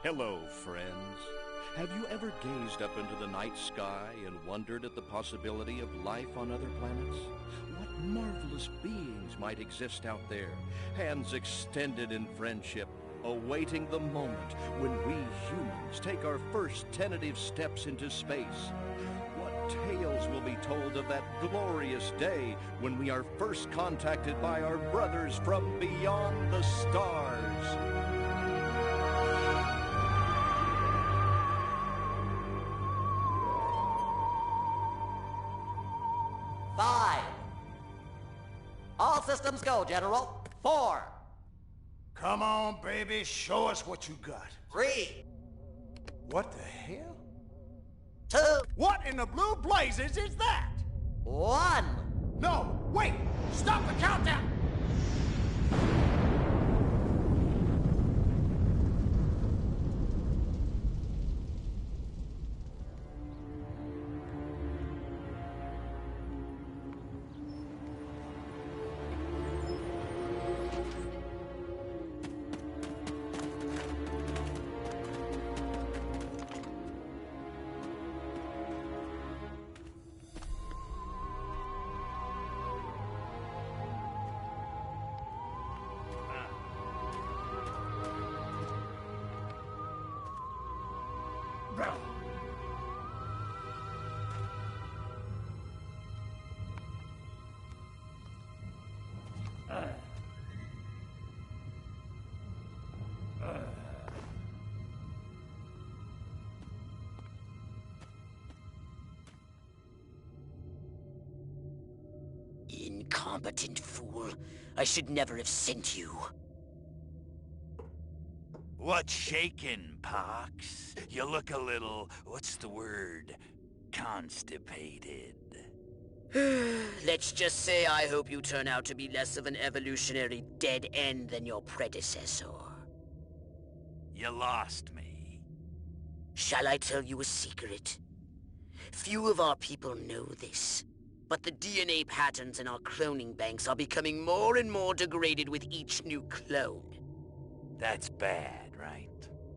Hello, friends. Have you ever gazed up into the night sky and wondered at the possibility of life on other planets? What marvelous beings might exist out there, hands extended in friendship, awaiting the moment when we humans take our first tentative steps into space? What tales will be told of that glorious day when we are first contacted by our brothers from beyond the stars? Five. All systems go, General. 4, Come on, baby, show us what you got. 3, What the hell? 2, What in the blue blazes is that? 1. No, wait! Stop the countdown! Incompetent fool. I should never have sent you. What's shaking, Pox? You look a little, what's the word? Constipated. Let's just say I hope you turn out to be less of an evolutionary dead end than your predecessor. You lost me. Shall I tell you a secret? Few of our people know this, but the DNA patterns in our cloning banks are becoming more and more degraded with each new clone. That's bad, right?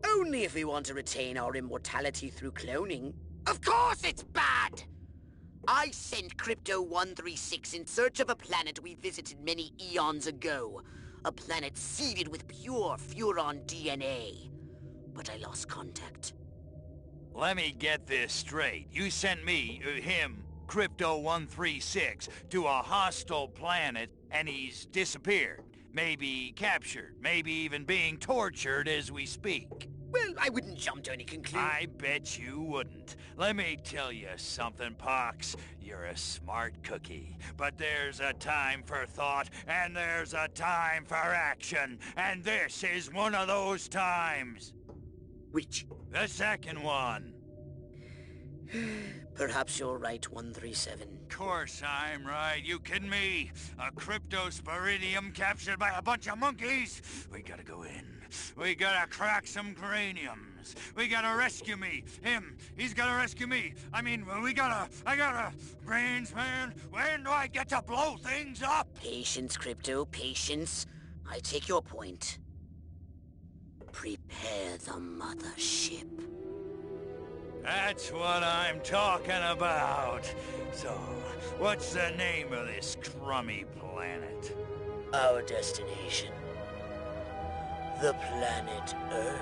Only if we want to retain our immortality through cloning. Of course it's bad! I sent Crypto-136 in search of a planet we visited many eons ago. A planet seeded with pure Furon DNA. But I lost contact. Let me get this straight. You sent me, him, Crypto-136, to a hostile planet, and he's disappeared. Maybe captured, maybe even being tortured as we speak. Well, I wouldn't jump to any conclusion. I bet you wouldn't. Let me tell you something, Pox. You're a smart cookie. But there's a time for thought, and there's a time for action. And this is one of those times. Which? The second one. Perhaps you're right, 137. Course I'm right. You kidding me? A cryptosporidium captured by a bunch of monkeys? We gotta go in. We gotta crack some craniums. We gotta rescue me. Him, he's gotta rescue me. I gotta... Brains, man, when do I get to blow things up? Patience, Crypto, patience. I take your point. Prepare the mothership. That's what I'm talking about. So, what's the name of this crummy planet? Our destination. The planet Earth.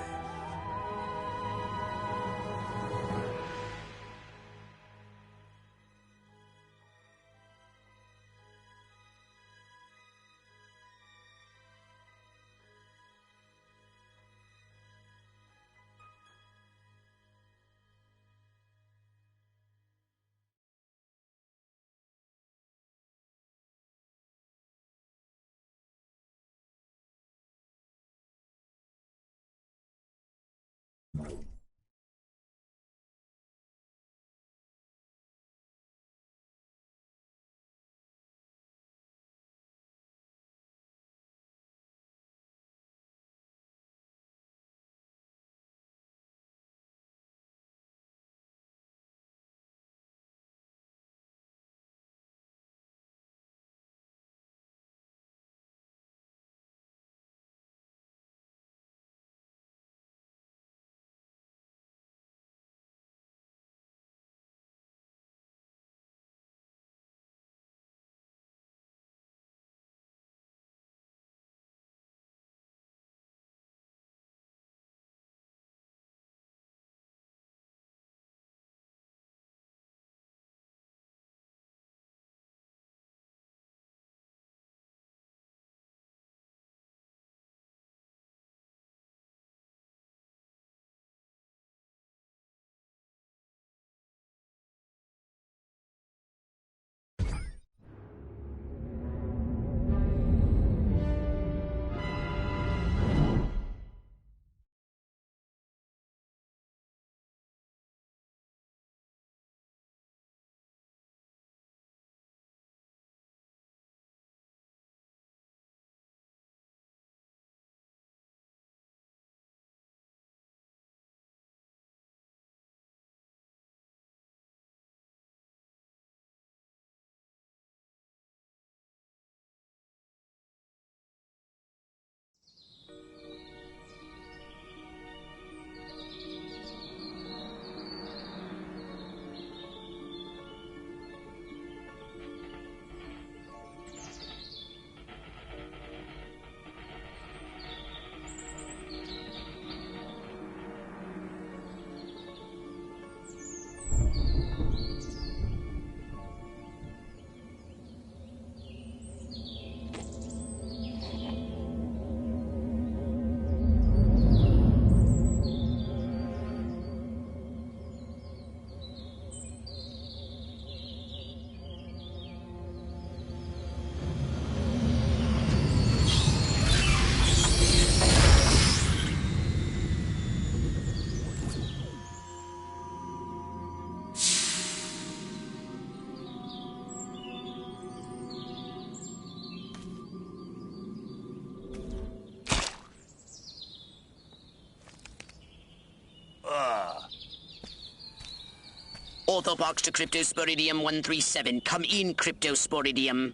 orthopox to Cryptosporidium 137. Come in, Cryptosporidium.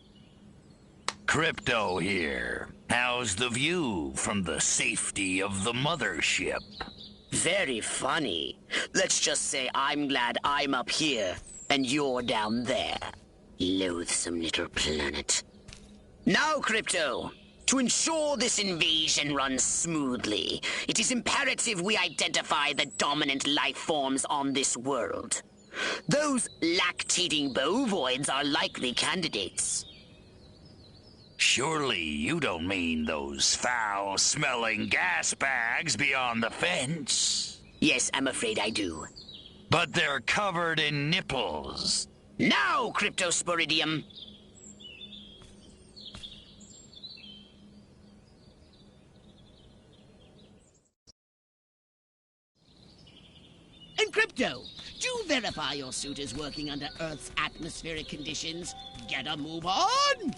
Crypto here. How's the view from the safety of the mothership? Very funny. Let's just say I'm glad I'm up here and you're down there. Loathsome little planet. Now, Crypto, to ensure this invasion runs smoothly, it is imperative we identify the dominant life forms on this world. Those lactating bovoids are likely candidates. Surely you don't mean those foul-smelling gas bags beyond the fence? Yes, I'm afraid I do. But they're covered in nipples. Now, Cryptosporidium! And Crypto, do verify your suit is working under Earth's atmospheric conditions. Get a move on!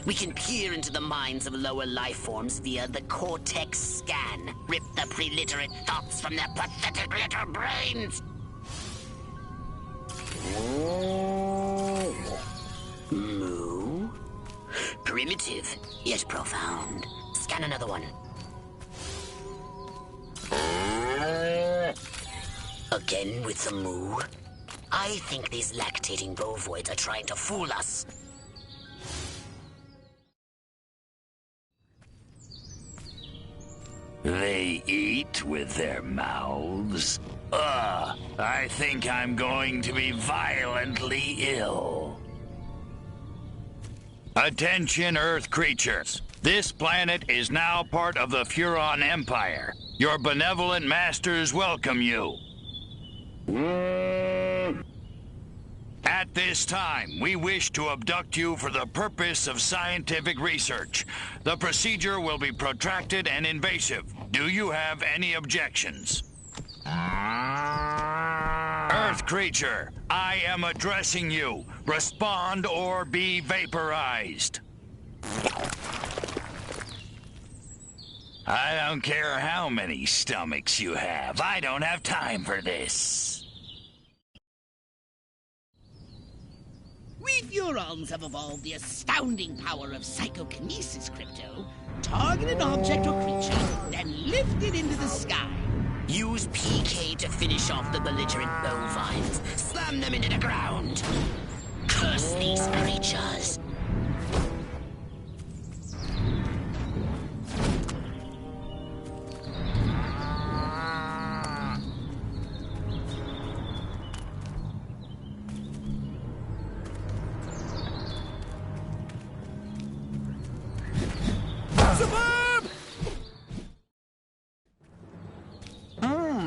We can peer into the minds of lower life forms via the Cortex scan. Rip the preliterate thoughts from their pathetic little brains! Moo? Primitive, yet profound. Scan another one. Again with the moo? I think these lactating bovoids are trying to fool us. They eat with their mouths? I think I'm going to be violently ill. Attention, Earth creatures. This planet is now part of the Furon Empire. Your benevolent masters welcome you. At this time, we wish to abduct you for the purpose of scientific research. The procedure will be protracted and invasive. Do you have any objections? Earth creature, I am addressing you. Respond or be vaporized. I don't care how many stomachs you have. I don't have time for this. We Furons have evolved the astounding power of psychokinesis, Crypto. Target an object or creature, then lift it into the sky. Use PK to finish off the belligerent bovines. Slam them into the ground. Curse these creatures.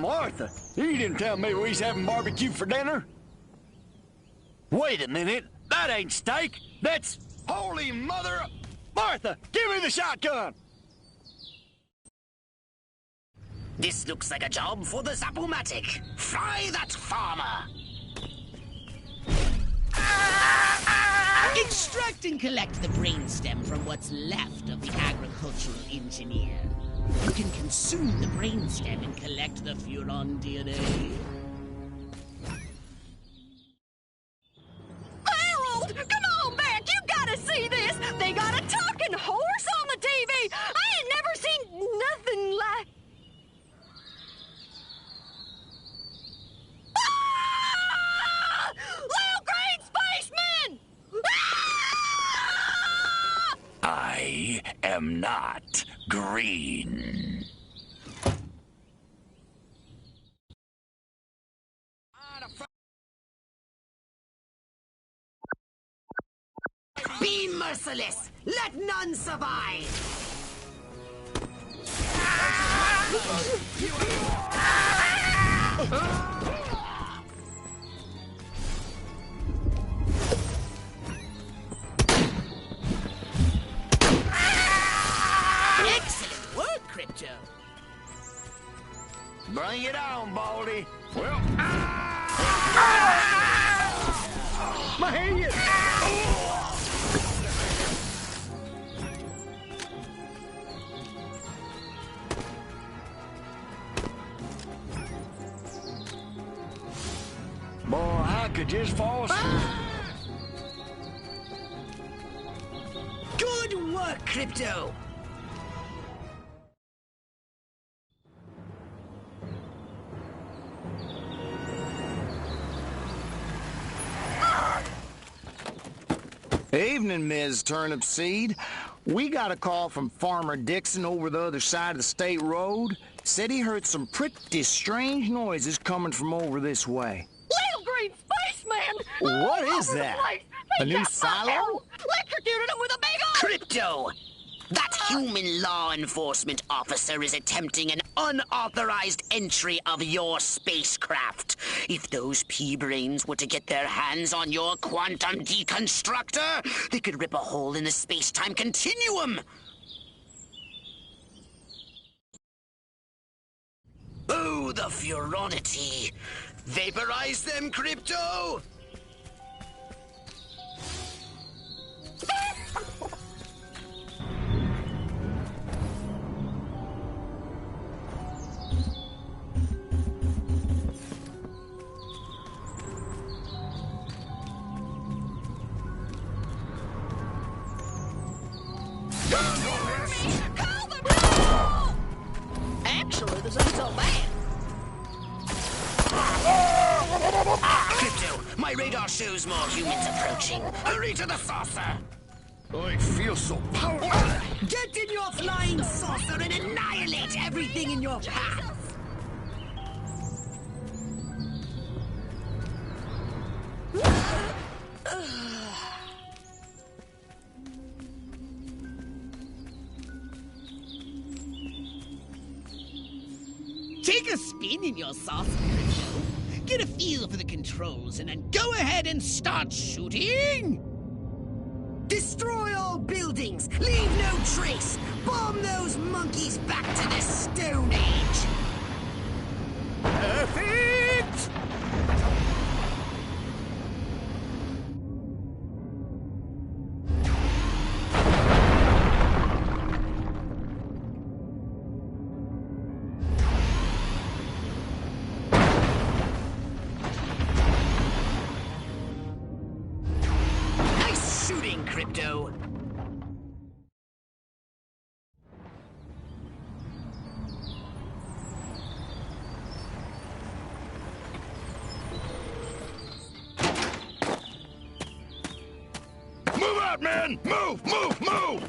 Martha, you didn't tell me we was having barbecue for dinner. Wait a minute, that ain't steak. That's holy mother... Martha, give me the shotgun! This looks like a job for the Zapumatic. Fry that farmer! Extract and collect the brainstem from what's left of the agricultural engineer. You can consume the brainstem and collect the Furon DNA. Harold! Come on back! You gotta see this! They got a talking horse on the TV! I ain't never seen nothing like... Ah! Little green spaceman! Ah! I am not green. Be merciless! Let none survive! Excellent work, Crypto. Bring it on, Baldy. Well, my head! just fall asleep. Good work, Crypto! Evening, Ms. Turnipseed. We got a call from Farmer Dixon over the other side of the state road. Said he heard some pretty strange noises coming from over this way. Little green spaceman! What All is over the that? place. A They new got silo? electrocuted him with a big old... Crypto! That human law enforcement officer is attempting an unauthorized entry of your spacecraft. If those pea-brains were to get their hands on your quantum deconstructor, they could rip a hole in the space-time continuum. Oh, the Furonity! Vaporize them, Crypto! Actually, this ain't so bad. Crypto, my radar shows more humans approaching. Hurry to the saucer! I feel so powerful. Get in your flying saucer and annihilate everything in your path! Take a spin in your saucer, Crypto. Get a feel for the controls and then go ahead and start shooting! Destroy all buildings! Leave no trace! Bomb those monkeys back to the Stone Age! Perfect! Nice shooting, Crypto! Move out, man! Move, move, move!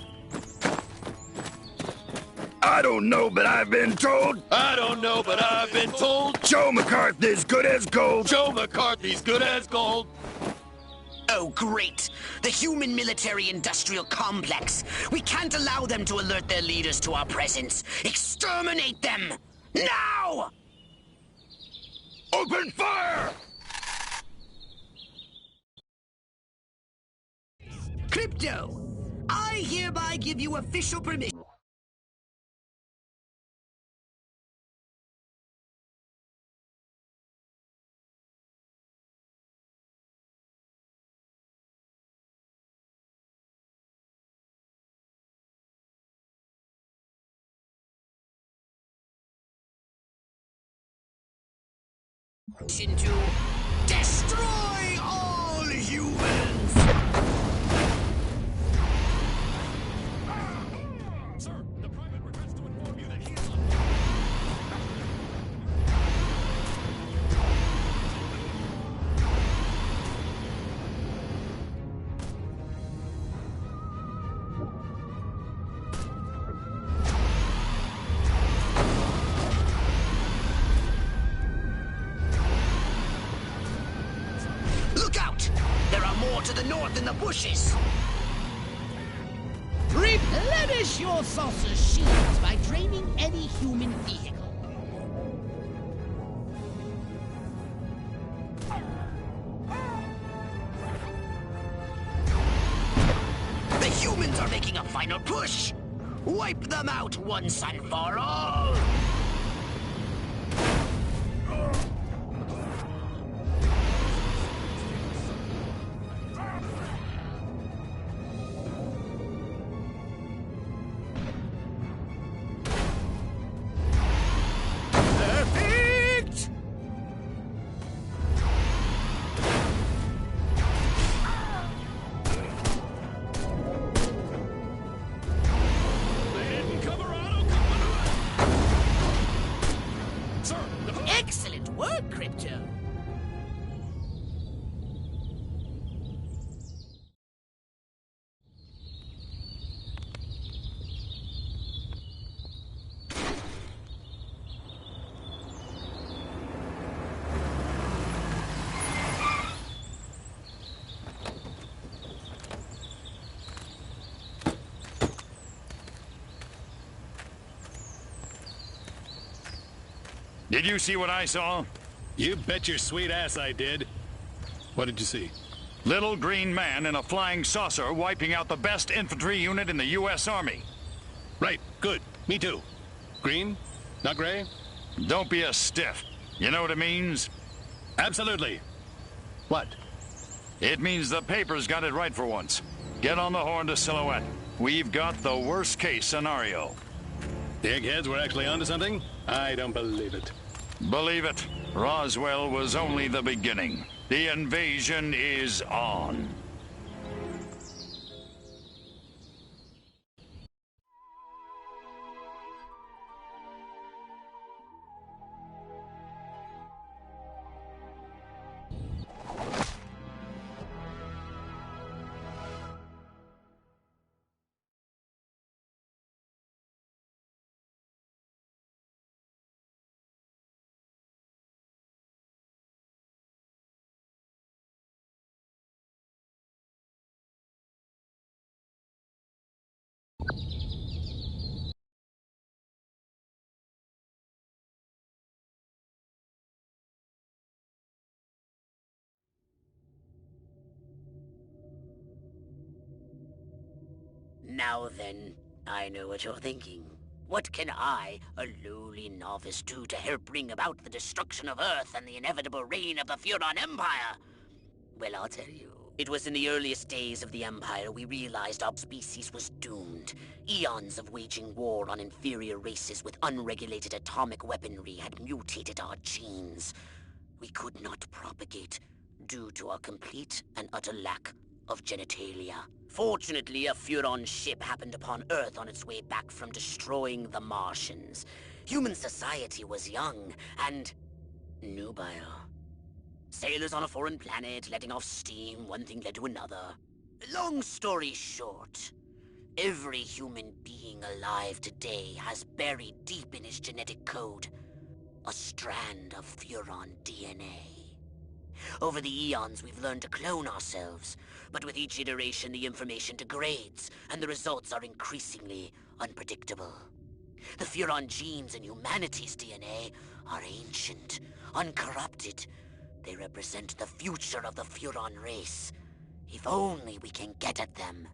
I don't know, but I've been told I don't know, but I've been told Joe McCarthy's good as gold. Joe McCarthy's good as gold. Oh, great! The human military-industrial complex. We can't allow them to alert their leaders to our presence. Exterminate them! Now! Open fire! Crypto, I hereby give you official permission. To destroy all humans! Sir, the private regrets to inform you that he is Look out! There are more to the north in the bushes! Replenish your saucer shields by draining any human vehicle. The humans are making a final push! Wipe them out once and for all! Perfect! Did you see what I saw? You bet your sweet ass I did. What did you see? Little green man in a flying saucer wiping out the best infantry unit in the U.S. Army. Right, good. Me too. Green? Not gray? Don't be a stiff. You know what it means? Absolutely. What? It means the paper's got it right for once. Get on the horn to Silhouette. We've got the worst case scenario. The eggheads were actually onto something? I don't believe it. Believe it, Roswell was only the beginning. The invasion is on. Now then, I know what you're thinking. What can I, a lowly novice, do to help bring about the destruction of Earth and the inevitable reign of the Furon Empire? Well, I'll tell you. It was in the earliest days of the Empire we realized our species was doomed. Eons of waging war on inferior races with unregulated atomic weaponry had mutated our genes. We could not propagate due to our complete and utter lack of genitalia. Fortunately, a Furon ship happened upon Earth on its way back from destroying the Martians. Human society was young and nubile. Sailors on a foreign planet, letting off steam, one thing led to another. Long story short, every human being alive today has buried deep in his genetic code a strand of Furon DNA. Over the eons, we've learned to clone ourselves, but with each iteration, the information degrades, and the results are increasingly unpredictable. The Furon genes in humanity's DNA are ancient, uncorrupted. They represent the future of the Furon race. If only we can get at them.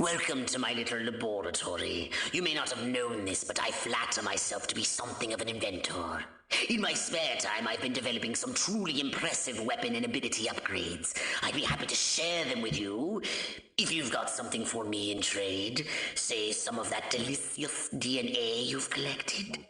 Welcome to my little laboratory. You may not have known this, but I flatter myself to be something of an inventor. In my spare time, I've been developing some truly impressive weapon and ability upgrades. I'd be happy to share them with you, if you've got something for me in trade. Say some of that delicious DNA you've collected.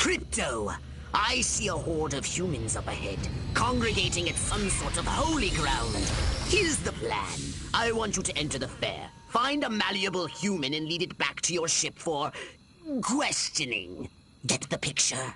Crypto, I see a horde of humans up ahead, congregating at some sort of holy ground. Here's the plan. I want you to enter the fair, find a malleable human and lead it back to your ship for questioning. Get the picture?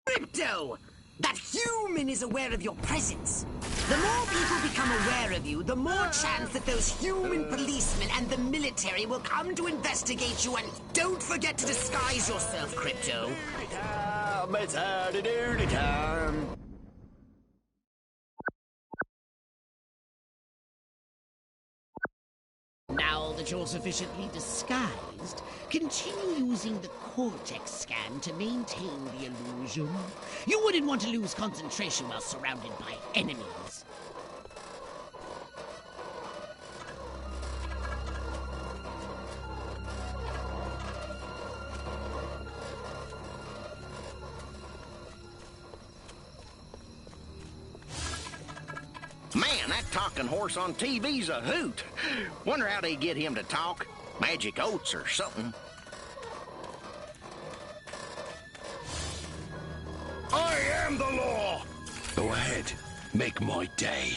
Crypto! That human is aware of your presence. The more people become aware of you, the more chance that those human policemen and the military will come to investigate you, and don't forget to disguise yourself, Crypto. It's howdy-doody time. Now that you're sufficiently disguised, continue using the Cortex scan to maintain the illusion. You wouldn't want to lose concentration while surrounded by enemies. Man, that talking horse on TV's a hoot. Wonder how they get him to talk. Magic oats or something. I am the law! Go ahead. Make my day.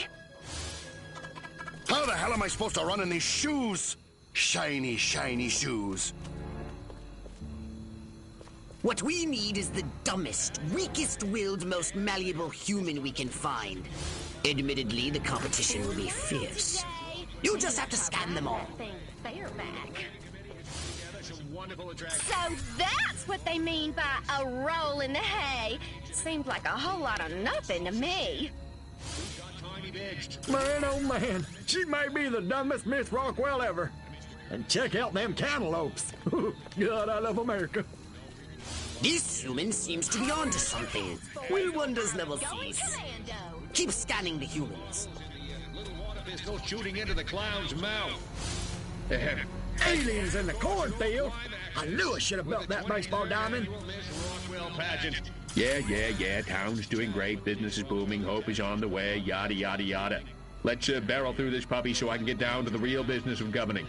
How the hell am I supposed to run in these shoes? Shiny, shiny shoes. What we need is the dumbest, weakest-willed, most malleable human we can find. Admittedly, the competition will be fierce. You just have to scan them all. So that's what they mean by a roll in the hay. Seems like a whole lot of nothing to me. Man, oh man, she may be the dumbest Miss Rockwell ever. And check out them cantaloupes. God, I love America. This human seems to be onto something. Will wonders never cease. Keep scanning the humans. Little water pistol shooting into the clown's mouth. Aliens in the cornfield? I knew I should have built that baseball diamond. Rockwell pageant. Yeah. Town's doing great. Business is booming. Hope is on the way. Yada, yada, yada. Let's barrel through this puppy so I can get down to the real business of governing.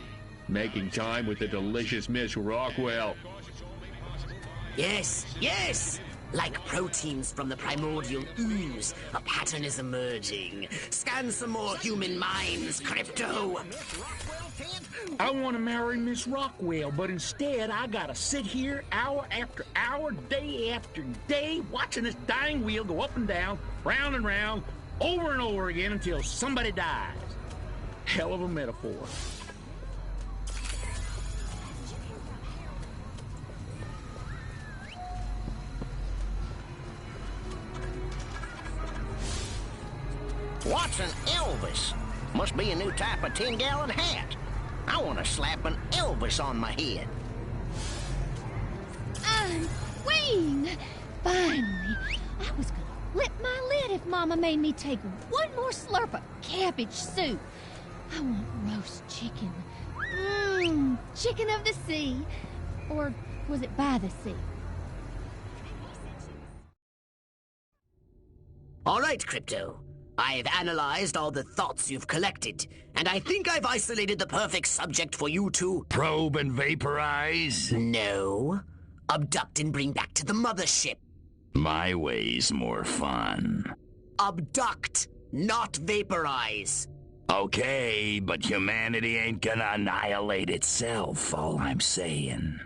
Making time with the delicious Miss Rockwell. Yes! Like proteins from the primordial ooze, a pattern is emerging. Scan some more human minds, Crypto! I want to marry Miss Rockwell, but instead I gotta sit here hour after hour, day after day, watching this dying wheel go up and down, round and round, over and over again until somebody dies. Hell of a metaphor. What's an Elvis? Must be a new type of 10-gallon hat. I want to slap an Elvis on my head. I'm Queen! Finally, I was gonna flip my lid if Mama made me take one more slurp of cabbage soup. I want roast chicken. Chicken of the sea. Or was it by the sea? All right, Crypto. I've analyzed all the thoughts you've collected, and I think I've isolated the perfect subject for you to... Probe and vaporize? No. Abduct and bring back to the mothership. My way's more fun. Abduct, not vaporize. Okay, but humanity ain't gonna annihilate itself, all I'm saying.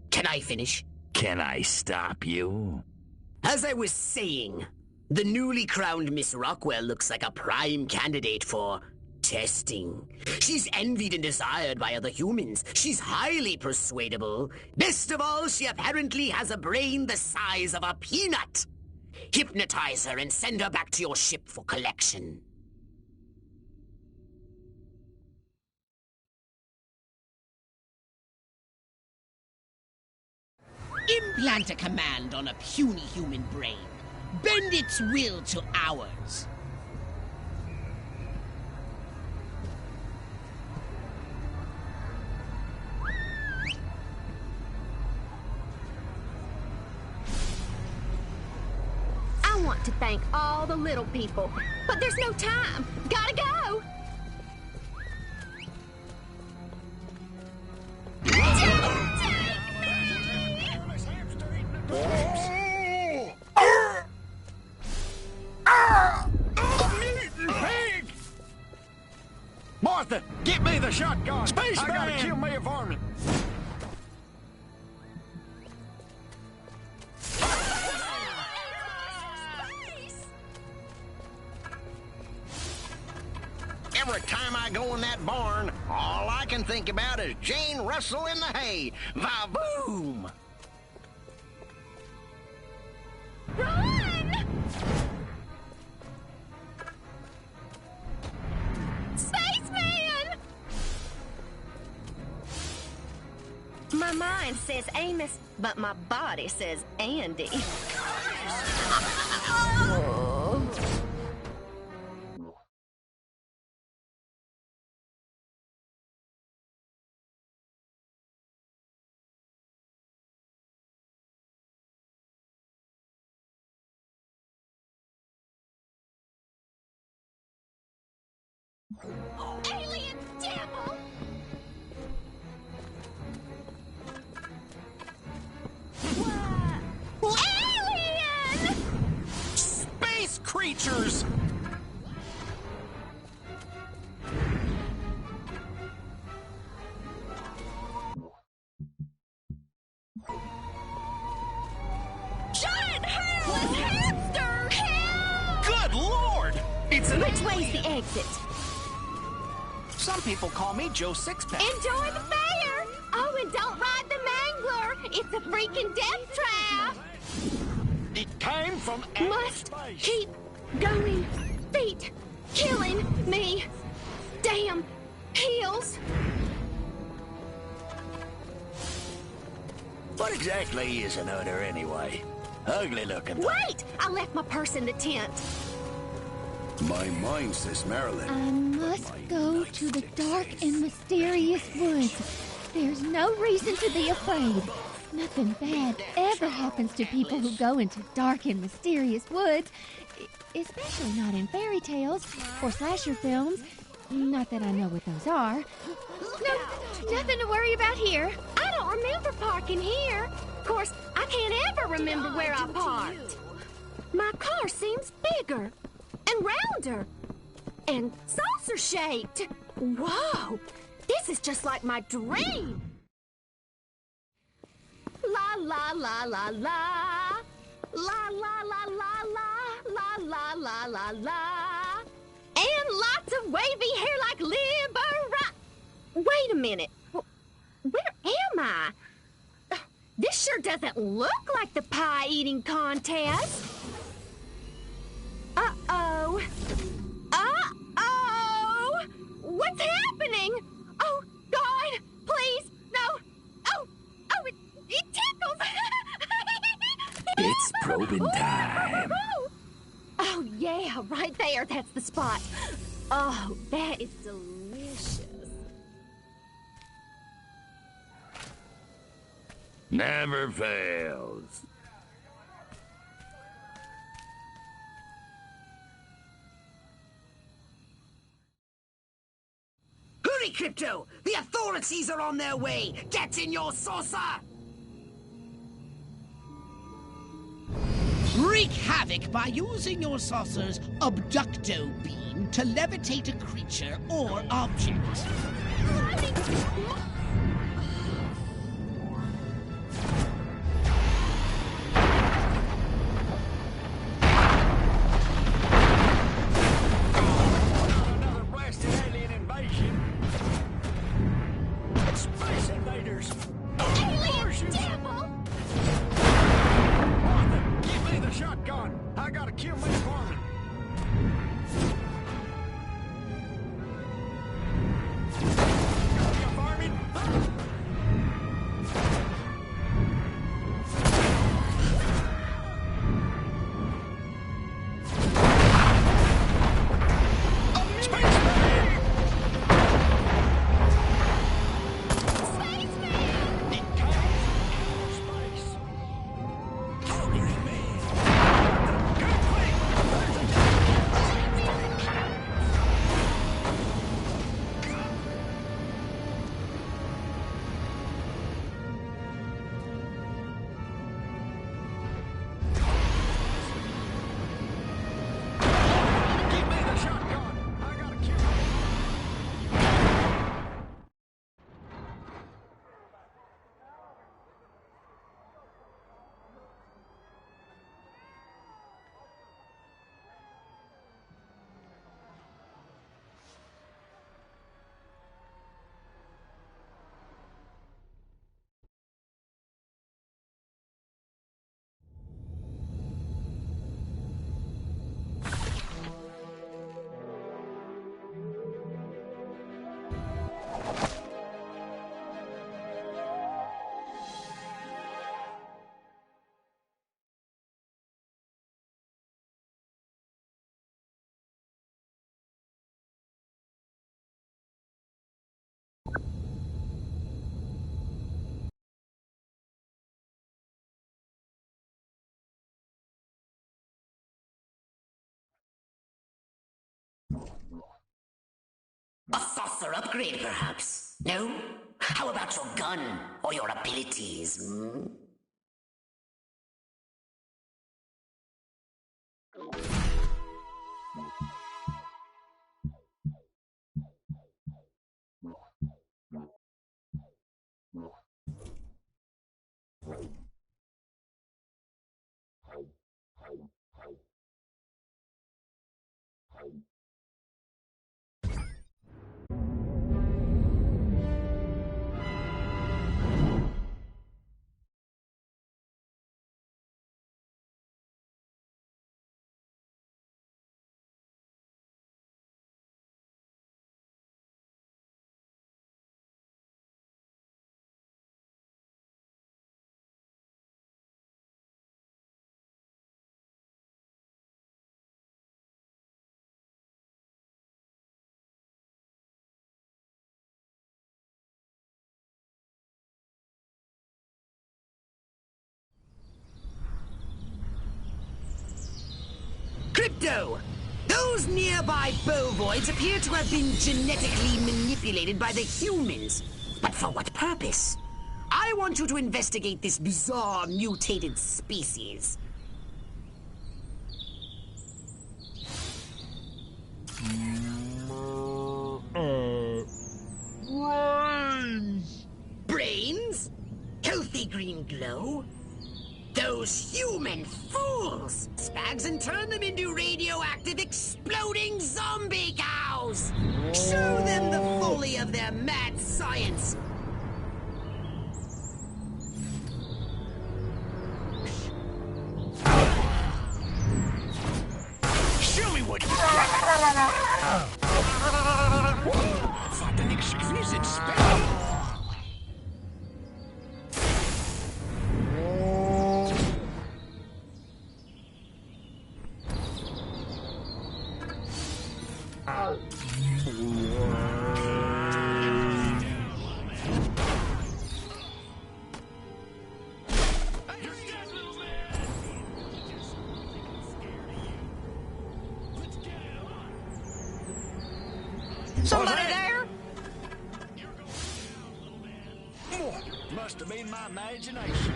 Can I finish? Can I stop you? As I was saying, the newly crowned Miss Rockwell looks like a prime candidate for testing. She's envied and desired by other humans. She's highly persuadable. Best of all, she apparently has a brain the size of a peanut. Hypnotize her and send her back to your ship for collection. Implant a command on a puny human brain. Bend its will to ours. I want to thank all the little people, but there's no time. Gotta go! I gotta kill me a varmint. Every time I go in that barn, all I can think about is Jane Russell in the hay. Va-boom! Run! Spaceman! My mind says Amos, but my body says Andy. Alien devil! Alien! Space creatures! Giant hairless hamster! Help! Good Lord! It's an Which way's the exit? Some people call me Joe Sixpack. Enjoy the fair! Oh, and don't ride the mangler! It's a freaking death trap! It came from Must space. keep going. Feet killing me. Damn heels. What exactly is an udder anyway? Ugly looking. Wait! I left my purse in the tent. My mind says Marilyn. I must go to the dark and mysterious woods. There's no reason to be afraid. Nothing bad ever happens to people who go into dark and mysterious woods, especially not in fairy tales or slasher films. Not that I know what those are. No, nothing to worry about here. I don't remember parking here. Of course, I can't ever remember where I parked. My car seems bigger and rounder and saucer-shaped. Whoa! This is just like my dream. La la la la la. La la la la la. La la la la la. And lots of wavy hair like Libera. Wait a minute. Where am I? This sure doesn't look like the pie-eating contest. Uh-oh. Uh-oh! What's happening? Oh, God, please, no. Oh, it tickles. It's probing time. Oh, yeah, right there. That's the spot. Oh, that is delicious. Never fails. Hurry, Crypto! The authorities are on their way! Get in your saucer! Wreak havoc by using your saucer's abducto beam to levitate a creature or object. Another blasted alien invasion. Space invaders. Alien devil! Martha, give me the shotgun. I gotta kill my varmint. Got me a varmint. A saucer upgrade, perhaps? No? How about your gun or your abilities? Hmm? Crypto! Those nearby bovoids appear to have been genetically manipulated by the humans. But for what purpose? I want you to investigate this bizarre mutated species. Brains! Brains? Healthy green glow? Those human fools! Spags and turn them into radioactive exploding zombie cows! Show them the folly of their mad science! Show me what you What an exquisite spell! Somebody there? Must have been my imagination.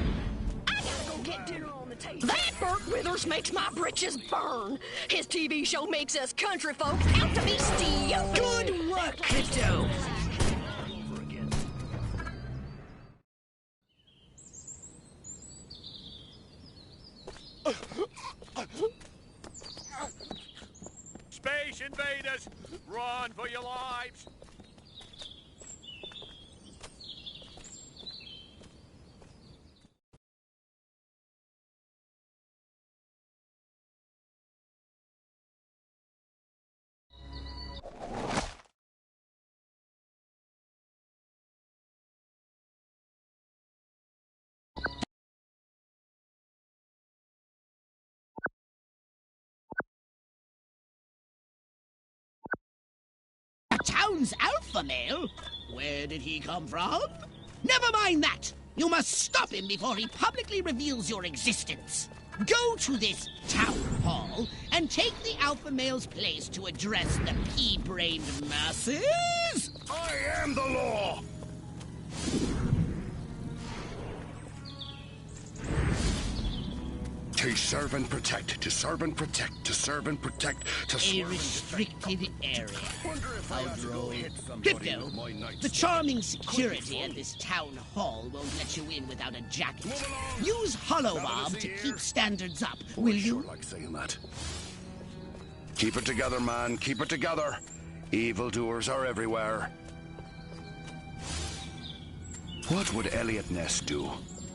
I gotta go get dinner on the table. That Burt Withers makes my britches burn. His TV show makes us country folk out to be stupid. Good work, Crypto! Space invaders! Run for your lives! The town's alpha male? Where did he come from? Never mind that! You must stop him before he publicly reveals your existence. Go to this town hall and take the alpha male's place to address the pea-brained masses. I am the law! To serve and protect, to serve and protect, to serve and protect, to A serve restricted area. Crypto, the charming security at this town hall won't let you in without a jacket. Use Holobob to keep standards up, will you? Sure like saying that. Keep it together, man. Keep it together. Evildoers are everywhere. What would Elliot Ness do?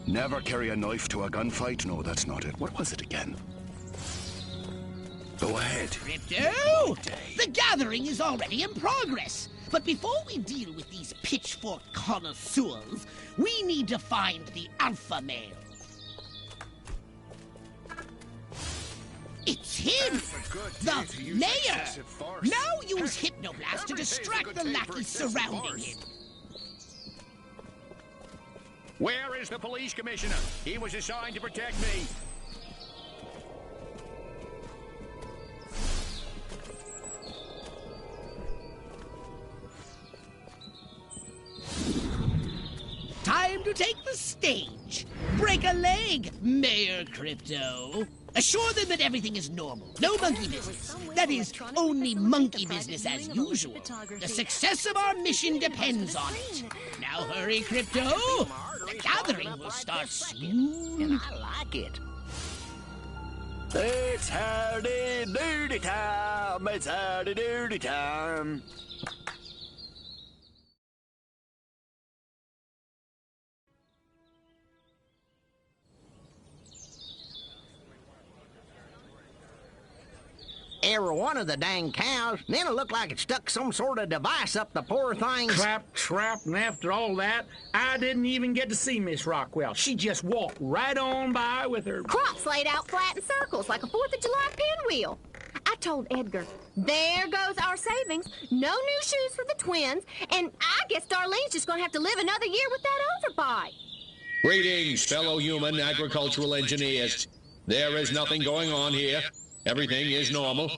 Never carry a knife to a gunfight? No, that's not it. What was it again? Go ahead. Crypto! The gathering is already in progress. But before we deal with these pitchfork connoisseurs, we need to find the alpha male. It's him! The mayor! Now use Hypnoblast to distract the lackeys surrounding him. Where is the police commissioner? He was assigned to protect me. the stage. Break a leg, Mayor Crypto. Assure them that everything is normal. No monkey business. That is, only monkey business as usual. The success of our mission depends on it. Now hurry, Crypto. The gathering will start soon. And I like it. It's howdy doody time. It's howdy doody time. Every one of the dang cows, then it looked like it stuck some sort of device up the poor thing's... Clap, trap, and after all that, I didn't even get to see Miss Rockwell. She just walked right on by with her... Crops laid out flat in circles like a 4th of July pinwheel. I told Edgar, there goes our savings, no new shoes for the twins, and I guess Darlene's just gonna have to live another year with that overbite. Greetings, fellow human agricultural engineers. There is nothing going on here. Everything is normal.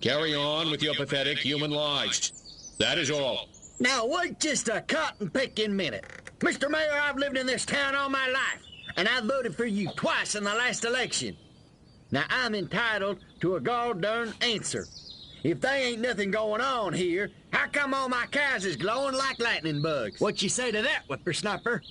Carry on with your pathetic human lives. That is all. Now, wait just a cotton-picking minute. Mr. Mayor, I've lived in this town all my life, and I voted for you twice in the last election. Now, I'm entitled to a gall-darn answer. If there ain't nothing going on here, how come all my cows is glowing like lightning bugs? What you say to that, whippersnapper?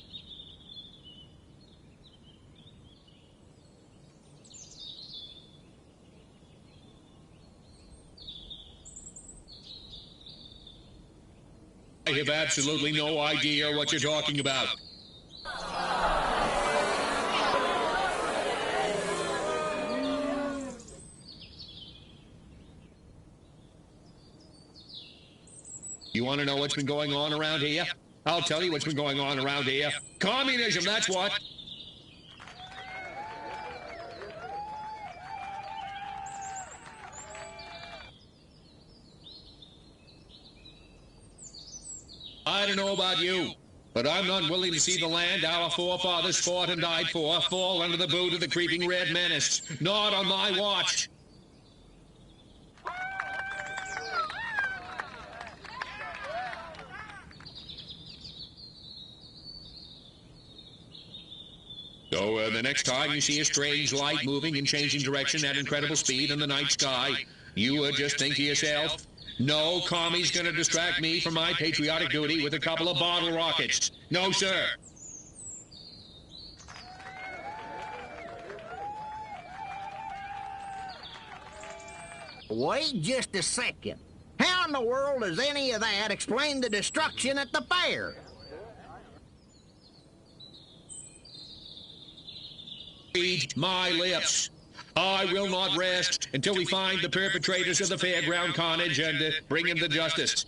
I have absolutely no idea what you're talking about. You want to know what's been going on around here? I'll tell you what's been going on around here. Communism, that's what. I don't know about you, but I'm not willing to see the land our forefathers fought and died for fall under the boot of the creeping red menace. Not on my watch. So the next time you see a strange light moving and changing direction at incredible speed in the night sky, you would just think to yourself, no commie's gonna distract me from my patriotic duty with a couple of bottle rockets. No, sir. Wait just a second. How in the world does any of that explain the destruction at the fair? Read my lips. I will not rest until we find the perpetrators of the fairground carnage and bring them to justice.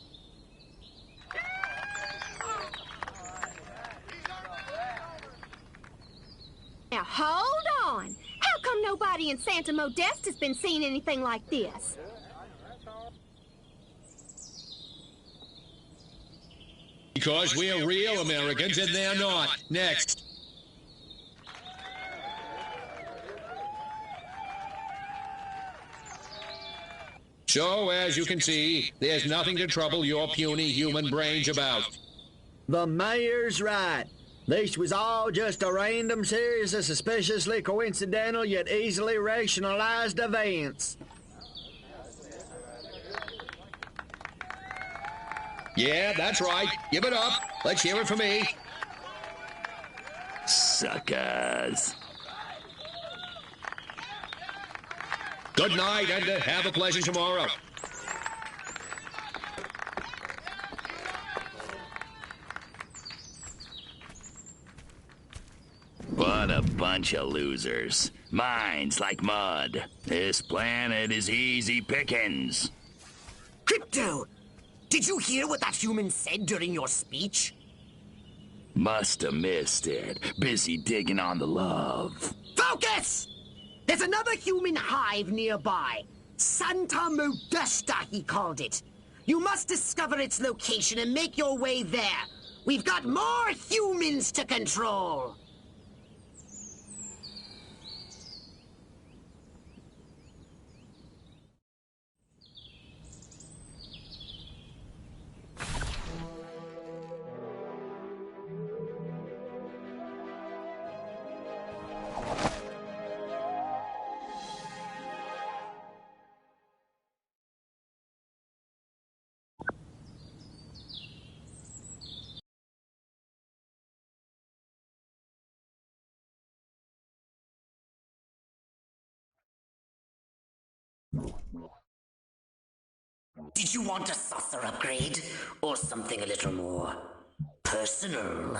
Now, hold on. How come nobody in Santa Modesta's been seeing anything like this? Because we're real Americans and they're not. Next. So, as you can see, there's nothing to trouble your puny human brains about. The mayor's right. This was all just a random series of suspiciously coincidental yet easily rationalized events. Yeah, that's right. Give it up. Let's hear it from me. Suckers. Good night, and have a pleasant tomorrow. What a bunch of losers. Minds like mud. This planet is easy pickings. Crypto! Did you hear what that human said during your speech? Must have missed it. Busy digging on the love. Focus! There's another human hive nearby. Santa Modesta, he called it. You must discover its location and make your way there. We've got more humans to control. Did you want a saucer upgrade? Or something a little more personal?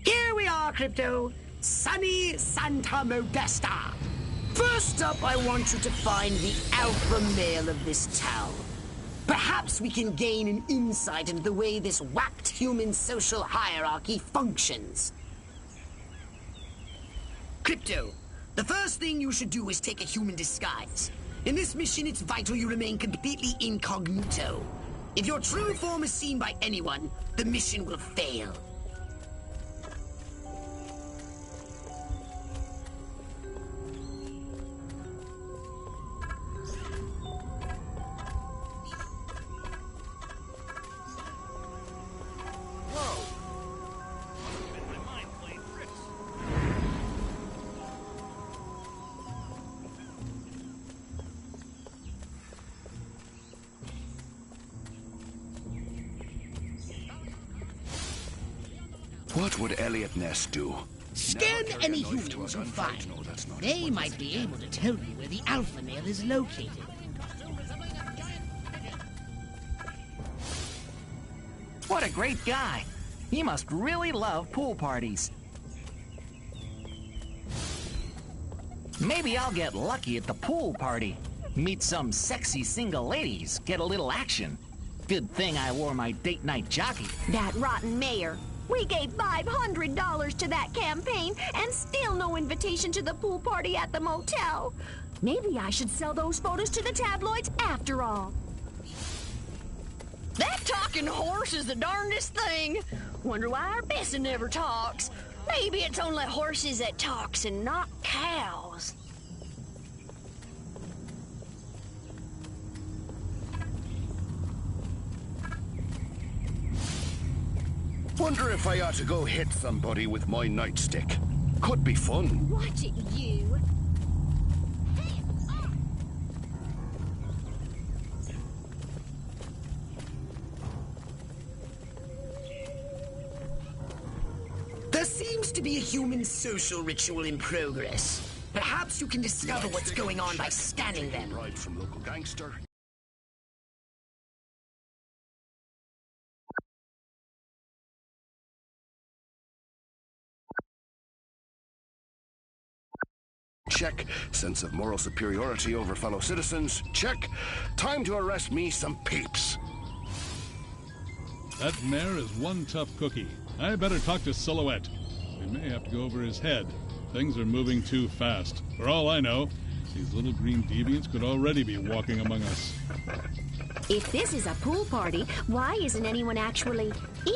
Here we are, Crypto. Sunny Santa Modesta. First up, I want you to find the alpha male of this town. Perhaps we can gain an insight into the way this whacked human social hierarchy functions. Crypto, the first thing you should do is take a human disguise. In this mission, it's vital you remain completely incognito. If your true form is seen by anyone, the mission will fail. What would Elliot Ness do? Scan any humans you find. They might be able to tell you where the alpha male is located. What a great guy. He must really love pool parties. Maybe I'll get lucky at the pool party. Meet some sexy single ladies, get a little action. Good thing I wore my date night jockey. That rotten mayor. We gave $500 to that campaign and still no invitation to the pool party at the motel. Maybe I should sell those photos to the tabloids after all. That talking horse is the darndest thing. Wonder why our Bessie never talks. Maybe it's only horses that talks and not cows. Wonder if I ought to go hit somebody with my nightstick. Could be fun. Watch it, you. There seems to be a human social ritual in progress. Perhaps you can discover what's going on by scanning them. Right from local gangster. Check. Sense of moral superiority over fellow citizens. Check. Time to arrest me some peeps. That mayor is one tough cookie. I better talk to Silhouette. We may have to go over his head. Things are moving too fast. For all I know, these little green deviants could already be walking among us. If this is a pool party, why isn't anyone actually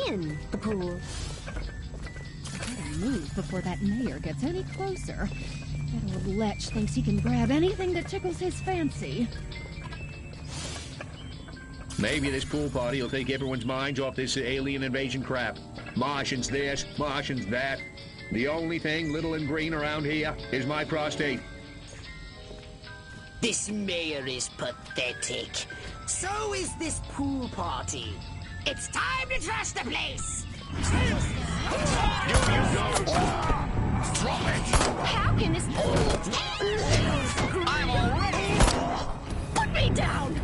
in the pool? Better move before that mayor gets any closer. That old lech thinks he can grab anything that tickles his fancy. Maybe this pool party will take everyone's minds off this alien invasion crap. Martians this, Martians that. The only thing little and green around here is my prostate. This mayor is pathetic. So is this pool party. It's time to trash the place! How can this... I'm already... Put me down!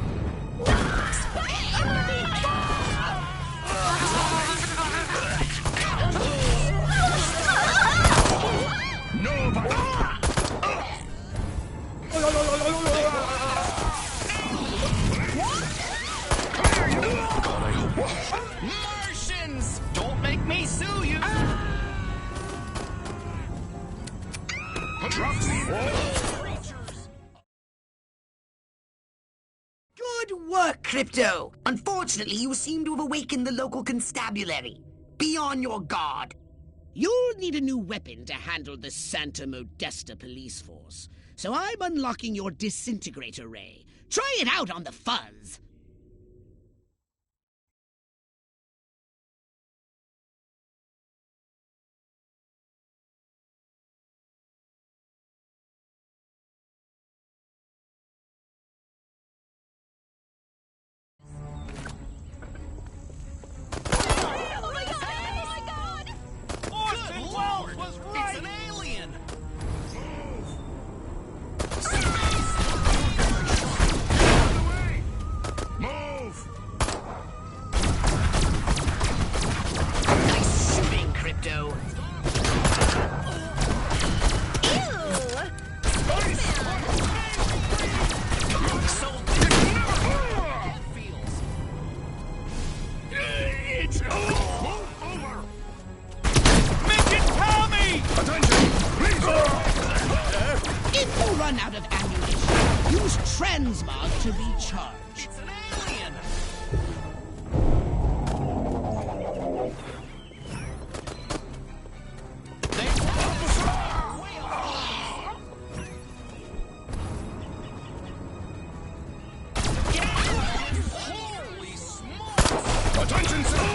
Martians! Don't make me sue you! Good work, Crypto! Unfortunately, you seem to have awakened the local constabulary. Be on your guard. You'll need a new weapon to handle the Santa Modesta police force. So I'm unlocking your disintegrator ray. Try it out on the fuzz. Orson Welles was right! It's an alien! Move! Nice shooting, Crypto. It's over! If you run out of ammunition, use Transmog to recharge. It's an alien! Holy smokes! Attention, sir!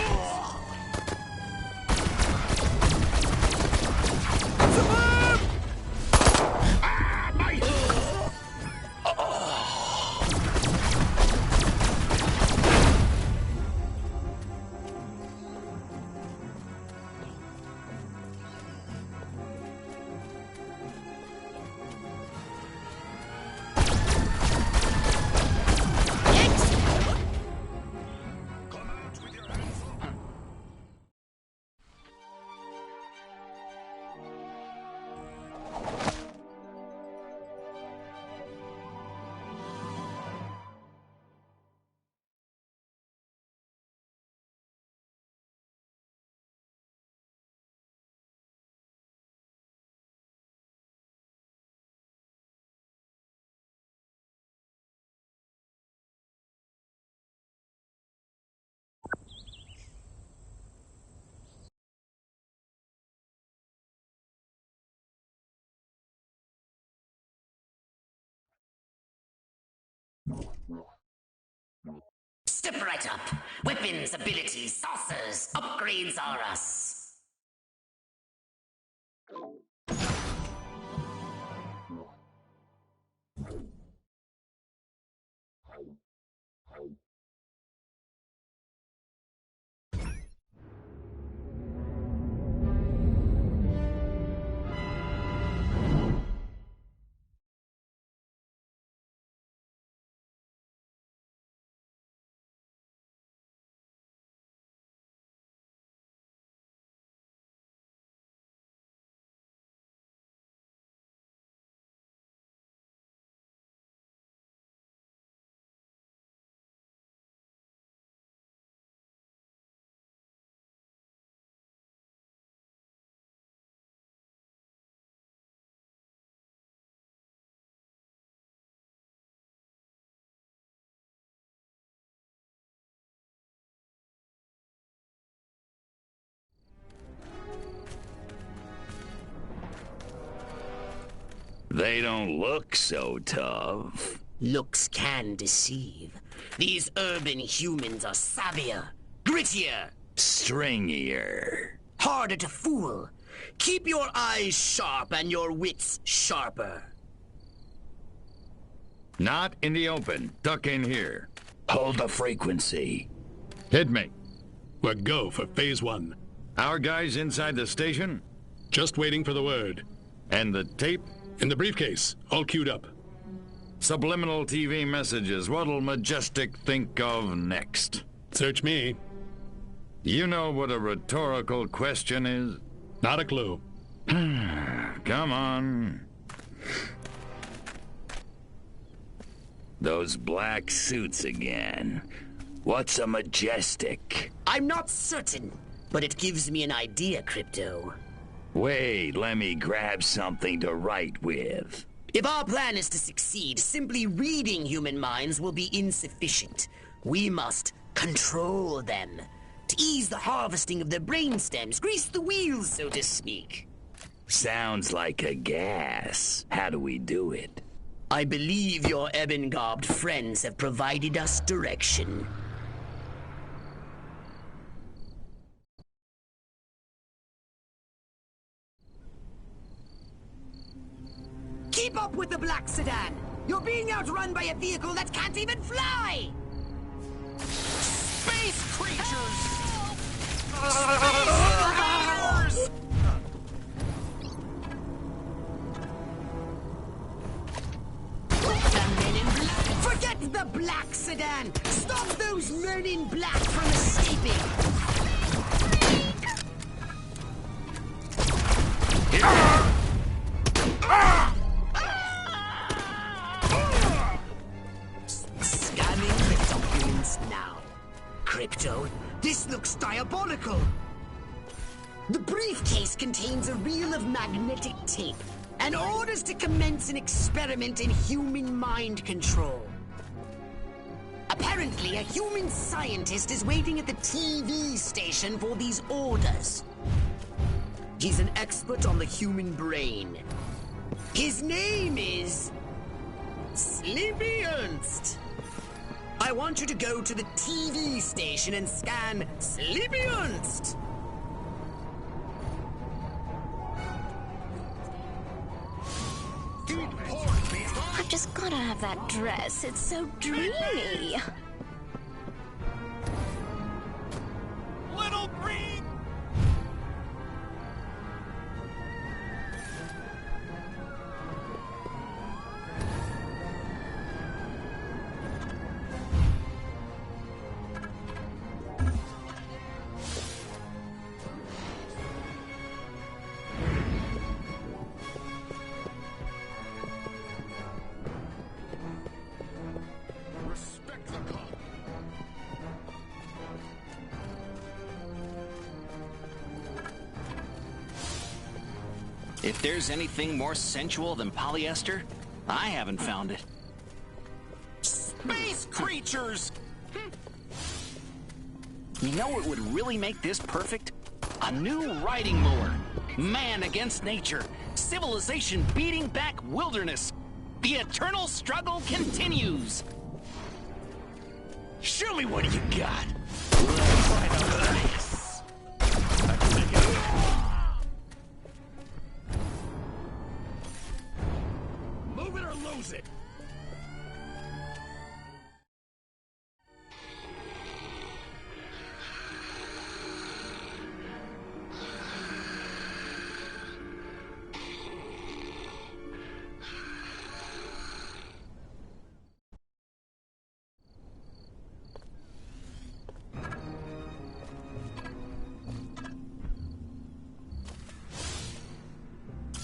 Step right up. Weapons, abilities, saucers, upgrades are us. They don't look so tough. Looks can deceive. These urban humans are savvier, grittier, Stringier. harder to fool. Keep your eyes sharp and your wits sharper. Not in the open. Duck in here. Hold the frequency. Hit me. We're go for phase 1. Our guys inside the station? Just waiting for the word. And the tape? In the briefcase, all queued up. Subliminal TV messages. What'll Majestic think of next? Search me. You know what a rhetorical question is? Not a clue. Come on. Those black suits again. What's a Majestic? I'm not certain, but it gives me an idea, Crypto. Wait, let me grab something to write with. If our plan is to succeed, simply reading human minds will be insufficient. We must control them. To ease the harvesting of their brainstems, grease the wheels, so to speak. Sounds like a gas. How do we do it? I believe your ebon-garbed friends have provided us direction. Keep up with the black sedan! You're being outrun by a vehicle that can't even fly! Space creatures! Forget the black sedan! Stop those men in black from escaping! Scanning the documents now. Crypto, this looks diabolical! The briefcase contains a reel of magnetic tape and orders to commence an experiment in human mind control. Apparently, a human scientist is waiting at the TV station for these orders. He's an expert on the human brain. His name is Sleepy Ernst. I want you to go to the TV station and scan Sleepy Ernst. I've just gotta have that dress. It's so dreamy. Little green! If there's anything more sensual than polyester, I haven't found it. Space creatures! You know what would really make this perfect? A new riding mower. Man against nature. Civilization beating back wilderness. The eternal struggle continues. Show me what you got! Move it or lose it!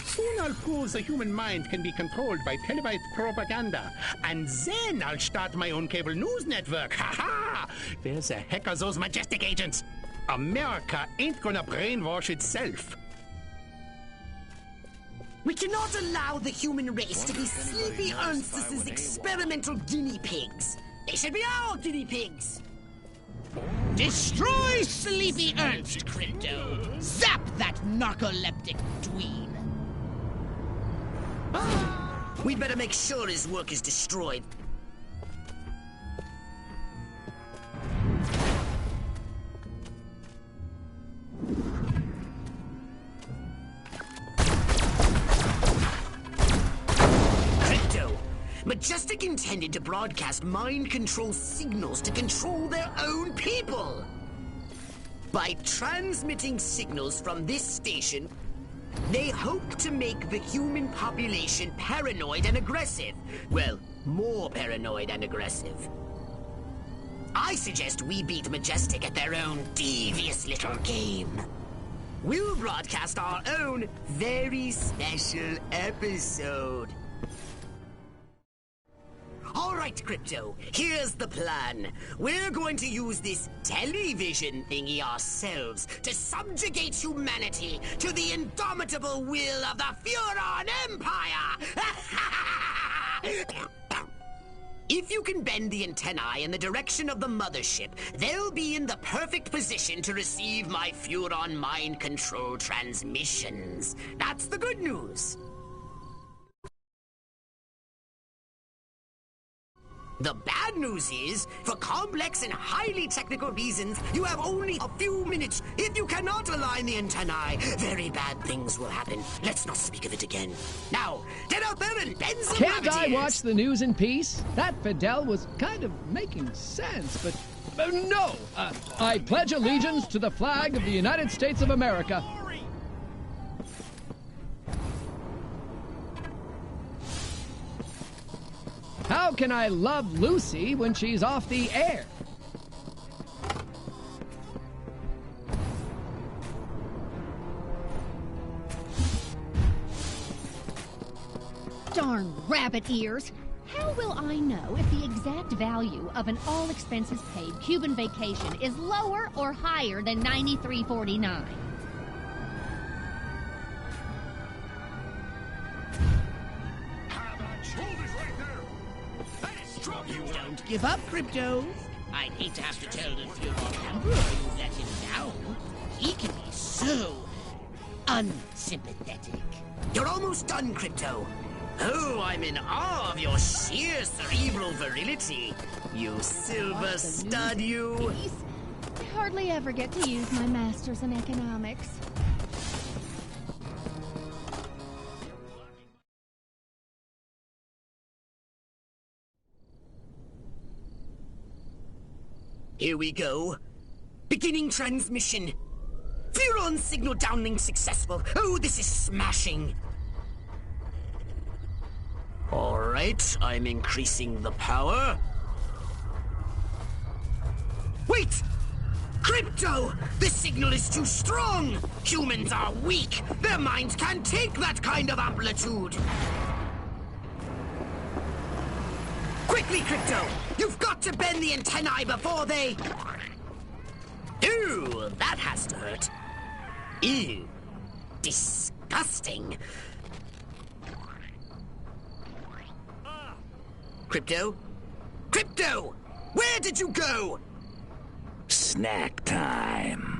Soon I'll prove the human mind can be controlled by televised propaganda. And then I'll start my own cable news network. Ha-ha! Where the heck are those Majestic agents? America ain't gonna brainwash itself. We cannot allow the human race to be Sleepy Ernst's experimental guinea pigs. They should be our guinea pigs. Destroy Sleepy Ernst, Crypto! Zap that narcoleptic dweeb! We'd better make sure his work is destroyed. Crypto! Majestic intended to broadcast mind control signals to control their own people! By transmitting signals from this station, They hope to make the human population paranoid and aggressive. Well, more paranoid and aggressive. I suggest we beat Majestic at their own devious little game. We'll broadcast our own very special episode. All right, Crypto, here's the plan. We're going to use this television thingy ourselves to subjugate humanity to the indomitable will of the Furon Empire! If you can bend the antennae in the direction of the mothership, they'll be in the perfect position to receive my Furon mind control transmissions. That's the good news. The bad news is, for complex and highly technical reasons, you have only a few minutes. If you cannot align the antennae, very bad things will happen. Let's not speak of it again. Now, get out there and bend some Can't I rabbit watch the news in peace? That Fidel was kind of making sense, but no! I pledge allegiance to the flag of the United States of America. How can I love Lucy when she's off the air? Darn rabbit ears! How will I know if the exact value of an all-expenses-paid Cuban vacation is lower or higher than $93.49? You don't give up, Crypto. I'd hate to have to tell the Furon Emperor you let him down. He can be so unsympathetic. You're almost done, Crypto. Oh, I'm in awe of your sheer cerebral virility. You silver stud, you. I hardly ever get to use my masters in economics. Here we go. Beginning transmission. Furon signal downlink successful. Oh, this is smashing. All right, I'm increasing the power. Wait! Crypto! The signal is too strong! Humans are weak! Their minds can't take that kind of amplitude! Quickly, Crypto! You've got to bend the antennae before they... Ooh, that has to hurt. Ew. Disgusting. Crypto? Crypto! Where did you go? Snack time.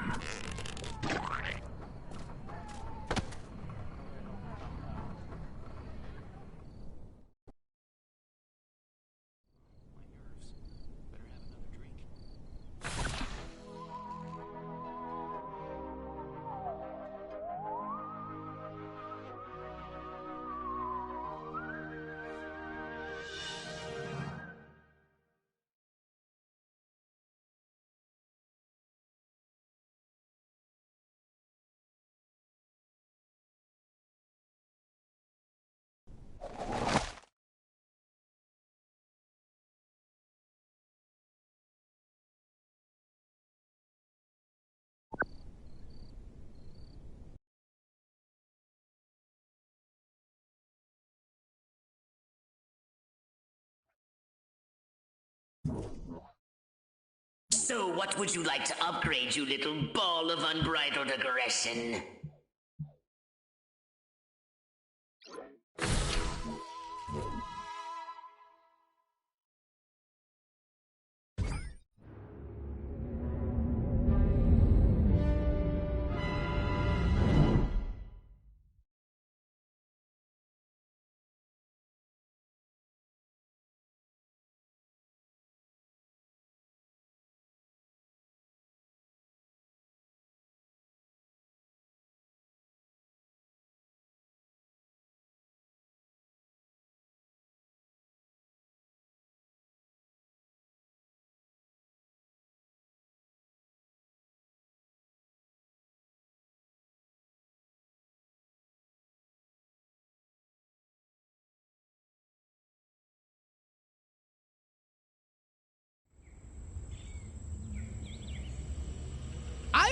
So what would you like to upgrade, you little ball of unbridled aggression?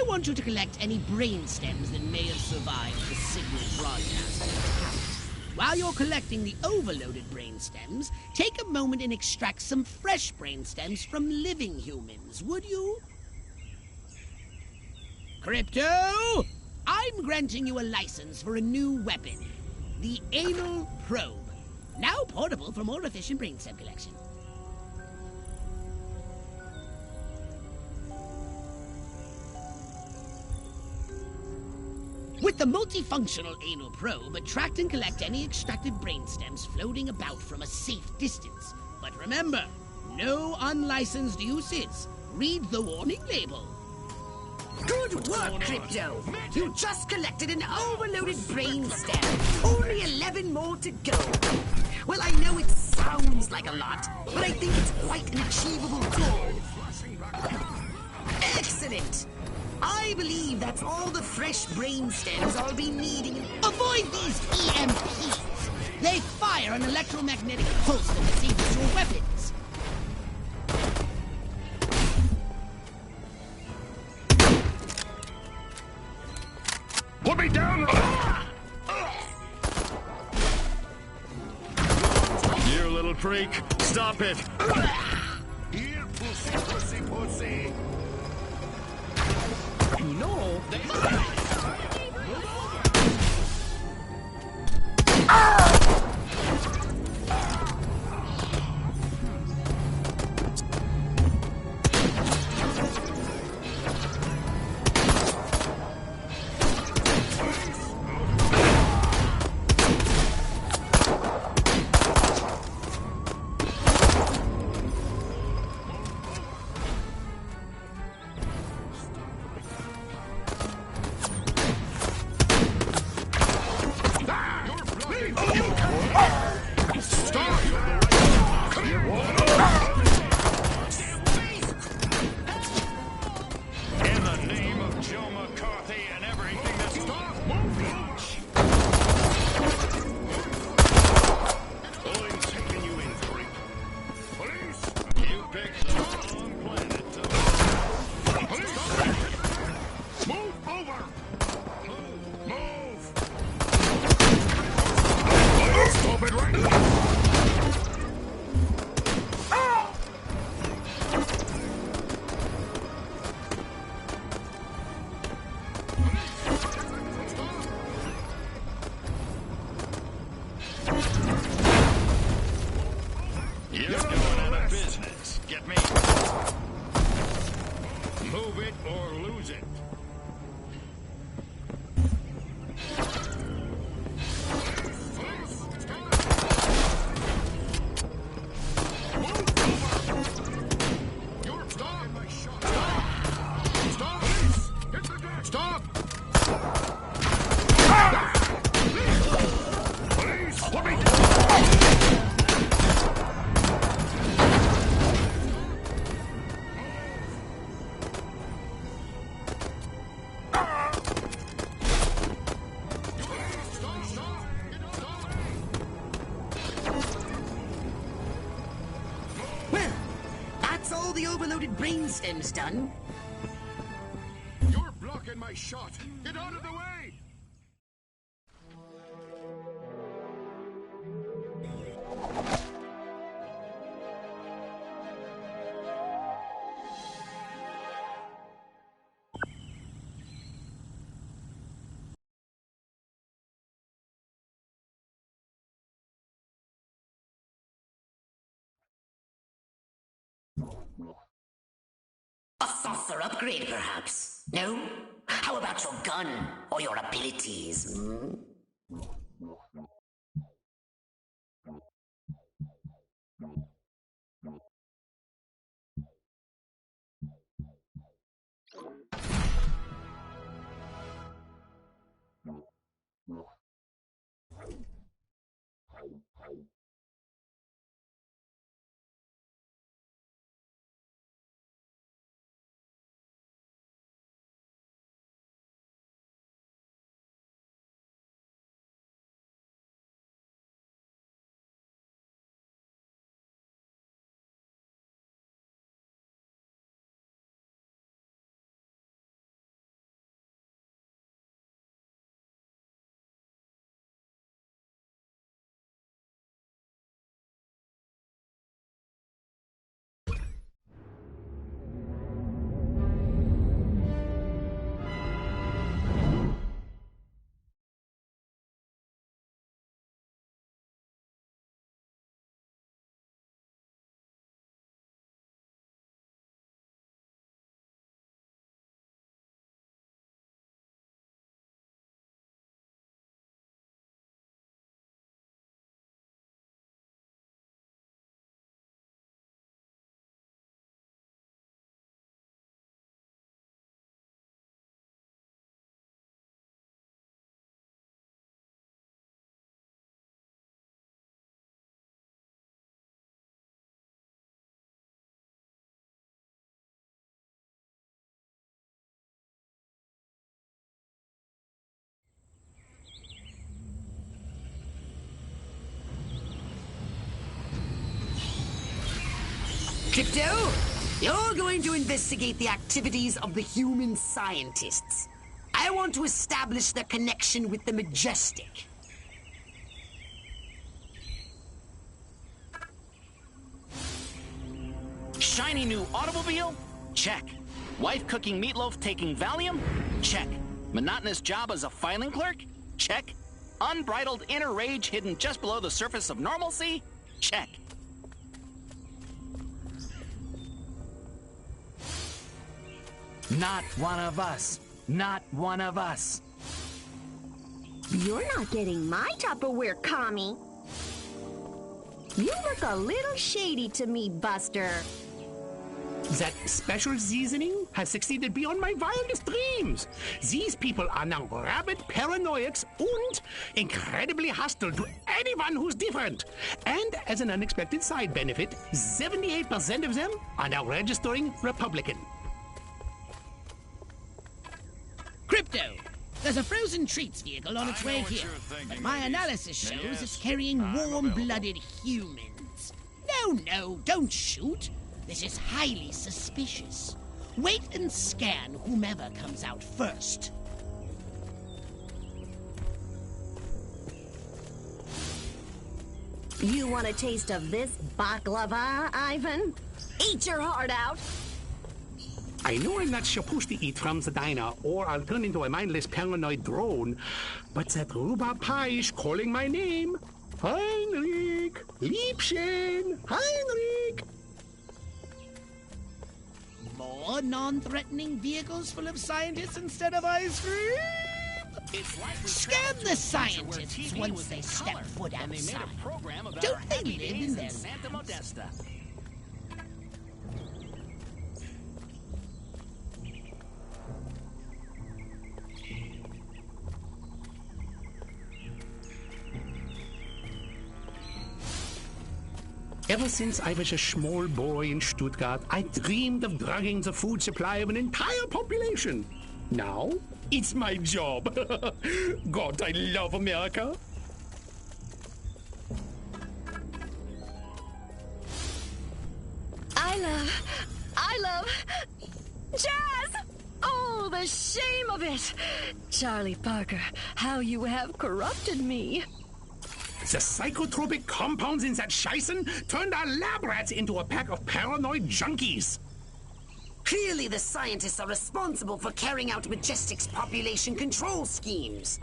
want you to collect any brain stems that may have survived the signal broadcast. While you're collecting the overloaded brain stems, take a moment and extract some fresh brain stems from living humans, would you? Crypto! I'm granting you a license for a new weapon. The Anal Probe. Now portable for more efficient brain stem collection. With the multifunctional anal probe, attract and collect any extracted brainstems floating about from a safe distance. But remember, no unlicensed uses. Read the warning label. Good work, Crypto! You just collected an overloaded brainstem. Only 11 more to go. Well, I know it sounds like a lot, but I think it's quite an achievable goal. Excellent! I believe that's all the fresh brainstems I'll be needing. Avoid these EMPs! They fire an electromagnetic pulse that disables your weapons. Put me down! You little freak! Stop it! Here, pussy, pussy, pussy! You know, they... You're going out of business. Get me? Move it or lose it. Stop! Well, that's all the overloaded brainstems done. You're blocking my shot! Get out of the way! A saucer upgrade, perhaps? No? How about your gun or your abilities? Crypto, you're going to investigate the activities of the human scientists. I want to establish their connection with the Majestic. Shiny new automobile? Check. Wife cooking meatloaf taking Valium? Check. Monotonous job as a filing clerk? Check. Unbridled inner rage hidden just below the surface of normalcy? Check. Not one of us. Not one of us. You're not getting my Tupperware, commie. You look a little shady to me, Buster. That special seasoning has succeeded beyond my wildest dreams. These people are now rabid paranoiacs and incredibly hostile to anyone who's different. And as an unexpected side benefit, 78% of them are now registering Republican. Crypto! There's a frozen treats vehicle on its way here, but my analysis shows it's carrying warm-blooded humans. No, don't shoot. This is highly suspicious. Wait and scan whomever comes out first. You want a taste of this baklava, Ivan? Eat your heart out. I know I'm not supposed to eat from the diner, or I'll turn into a mindless paranoid drone, but that rhubarb pie is calling my name. Heinrich! Liebchen! Heinrich! More non-threatening vehicles full of scientists instead of ice cream? Scan the scientists once they step foot outside. Don't they live in their Santa Modesta? Ever since I was a small boy in Stuttgart, I dreamed of drugging the food supply of an entire population. Now, it's my job. God, I love America. I love jazz! Oh, the shame of it! Charlie Parker, how you have corrupted me. The psychotropic compounds in that Scheissen turned our lab rats into a pack of paranoid junkies. Clearly the scientists are responsible for carrying out Majestic's population control schemes.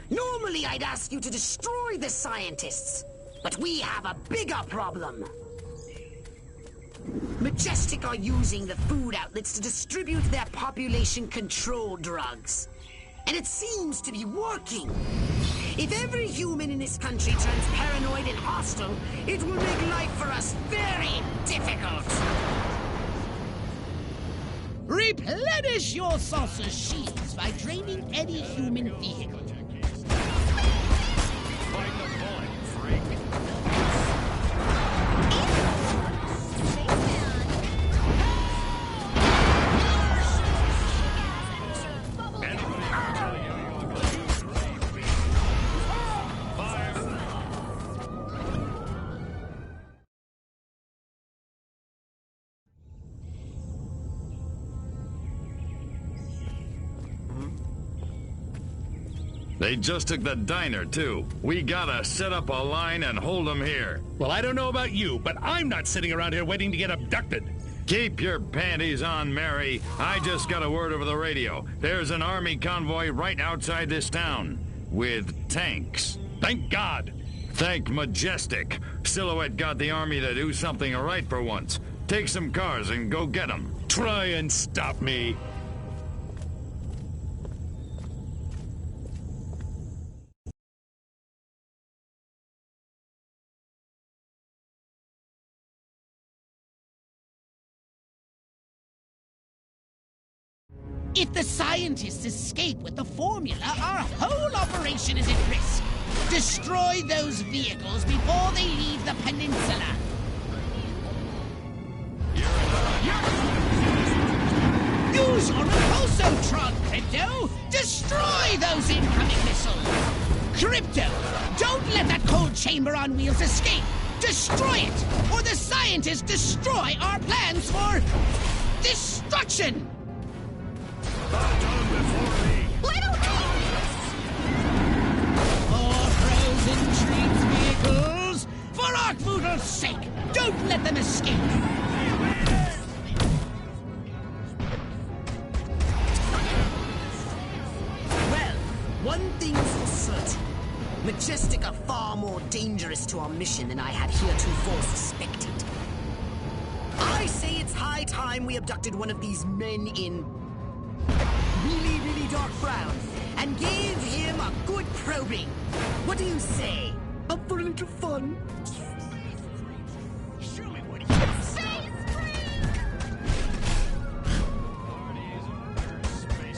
Normally I'd ask you to destroy the scientists, but we have a bigger problem. Majestic are using the food outlets to distribute their population control drugs. And it seems to be working. If every human in this country turns paranoid and hostile, it will make life for us very difficult. Replenish your saucer shields by draining any human vehicle. Bite the bullet, freak. They just took the diner, too. We gotta set up a line and hold them here. Well, I don't know about you, but I'm not sitting around here waiting to get abducted. Keep your panties on, Mary. I just got a word over the radio. There's an army convoy right outside this town. With tanks. Thank God. Thank Majestic. Silhouette got the army to do something right for once. Take some cars and go get them. Try and stop me. If the scientists escape with the formula, our whole operation is at risk. Destroy those vehicles before they leave the peninsula. Use your Repulsotron, Crypto! Destroy those incoming missiles! Crypto, don't let that cold chamber on wheels escape! Destroy it! Or the scientists destroy our plans for destruction! Little For frozen treats vehicles! For Arkvoodle's sake! Don't let them escape! Well, one thing's for certain. Majestic are far more dangerous to our mission than I had heretofore suspected. I say it's high time we abducted one of these men in really, really dark brown and gave him a good probing. What do you say? Up for a little fun?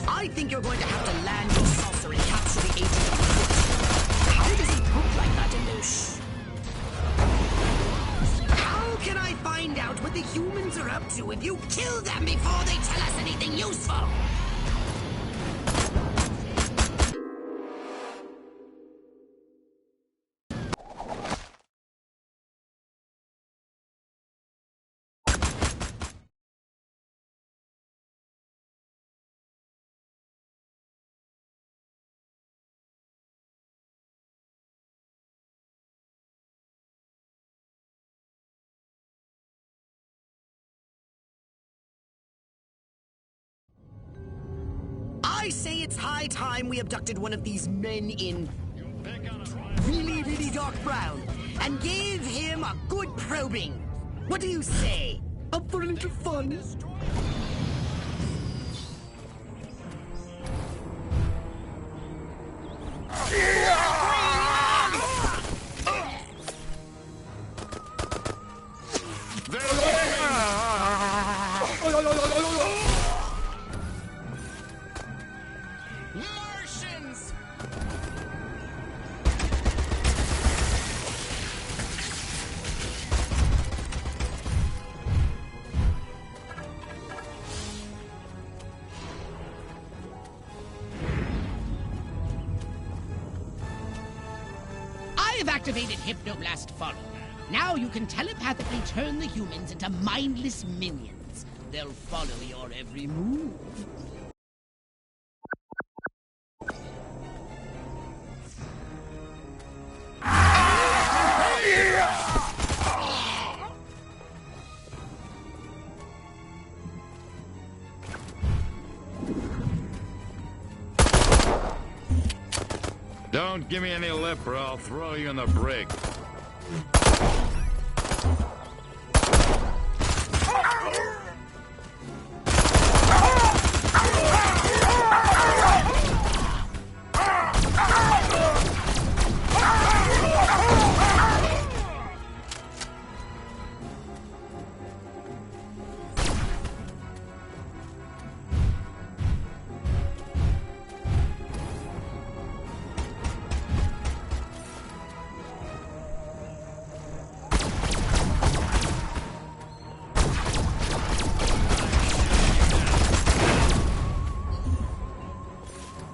I think you're going to have to land your saucer and capture the agent of the pit. How does he poop like that in those? How can I find out what the humans are up to if you kill them before they tell us anything useful? I say it's high time we abducted one of these men in really, really dark brown and gave him a good probing. What do you say? Up for a little fun? Martians! I've activated Hypnoblast Follow. Now you can telepathically turn the humans into mindless minions. They'll follow your every move. Don't give me any lip or I'll throw you in the brig.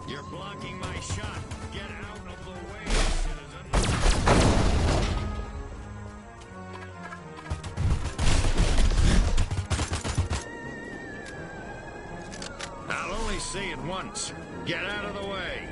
You're blocking my shot. Get out of the way, citizen. I'll only say it once. Get out of the way.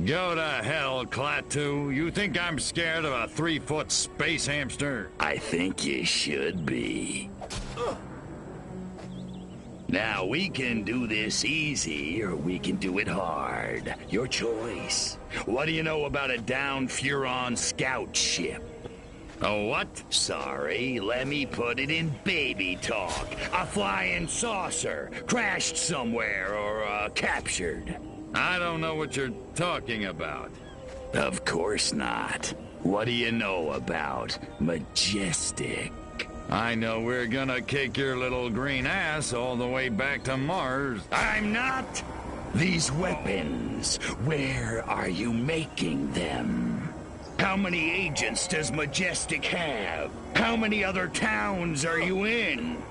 Go to hell, Klaatu. You think I'm scared of a 3-foot space hamster? I think you should be. Now, we can do this easy, or we can do it hard. Your choice. What do you know about a downed Furon scout ship? A what? Sorry, let me put it in baby talk. A flying saucer, crashed somewhere, or captured. I don't know what you're talking about. Of course not. What do you know about Majestic? I know we're gonna kick your little green ass all the way back to Mars. I'm not! These weapons, where are you making them? How many agents does Majestic have? How many other towns are you in?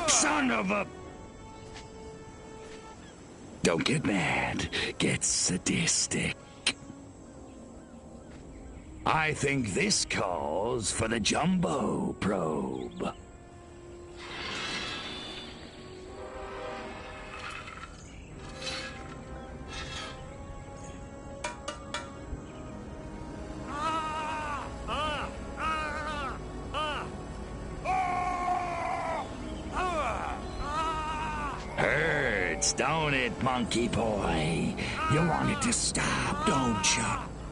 Son of a... Don't get mad. Get sadistic. I think this calls for the Jumbo probe. Hurts, don't it, monkey boy? You want it to stop, don't you?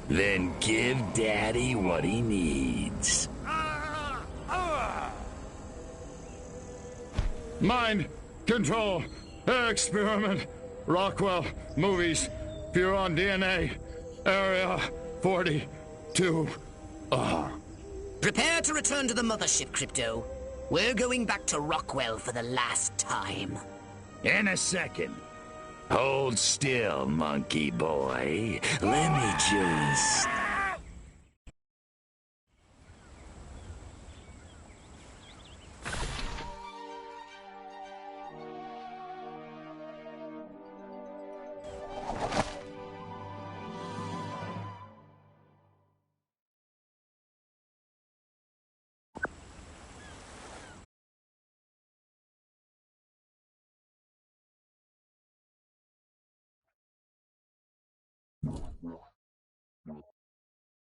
Then give Daddy what he needs. Mind control experiment. Rockwell movies. Furon DNA. Area 42. Prepare to return to the mothership, Crypto. We're going back to Rockwell for the last time. In a second. Hold still, monkey boy. Let me just...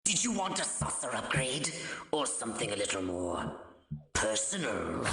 Did you want a saucer upgrade? Or something a little more personal?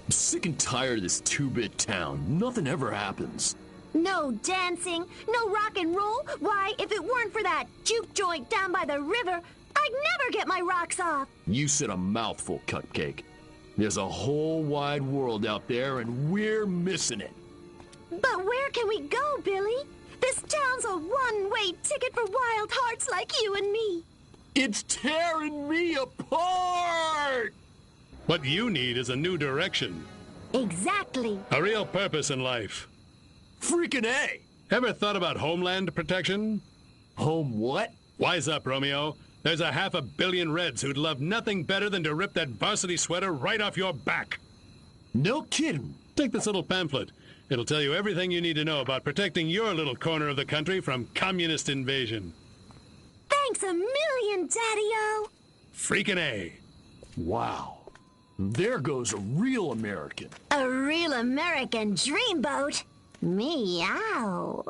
I'm sick and tired of this two-bit town. Nothing ever happens. No dancing, no rock and roll. Why, if it weren't for that juke joint down by the river, I'd never get my rocks off. You said a mouthful, Cupcake. There's a whole wide world out there, and we're missing it. But where can we go, Billy? This town's a one-way ticket for wild hearts like you and me. It's tearing me apart! What you need is a new direction. Exactly. A real purpose in life. Freaking A! Ever thought about homeland protection? Home what? Wise up, Romeo. There's a 500 million Reds who'd love nothing better than to rip that varsity sweater right off your back. No kidding. Take this little pamphlet. It'll tell you everything you need to know about protecting your little corner of the country from communist invasion. Thanks a million, Daddy-O. Freaking A. Wow. There goes a real American. A real American dreamboat. Meow.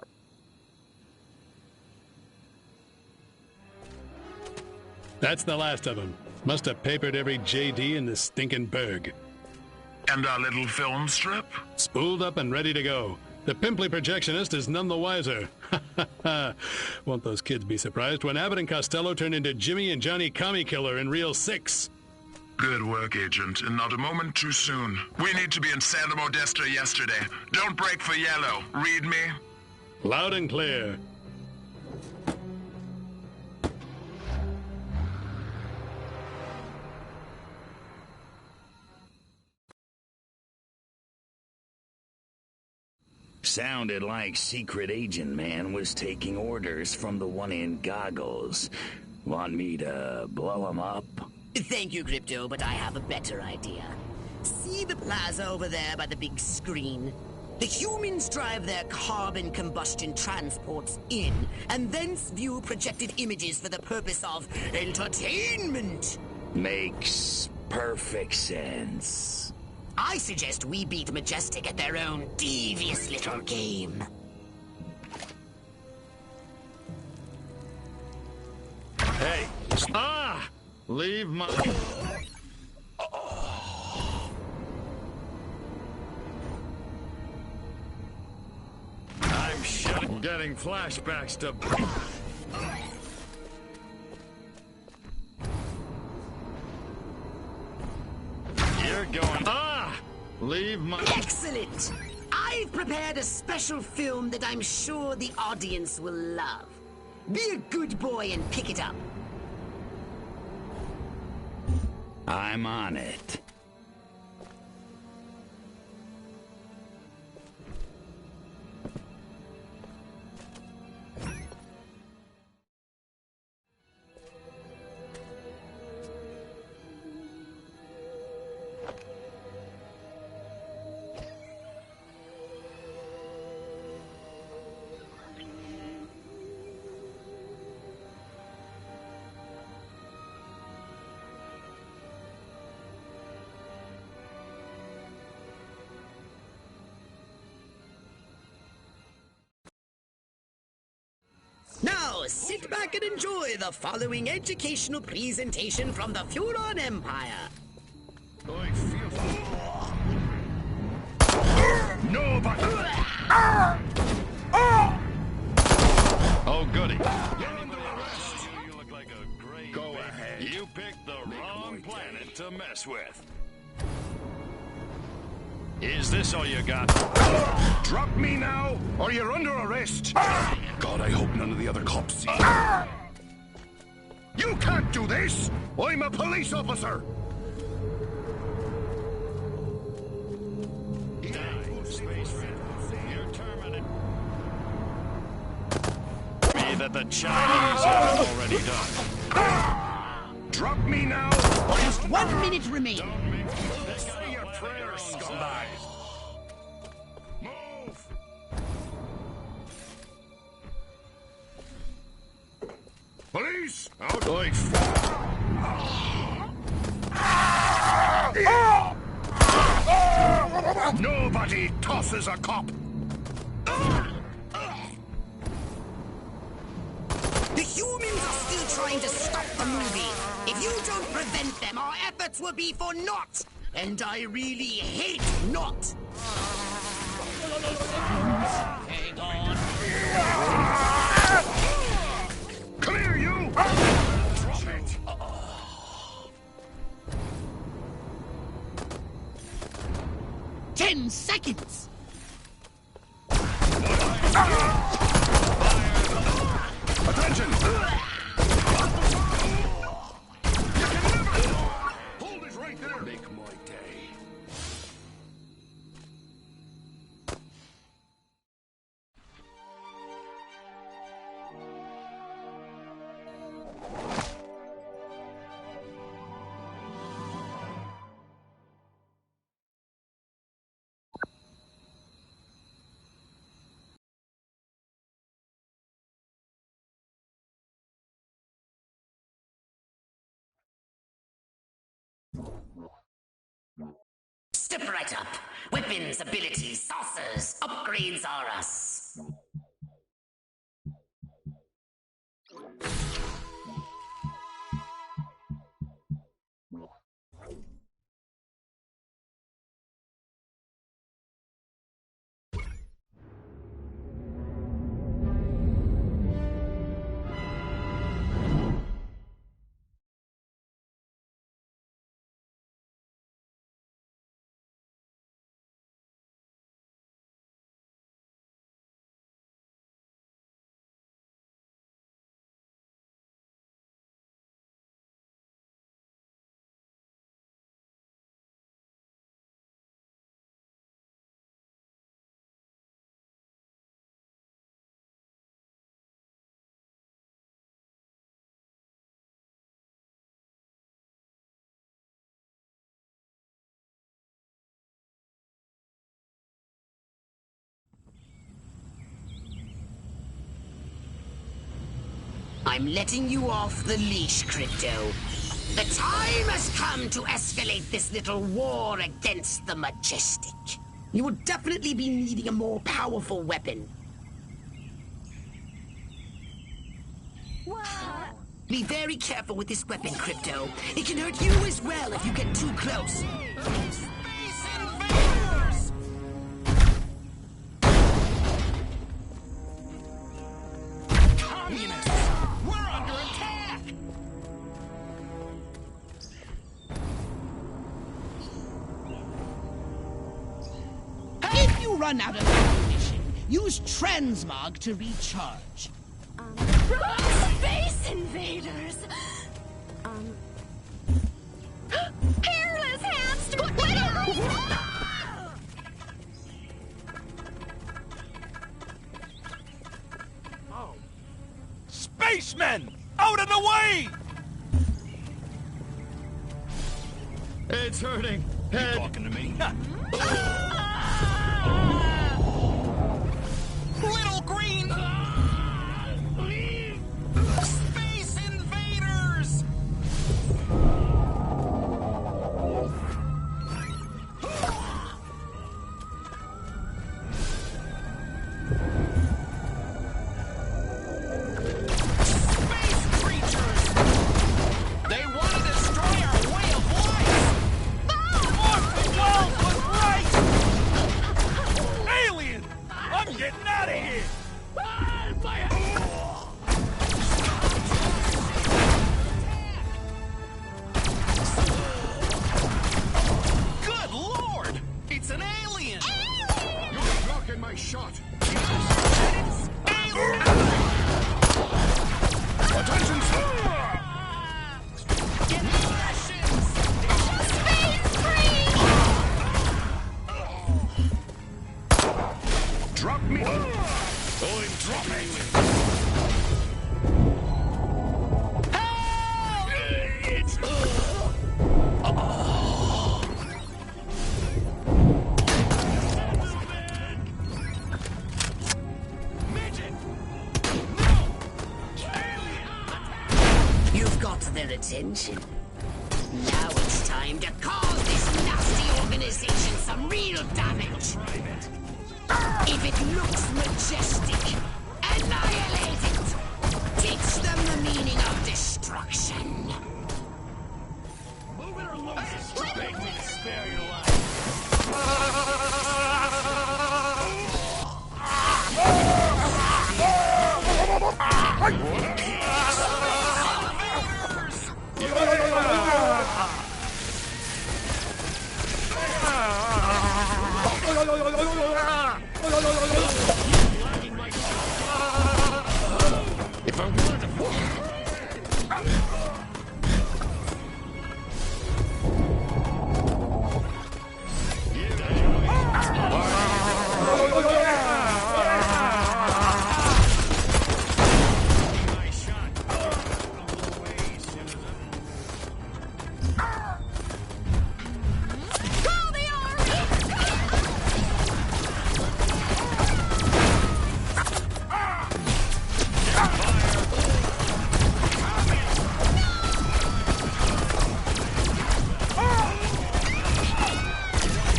That's the last of them. Must have papered every JD in this stinking burg. And our little film strip? Spooled up and ready to go. The pimply projectionist is none the wiser. Won't those kids be surprised when Abbott and Costello turn into Jimmy and Johnny Commie Killer in Reel 6? Good work, Agent, and not a moment too soon. We need to be in Santa Modesta yesterday. Don't break for yellow. Read me? Loud and clear. Sounded like Secret Agent Man was taking orders from the one in goggles. Want me to blow him up? Thank you, Crypto, but I have a better idea. See the plaza over there by the big screen? The humans drive their carbon combustion transports in, and thence view projected images for the purpose of entertainment. Makes perfect sense. I suggest we beat Majestic at their own devious little game. Hey! Leave my... I'm getting flashbacks to... You're going... Leave my... Excellent! I've prepared a special film that I'm sure the audience will love. Be a good boy and pick it up. I'm on it. Now, sit back and enjoy the following educational presentation from the Furon Empire. Nobody! Oh, goody. You look like a great... Go ahead. You picked the wrong planet to mess with. Is this all you got? Drop me now, or you're under arrest. God, I hope none of the other cops see you. You can't do this! I'm a police officer! You're terminated. Me that the Chinese have already done. Drop me now! Just 1 minute remaining. Say your prayers, scumbag! Police! Out! Oi, Nobody tosses a cop! The humans are still trying to stop the movie. If you don't prevent them, our efforts will be for naught. And I really hate naught. Hang on. Come here, you! Drop it! 10 seconds! Attention! Hold it right there! Make my day. Step right up. Weapons, abilities, saucers, upgrades are us. I'm letting you off the leash, Crypto. The time has come to escalate this little war against the Majestic. You will definitely be needing a more powerful weapon. Be very careful with this weapon, Crypto. It can hurt you as well if you get too close. Communists! We're under attack! If you run out of ammunition, use transmog to recharge. Space invaders! Hairless hamster! Oh. Spacemen! Out of the way! It's hurting. Head. You talking to me? Little green! Space invaders! Space creatures! They want to destroy our way of life! Austin Wells was right! Alien! I'm getting out of here! Good Lord! It's an alien! You're blocking my shot. Attention, sir! Get rations! Drop me. I'm dropping. It's... You've got their attention. Now it's time to cause this nasty organization some real damage. If it looks majestic, annihilate it. Teach them the meaning of destruction. Move it or lose it! Make me spare your life! If I wanted to...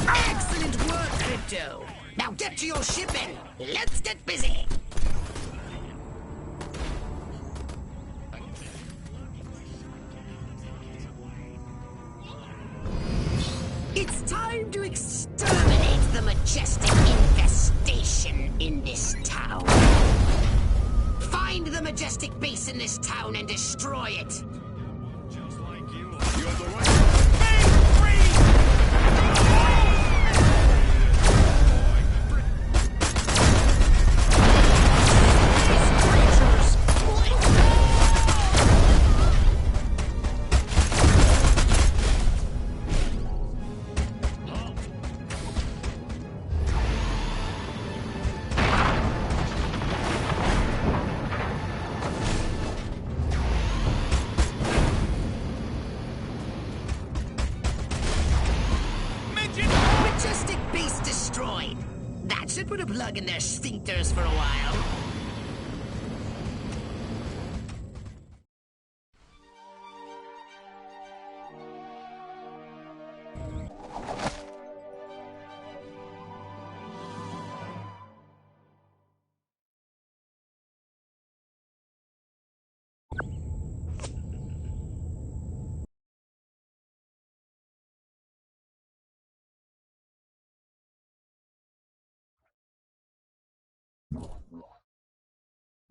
Excellent work, Crypto. Now get to your ship and let's get busy. It's time to exterminate the Majestic infestation in this town. Find the Majestic base in this town and destroy it. Just like you. You're the right... Majestic base destroyed. That should put a plug in their sphincters for a while.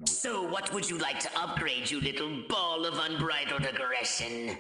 So what would you like to upgrade, you little ball of unbridled aggression?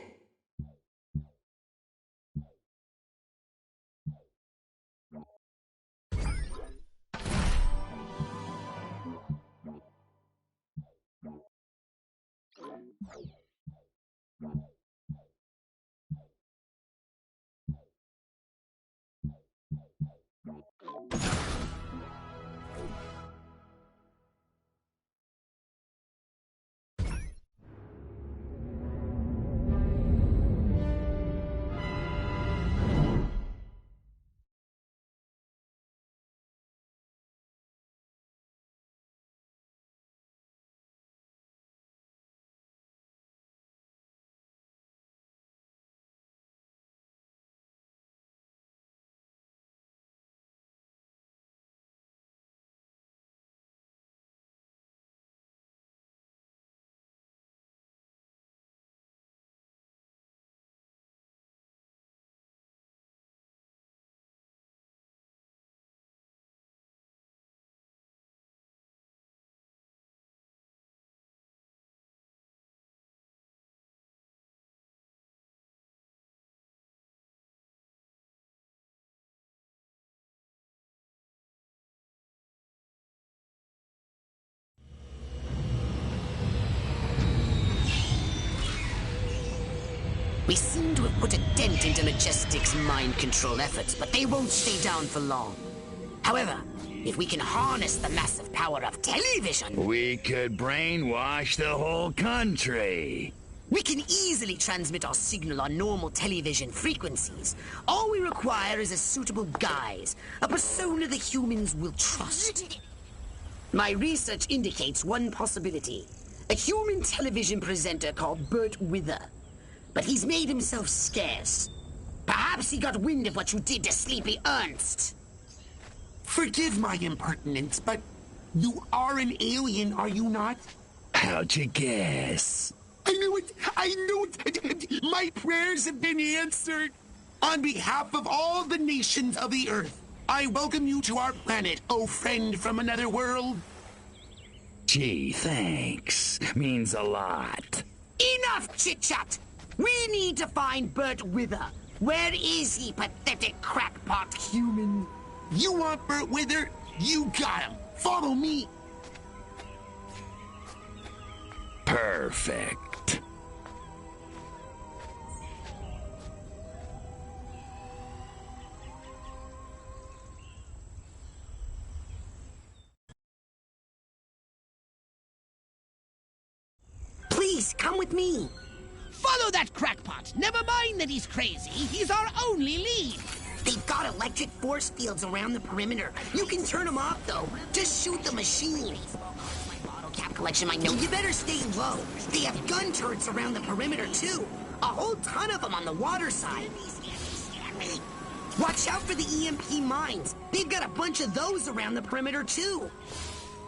We seem to have put a dent into Majestic's mind control efforts, but they won't stay down for long. However, if we can harness the massive power of television... We could brainwash the whole country. We can easily transmit our signal on normal television frequencies. All we require is a suitable guise, a persona the humans will trust. My research indicates one possibility. A human television presenter called Bert Wither. But he's made himself scarce. Perhaps he got wind of what you did to Sleepy Ernst. Forgive my impertinence, but you are an alien, are you not? How'd you guess? I knew it! I knew it! My prayers have been answered! On behalf of all the nations of the Earth, I welcome you to our planet, oh friend from another world. Gee, thanks. Means a lot. Enough chit-chat! We need to find Bert Wither. Where is he, pathetic crackpot human? You want Bert Wither? You got him. Follow me. Perfect. Please, come with me. Follow that crackpot. Never mind that he's crazy. He's our only lead. They've got electric force fields around the perimeter. You can turn them off, though. Just shoot the machine. My bottle cap collection might know. You better stay low. They have gun turrets around the perimeter, too. A whole ton of them on the water side. Watch out for the EMP mines. They've got a bunch of those around the perimeter, too.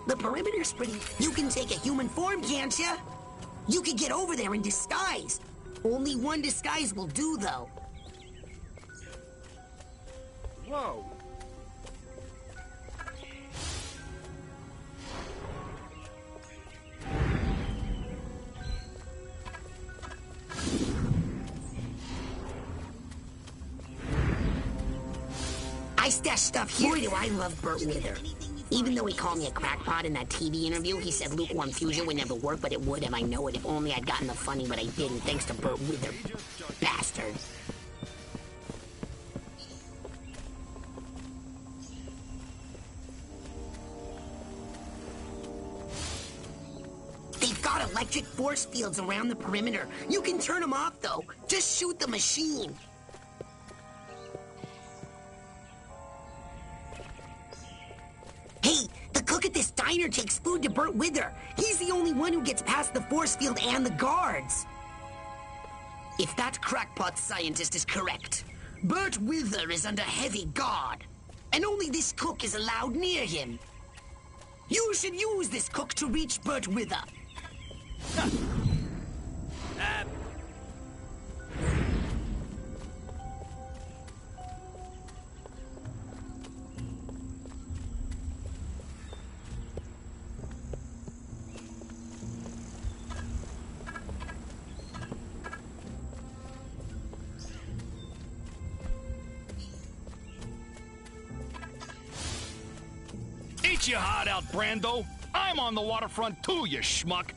The perimeter's pretty... You can take a human form, can't you? You could get over there in disguise. Only one disguise will do, though. Whoa. I stash stuff here. Boy, do I love Bert Wither. Even though he called me a crackpot in that TV interview, he said lukewarm fusion would never work, but it would, and I know it. If only I'd gotten the funny, but I didn't, thanks to Bert Wither. Bastard. They've got electric force fields around the perimeter. You can turn them off, though. Just shoot the machine. Hey, the cook at this diner takes food to Bert Wither. He's the only one who gets past the force field and the guards. If that crackpot scientist is correct, Bert Wither is under heavy guard, and only this cook is allowed near him. You should use this cook to reach Bert Wither. your heart out, Brando. I'm on the waterfront too, you schmuck.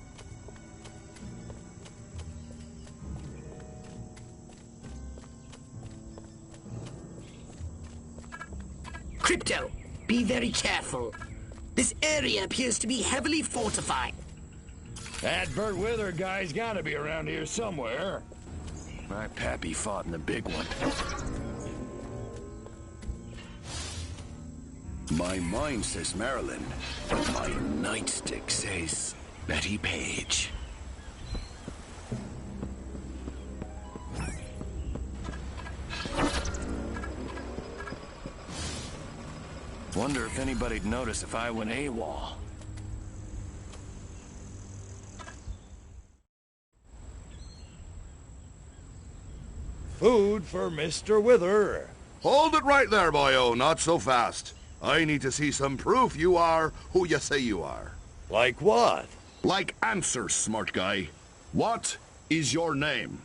Crypto, be very careful. This area appears to be heavily fortified. That Burt Wither guy's gotta be around here somewhere. My pappy fought in the big one. My mind says Maryland, but my nightstick says Betty Page. Wonder if anybody'd notice if I went AWOL. Food for Mr. Wither. Hold it right there, boyo. Not so fast. I need to see some proof you are who you say you are. Like what? Like answers, smart guy. What is your name?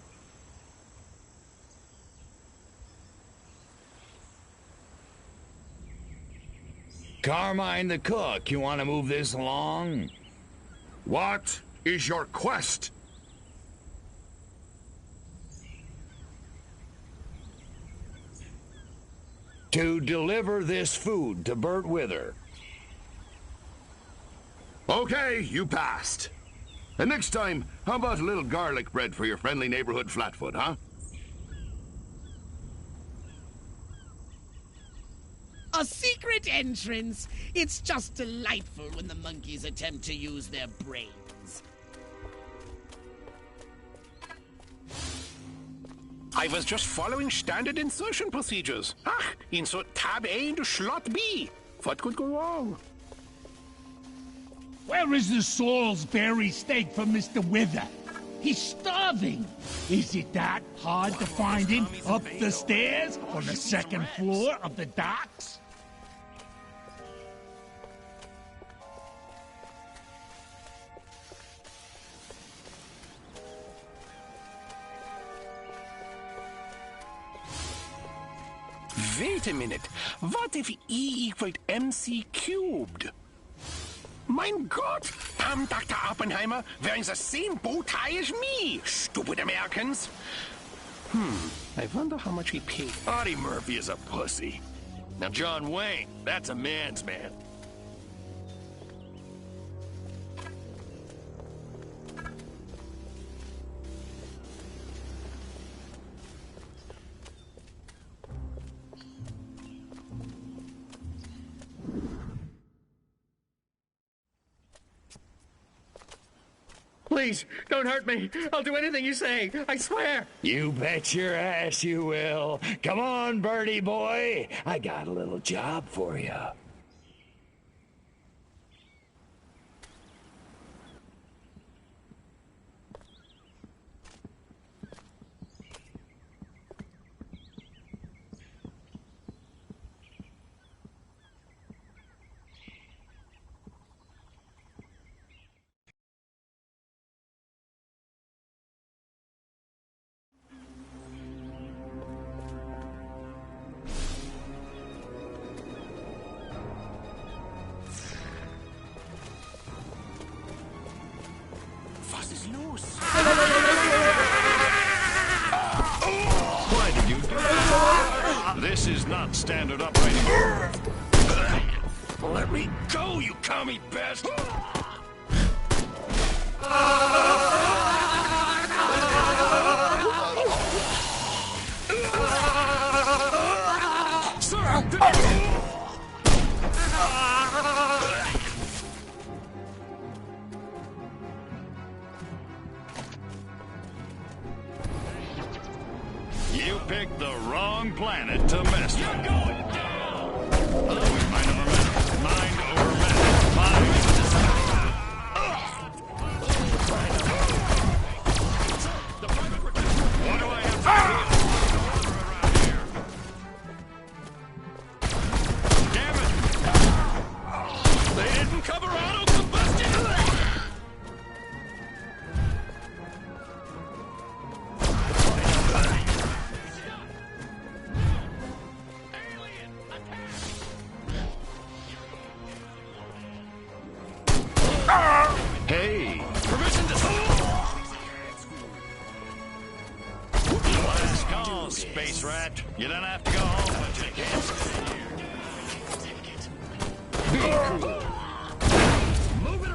Carmine the cook, you want to move this along? What is your quest? To deliver this food to Burt Wither. Okay, you passed. And next time, how about a little garlic bread for your friendly neighborhood flatfoot, huh? A secret entrance. It's just delightful when the monkeys attempt to use their brains. I was just following standard insertion procedures. Insert tab A into slot B. What could go wrong? Where is the Salisbury steak for Mr. Wither? He's starving. Is it that hard to find him up the stairs on the second floor of the docks? Wait a minute. What if E equaled MC cubed? Mein Gott! I'm Dr. Oppenheimer wearing the same bow tie as me, stupid Americans. I wonder how much he paid. Audie Murphy is a pussy. Now John Wayne, that's a man's man. Please, don't hurt me. I'll do anything you say. I swear. You bet your ass you will. Come on, Birdie boy. I got a little job for you. Was ist los? Why did you do that? This is not standard operating. Let me go, you commie bastard! You picked the wrong planet to mess with. You're going down! Mind over matter. Mind over matter. Mind. What do I have to do? Damn it! They didn't cover auto combustion! space rat. You don't have to go home, but you can't stay here. Be cool. Move it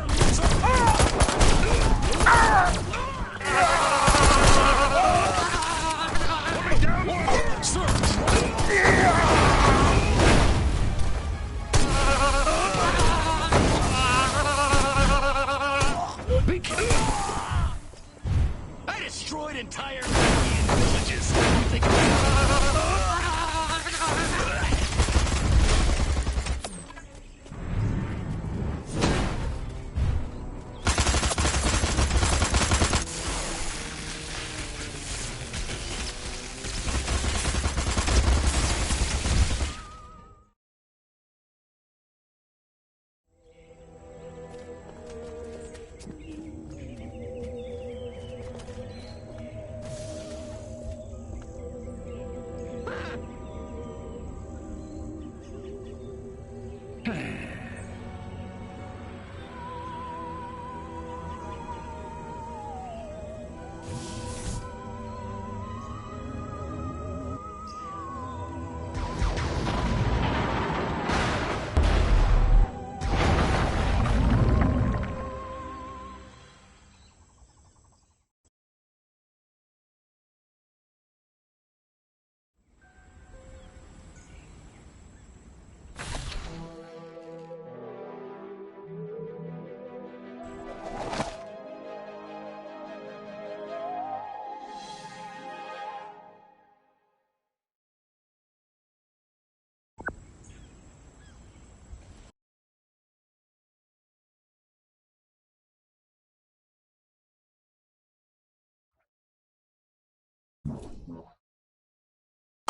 I destroyed entire Indian villages. You think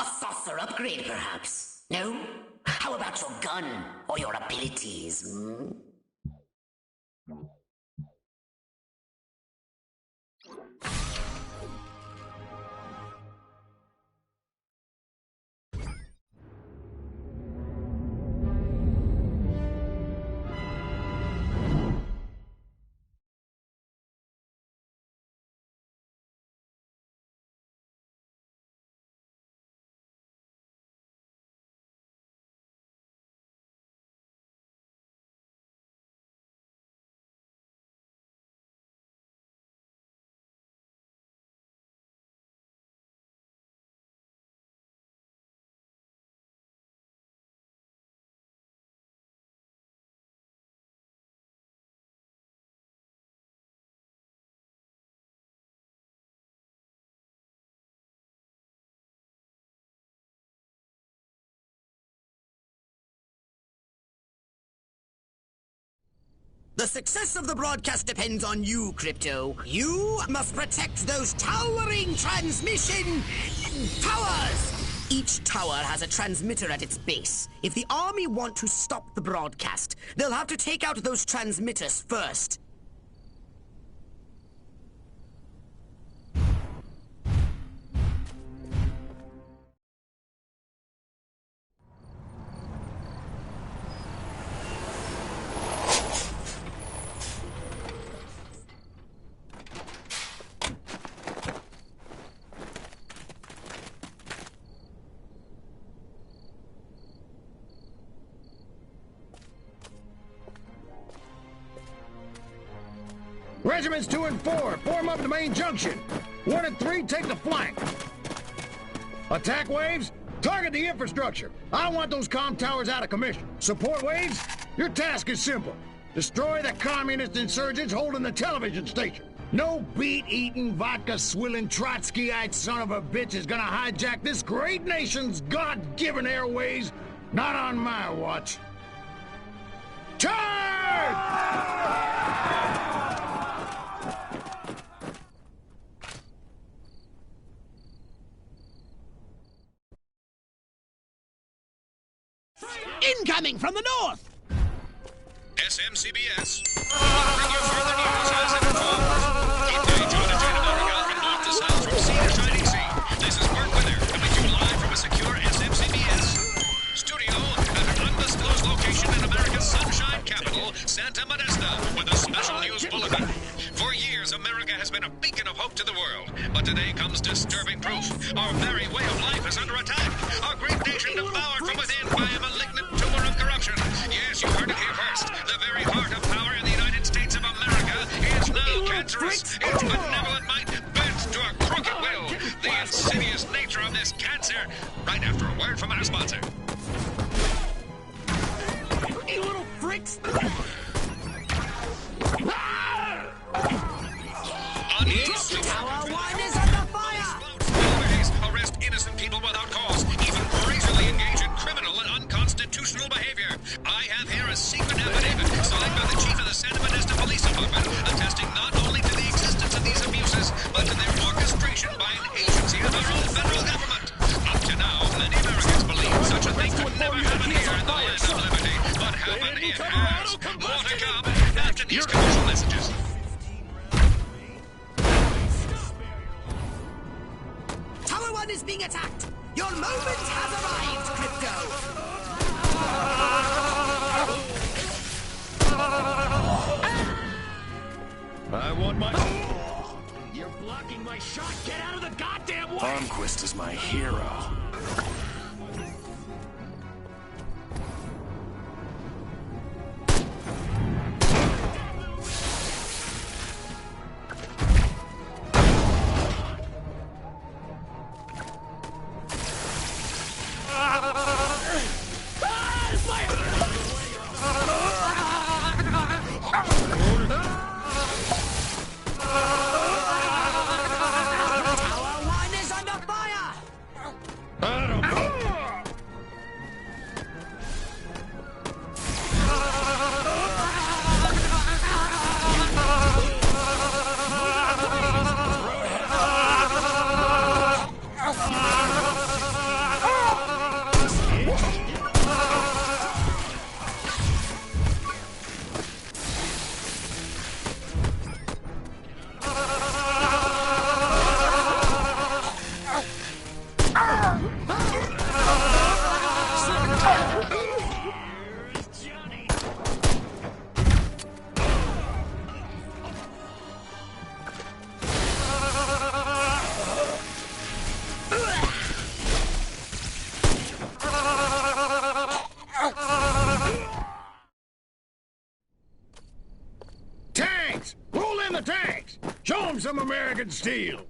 A saucer upgrade, perhaps? No? How about your gun or your abilities? Hmm? The success of the broadcast depends on you, Crypto. You must protect those towering transmission towers! Each tower has a transmitter at its base. If the army want to stop the broadcast, they'll have to take out those transmitters first. Regiments 2 and 4, form up the main junction. 1 and 3, take the flank. Attack waves, target the infrastructure. I want those comm towers out of commission. Support waves, your task is simple. Destroy the communist insurgents holding the television station. No beet-eating, vodka-swilling, Trotskyite son of a bitch is gonna hijack this great nation's God-given airways. Not on my watch. Charge! Incoming from the north! SMCBS. Bring you further news as it unfolds. Keep page on America from north to south, from sea to shining sea. This is Bert Wither, coming to you live from a secure SMCBS studio at an undisclosed location in America's sunshine capital, Santa Modesta, with a special news bulletin. For years, America has been a beacon of hope to the world. But today comes disturbing proof. Our very way of life is under attack. Our great nation devoured from within by a malignant tumor of corruption. Yes, you heard it here first. The very heart of power in the United States of America is now cancerous. Its benevolent might bent to a crooked will. The insidious nature of this cancer. Right after a word from our sponsor. You little freaks! Tower 1 is under fire! Liberties arrest innocent people without cause, even brazenly engage in criminal and unconstitutional behavior. I have here a secret affidavit signed by the chief of the Santa Modesto Police Department, attesting not only to the existence of these abuses, but to their orchestration by an agency of our own federal government. Up to now, many Americans believe such a thing could never happen here in the land of liberty, but happen it has. More to come after these commercial messages. Tower 1 is being attacked! Your moment has arrived, Crypto! I want my... You're blocking my shot! Get out of the goddamn way! Armquist is my hero. Tower 1 is under fire! Tanks! Roll in the tanks! Show them some American steel!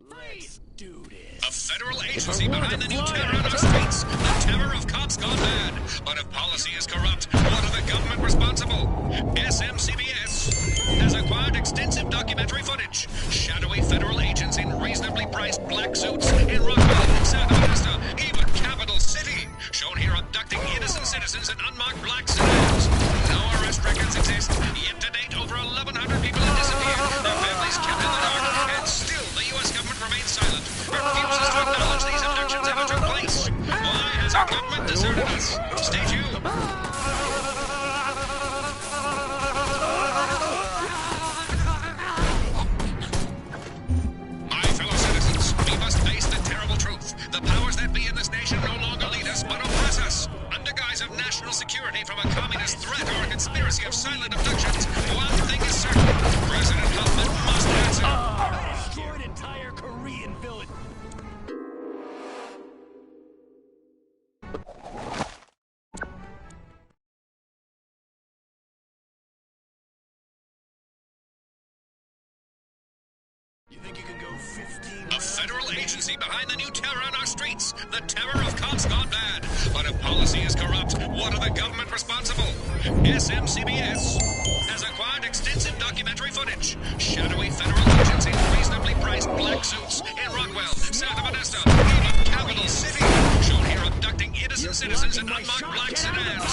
Let's do this. A federal agency behind the new terror on our streets. The terror of cops gone bad. But if policy is corrupt, what are the government responsible? SMCBS has acquired extensive documentary footage. Shadowy federal agents in reasonably priced black suits in Rockwell, South Modesto, even Capital City. Shown here abducting innocent citizens in unmarked black sedans. No arrest records exist. Yet to date, over 1,100 people have disappeared. Their families kept in the dark. And still, the U.S. government remains silent. Refuses to acknowledge these abductions ever took place. Why has our government deserted us? Stay tuned. My fellow citizens, we must face the terrible truth. The powers that be in this nation no longer lead us, but oppress us. Under guise of national security from a communist threat or a conspiracy of silent abductions, one thing is certain. President Huffman must answer. Destroyed entire Korean village. You think you can go 15 A federal agency behind the new terror on our streets. The terror of cops gone bad. But if policy is corrupt, what are the government responsible? SMCBS has acquired extensive documentary footage. Shadowy federal agents in reasonably priced black suits in Rockwell, South Modesto, even Capital City. Shown here abducting innocent citizens in unmarked black sedans.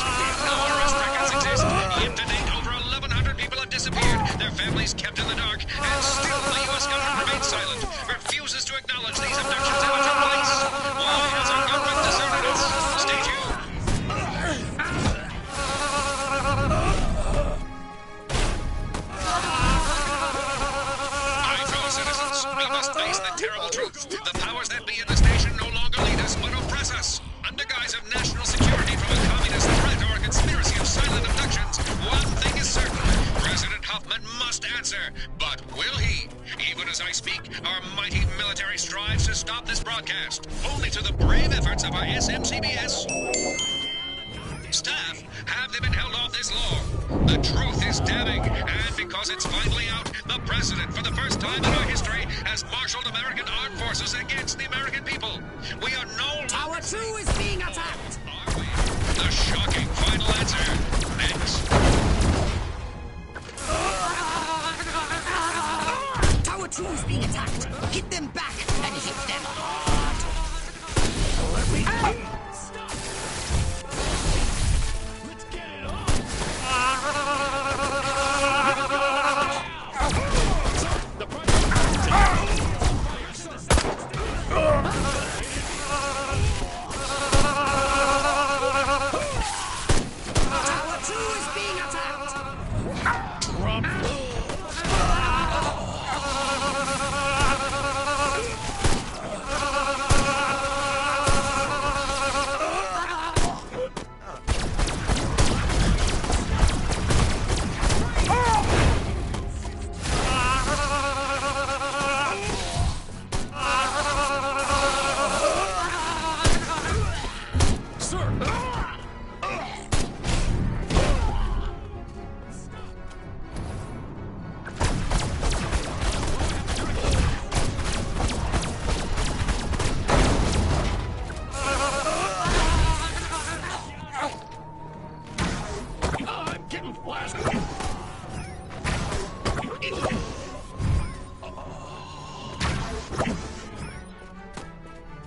No arrest records exist. Yet to date, over 1,100 people have disappeared. Their families kept in the dark. And still, the U.S. government remains silent. Refuses to acknowledge these abductions ever took place. Why has our government deserted us? Stay tuned. truth. The powers that be in this nation no longer lead us, but oppress us. Under guise of national security from a communist threat or a conspiracy of silent abductions, one thing is certain. President Huffman must answer. But will he? Even as I speak, our mighty military strives to stop this broadcast. Only to the brave efforts of our SMCBS staff have they been held off this long. The truth is damning, and because it's finally out, the president, for the first time in our history, has marshaled American armed forces against the American people. We are no longer... Tower 2 is being attacked! Are we? The shocking final answer. Next. Tower 2 is being attacked. Hit them back and hit them hard. Let's get it on! Tower 2 is being attacked.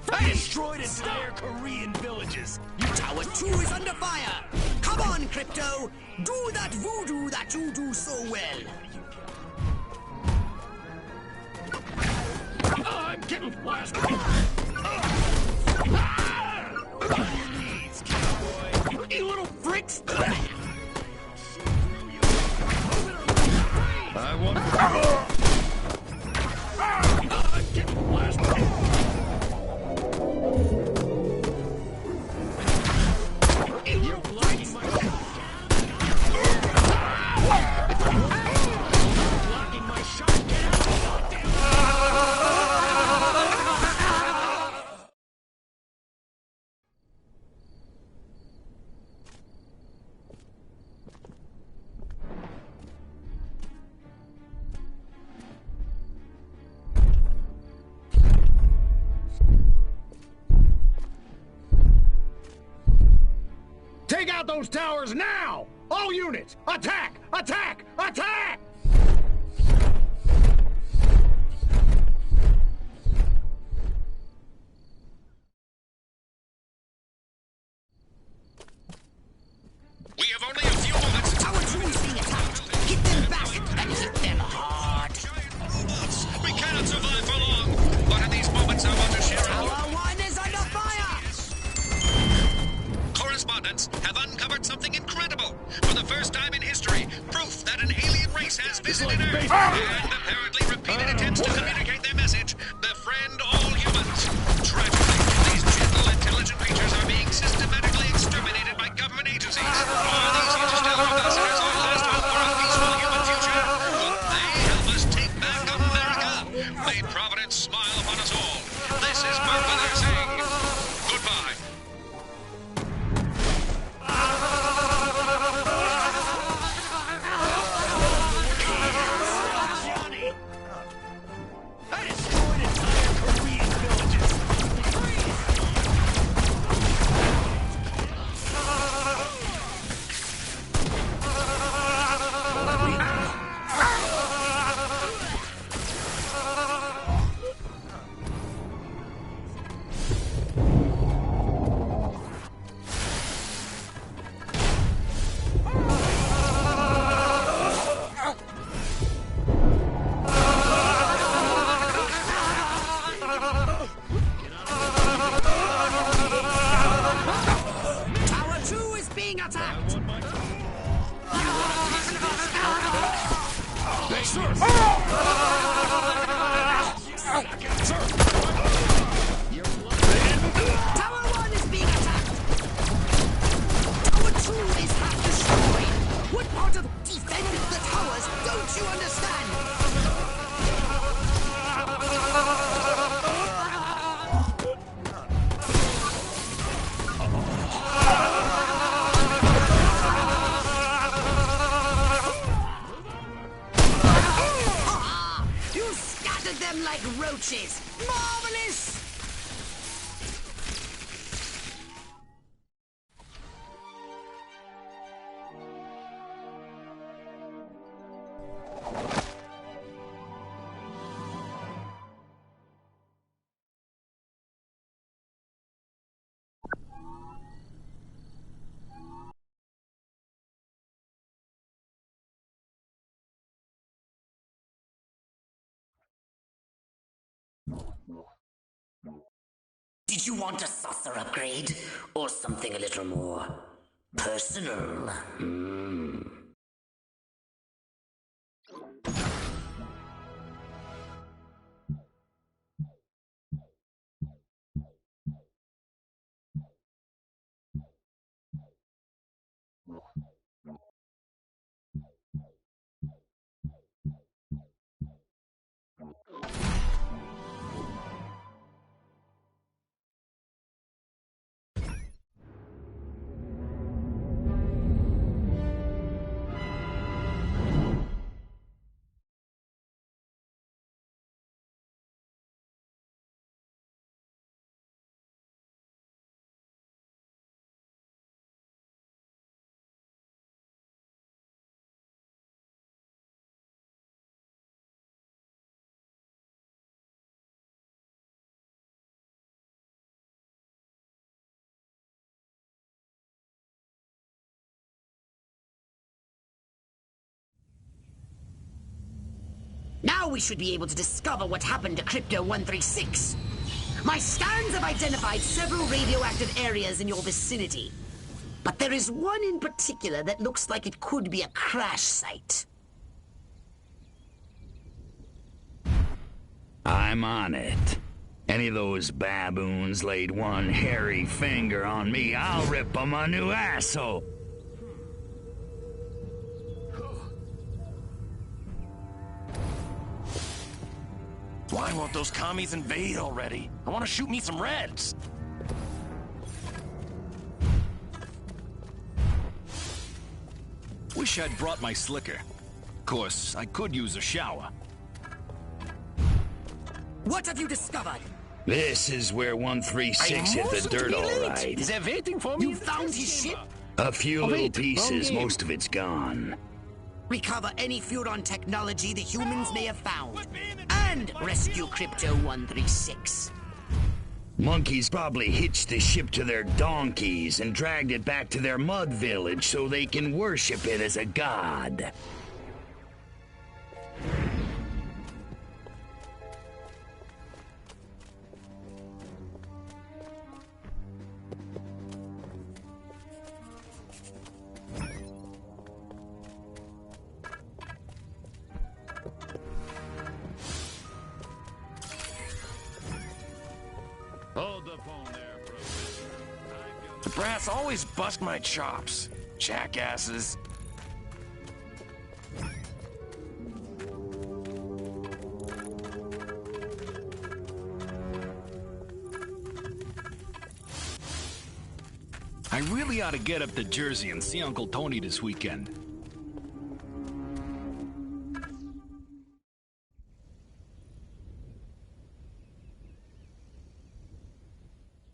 I destroyed entire Korean villages. Tower 2 is under fire. Come on, Crypto. Do that voodoo that you do so well. I'm getting blasted. You little freaks! I want... I'm getting blasted. You're blocking my shot. Blocking my shot. Get out! Take out those towers now! All units, attack! Attack! Attack! We have only a few moments. Tower 2 is being attacked. Hit them back and hit them hard. Robots. We cannot survive for long. But in these moments, I want to share Tower 1 is under fire. Correspondents have uncovered something incredible. For the first time in history, proof that an alien race has visited Earth and apparently repeated attempts to communicate their message, befriend all humans. Tragically, these gentle, intelligent creatures are being systematically exterminated by government agencies. Are these interstellar ambassadors our last hope for a peaceful human future? Will they help us take back America? May Providence smile upon us all. This is Mark Weather saying goodbye. I destroyed entire Korean villages. Tower 2 is being attacked. Sir! Sir! roaches! Marvelous! Did you want a saucer upgrade? Or something a little more personal? Now we should be able to discover what happened to Crypto-136. My scans have identified several radioactive areas in your vicinity. But there is one in particular that looks like it could be a crash site. I'm on it. Any of those baboons laid one hairy finger on me, I'll rip them a new asshole. Why won't those commies invade already? I want to shoot me some reds. Wish I'd brought my slicker. Of course, I could use a shower. What have you discovered? This is where 136 hit the dirt all right. Is there waiting for me? You found his ship? A few little pieces, most of it's gone. Recover any Furon technology the humans may have found. And rescue Crypto-136. Monkeys probably hitched the ship to their donkeys and dragged it back to their mud village so they can worship it as a god. Hold the phone there, bro. The brass always bust my chops. Jackasses. I really ought to get up to Jersey and see Uncle Tony this weekend.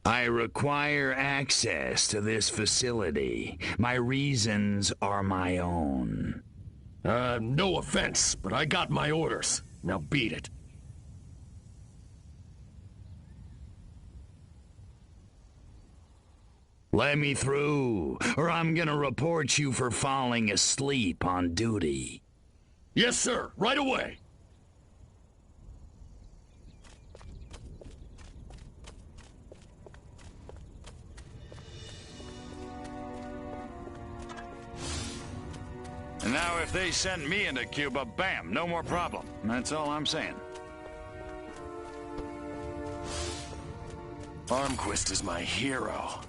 I require access to this facility. My reasons are my own. No offense, but I got my orders. Now beat it. Let me through, or I'm gonna report you for falling asleep on duty. Yes, sir. Right away. And now if they send me into Cuba, bam, no more problem. That's all I'm saying. Armquist is my hero.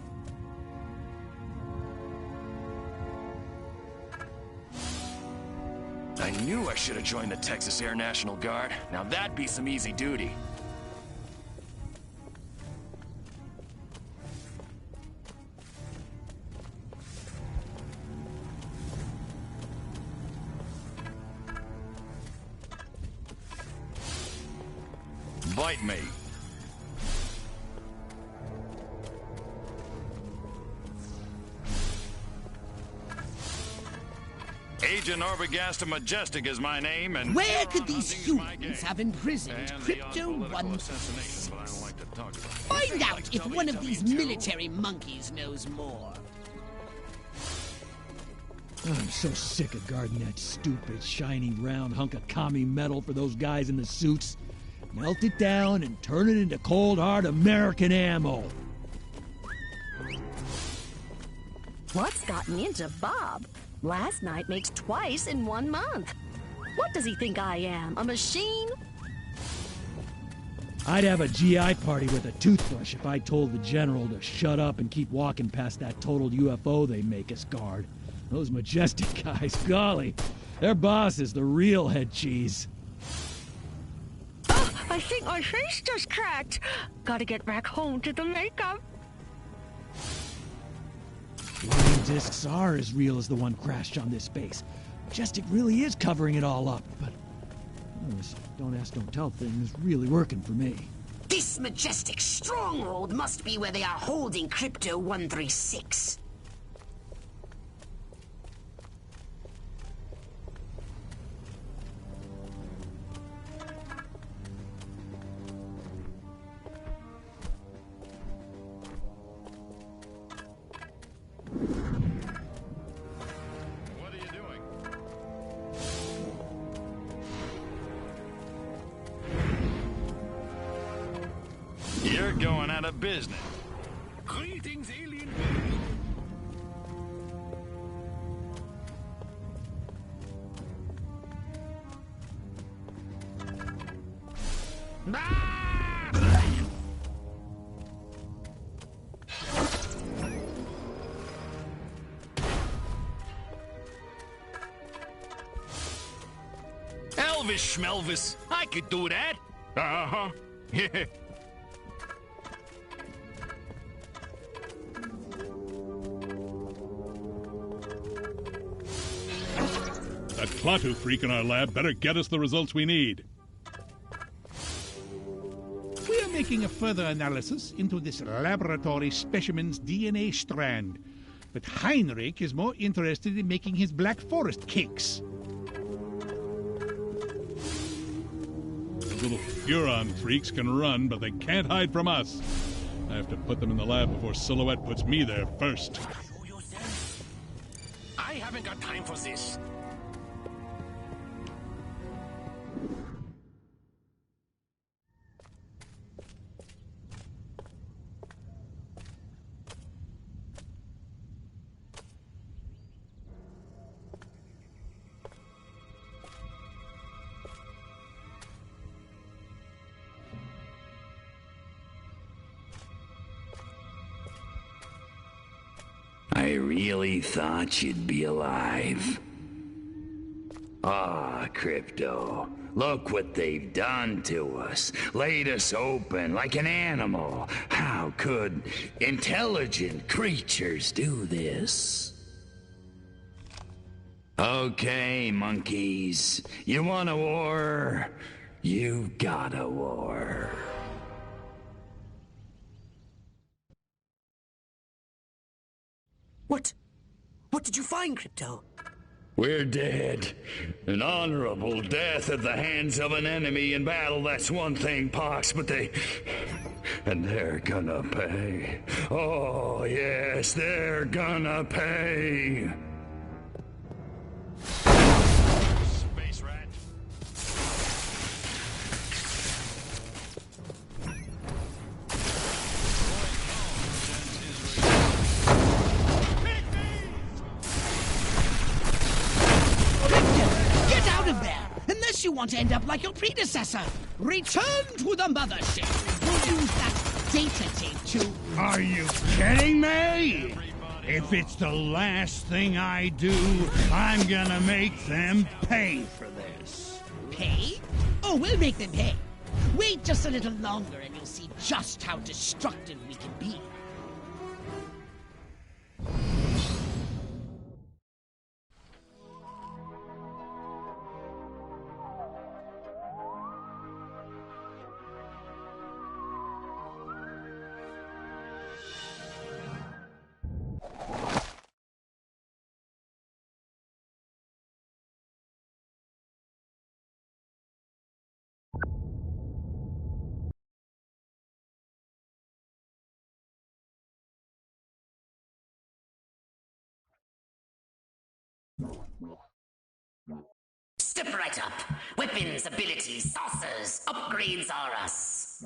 I knew I should have joined the Texas Air National Guard. Now that'd be some easy duty. Bite me. Agent Arbogast Majestic is my name, and... Where could these humans have imprisoned Crypto-136? Find out if one of these military monkeys knows more. I'm so sick of guarding that stupid, shiny, round hunk of commie metal for those guys in the suits. Melt it down and turn it into cold, hard American ammo. What's gotten into Bob? Last night makes twice in 1 month. What does he think I am, a machine? I'd have a GI party with a toothbrush if I told the general to shut up and keep walking past that totaled UFO they make us guard. Those Majestic guys, golly, their boss is the real head cheese. Oh, I think my face just cracked. Gotta get back home to the makeup. Flying discs are as real as the one crashed on this base. Majestic really is covering it all up, but this don't ask, don't tell thing is really working for me. This Majestic stronghold must be where they are holding Crypto-136. You're going out of business. Greetings, alien. Elvis Schmelvis, I could do that. Uh-huh. Yeah. That Klaatu freak in our lab better get us the results we need. We are making a further analysis into this laboratory specimen's DNA strand, but Heinrich is more interested in making his Black Forest cakes. Those little Furon freaks can run, but they can't hide from us. I have to put them in the lab before Silhouette puts me there first. I haven't got time for this. I really thought you'd be alive. Ah, Crypto. Look what they've done to us. Laid us open like an animal. How could intelligent creatures do this? Okay, monkeys. You want a war? You've got a war. What did you find, Crypto? We're dead. An honorable death at the hands of an enemy in battle, that's one thing, Pox, but and they're gonna pay. Oh, yes, they're gonna pay. Space rat. Unless you want to end up like your predecessor. Return to the mothership. We'll use that data tape to... Are you kidding me? If it's the last thing I do, I'm gonna make them pay for this. Pay? Oh, we'll make them pay. Wait just a little longer and you'll see just how destructive we can be. Step right up. Weapons, abilities, saucers, upgrades are us.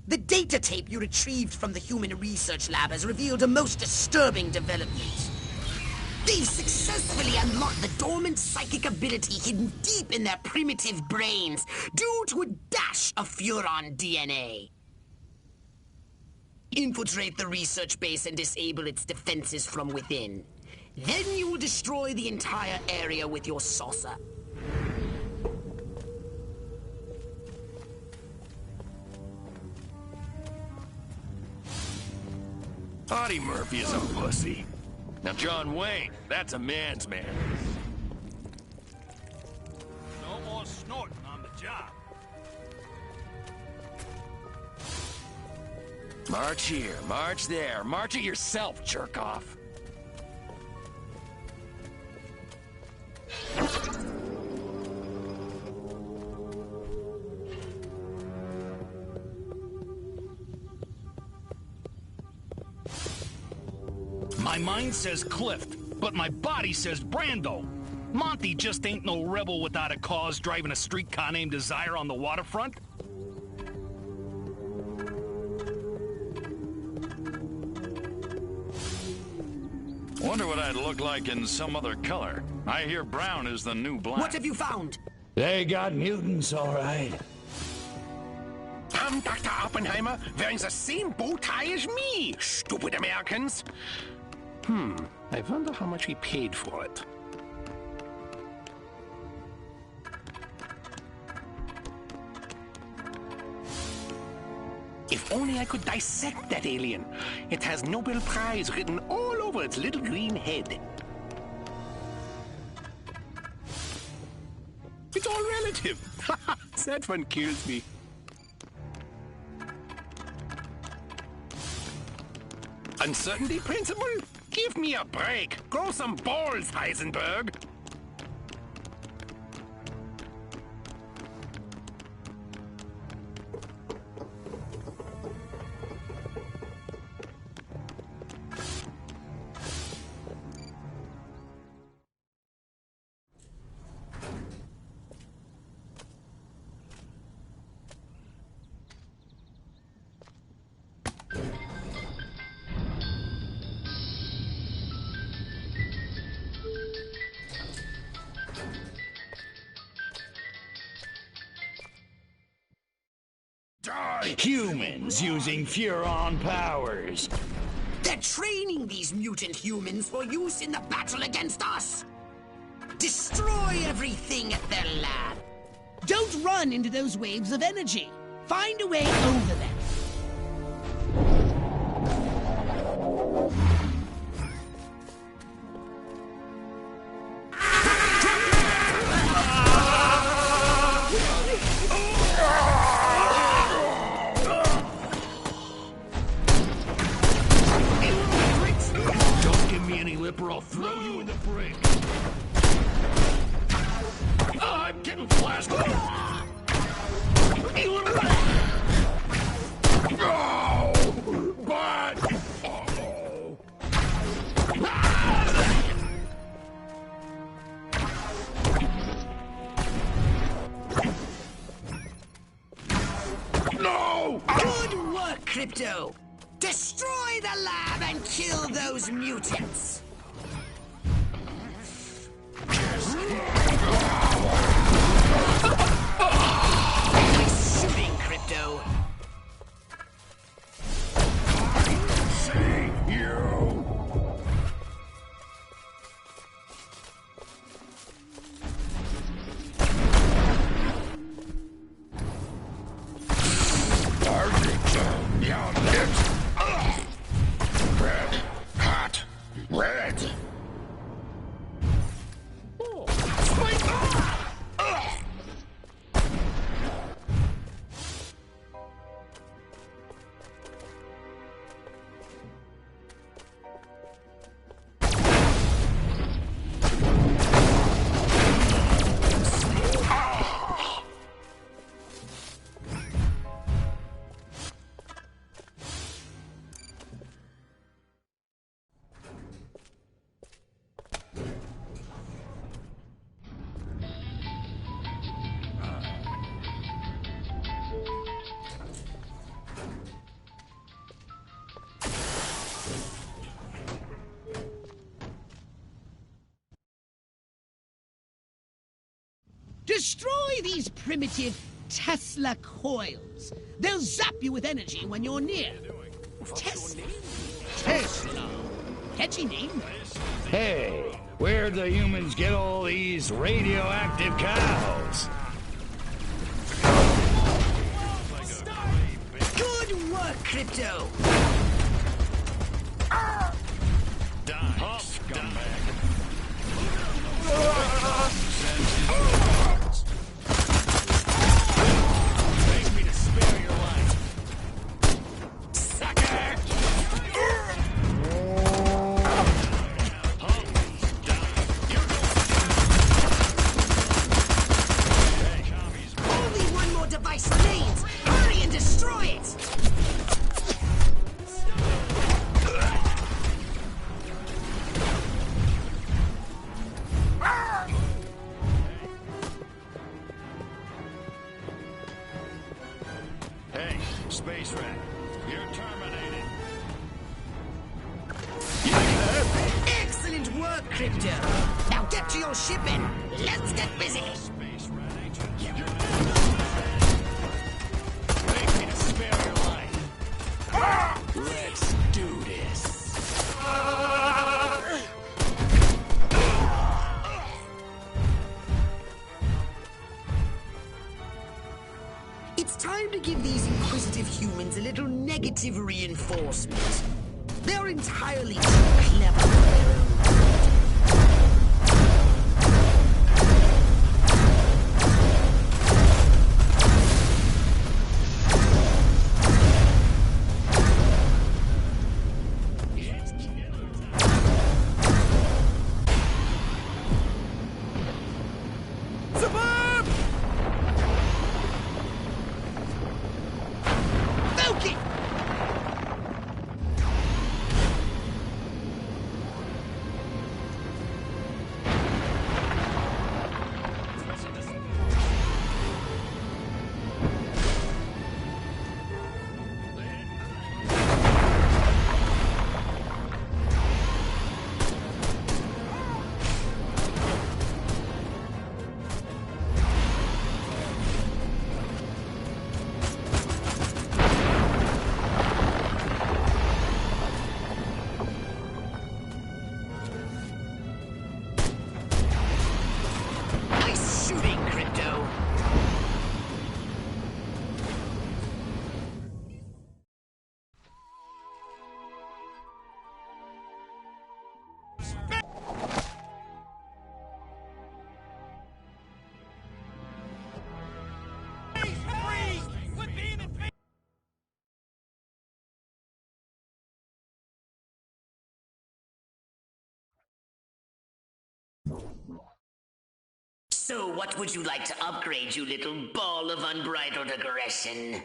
The data tape you retrieved from the Human Research Lab has revealed a most disturbing development. They've successfully unlocked the dormant psychic ability hidden deep in their primitive brains due to a dash of Furon DNA. Infiltrate the research base and disable its defenses from within. Then you will destroy the entire area with your saucer. Audie Murphy is a pussy. Now John Wayne, that's a man's man. No more snorting on the job. March here, march there, march it yourself, jerk off. My mind says Clift, but my body says Brando. Monty just ain't no rebel without a cause driving a streetcar named Desire on the waterfront. Wonder what I'd look like in some other color. I hear brown is the new black. What have you found? They got mutants, all right. I'm Dr. Oppenheimer, wearing the same bow tie as me, stupid Americans. I wonder how much he paid for it. If only I could dissect that alien. It has Nobel Prize written all over its little green head. It's all relative. That one kills me. Uncertainty principle? Give me a break. Grow some balls, Heisenberg. Humans using Furon powers. They're training these mutant humans for use in the battle against us. Destroy everything at their lab. Don't run into those waves of energy. Find a way over them. Or I'll throw you in the brig. I'm getting blasted. Crypto! Destroy the lab and kill those mutants! Nice shooting, Crypto! See you! Red, hot, red. Destroy these primitive Tesla coils. They'll zap you with energy when you're near. Tesla. Tesla. Catchy name. Hey, where'd the humans get all these radioactive cows? Good work, Crypto! Die, scumbag. Make me to spare your life. Sucker! Only one more device remains! Hurry and destroy it! Hey, Space Rat, you're terminated. Excellent work, Crypto! Now get to your ship and let's get busy! Space Rat, ain't you? Make me to spare your life. Let's do this. It's time to give these inquisitive humans a little negative reinforcement. They're entirely too clever for their own good. Falcon! Nice shooting, Crypto! So what would you like to upgrade, you little ball of unbridled aggression?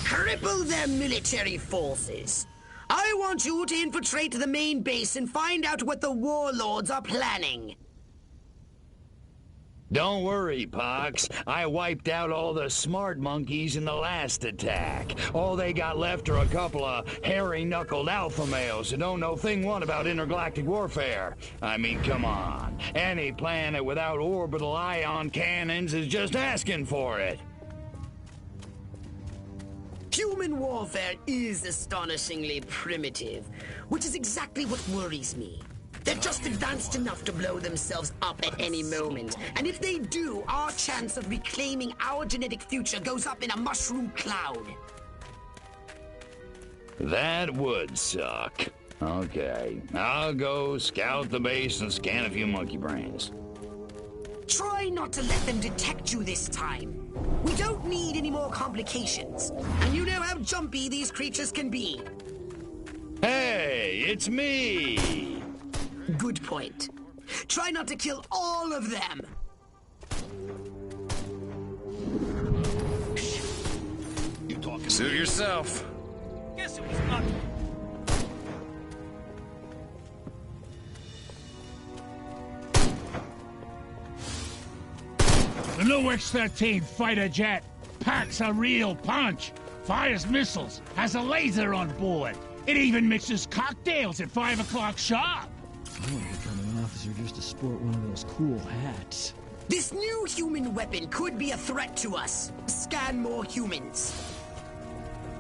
cripple their military forces. I want you to infiltrate the main base and find out what the warlords are planning. Don't worry, Pox. I wiped out all the smart monkeys in the last attack. All they got left are a couple of hairy-knuckled alpha males who don't know thing one about intergalactic warfare. I mean, come on. Any planet without orbital ion cannons is just asking for it. Human warfare is astonishingly primitive, which is exactly what worries me. They're just advanced enough to blow themselves up at any moment. And if they do, our chance of reclaiming our genetic future goes up in a mushroom cloud. That would suck. Okay, I'll go scout the base and scan a few monkey brains. Try not to let them detect you this time. We don't need any more complications. And you know how jumpy these creatures can be. Hey, it's me! Good point. Try not to kill all of them. You talking? Suit yourself. Guess it was not. The new X-13 fighter jet packs a real punch, fires missiles, has a laser on board. It even mixes cocktails at 5 o'clock sharp. I want to become an officer just to sport one of those cool hats. This new human weapon could be a threat to us. Scan more humans.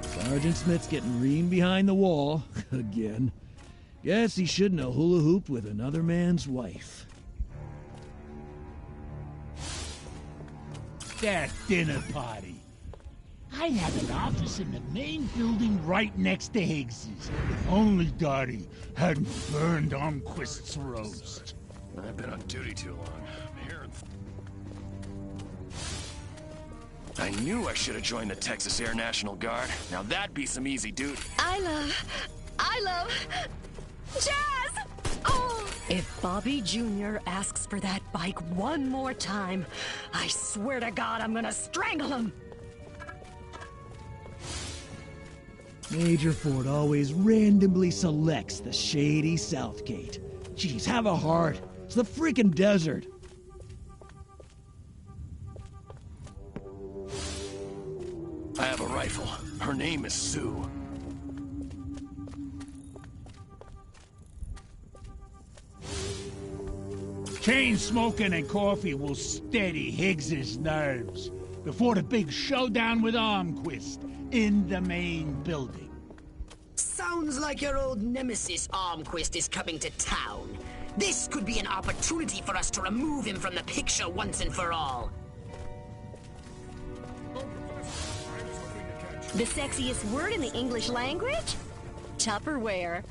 Sergeant Smith's getting reamed behind the wall. Again. Guess he shouldn't have hula hooped with another man's wife. That dinner party. I have an office in the main building right next to Higgs's. If only Dottie hadn't burned Armquist's roast. I've been on duty too long. I'm hearing... I knew I should have joined the Texas Air National Guard. Now that'd be some easy duty. I love Jazz! Oh! If Bobby Jr. asks for that bike one more time, I swear to God I'm gonna strangle him! Major Ford always randomly selects the shady Southgate. Jeez, have a heart. It's the freaking desert. I have a rifle. Her name is Sue. Chain smoking and coffee will steady Higgs's nerves before the big showdown with Armquist in the main building. Sounds like your old nemesis Armquist is coming to town. This could be an opportunity for us to remove him from the picture once and for all. The sexiest word in the English language? Tupperware.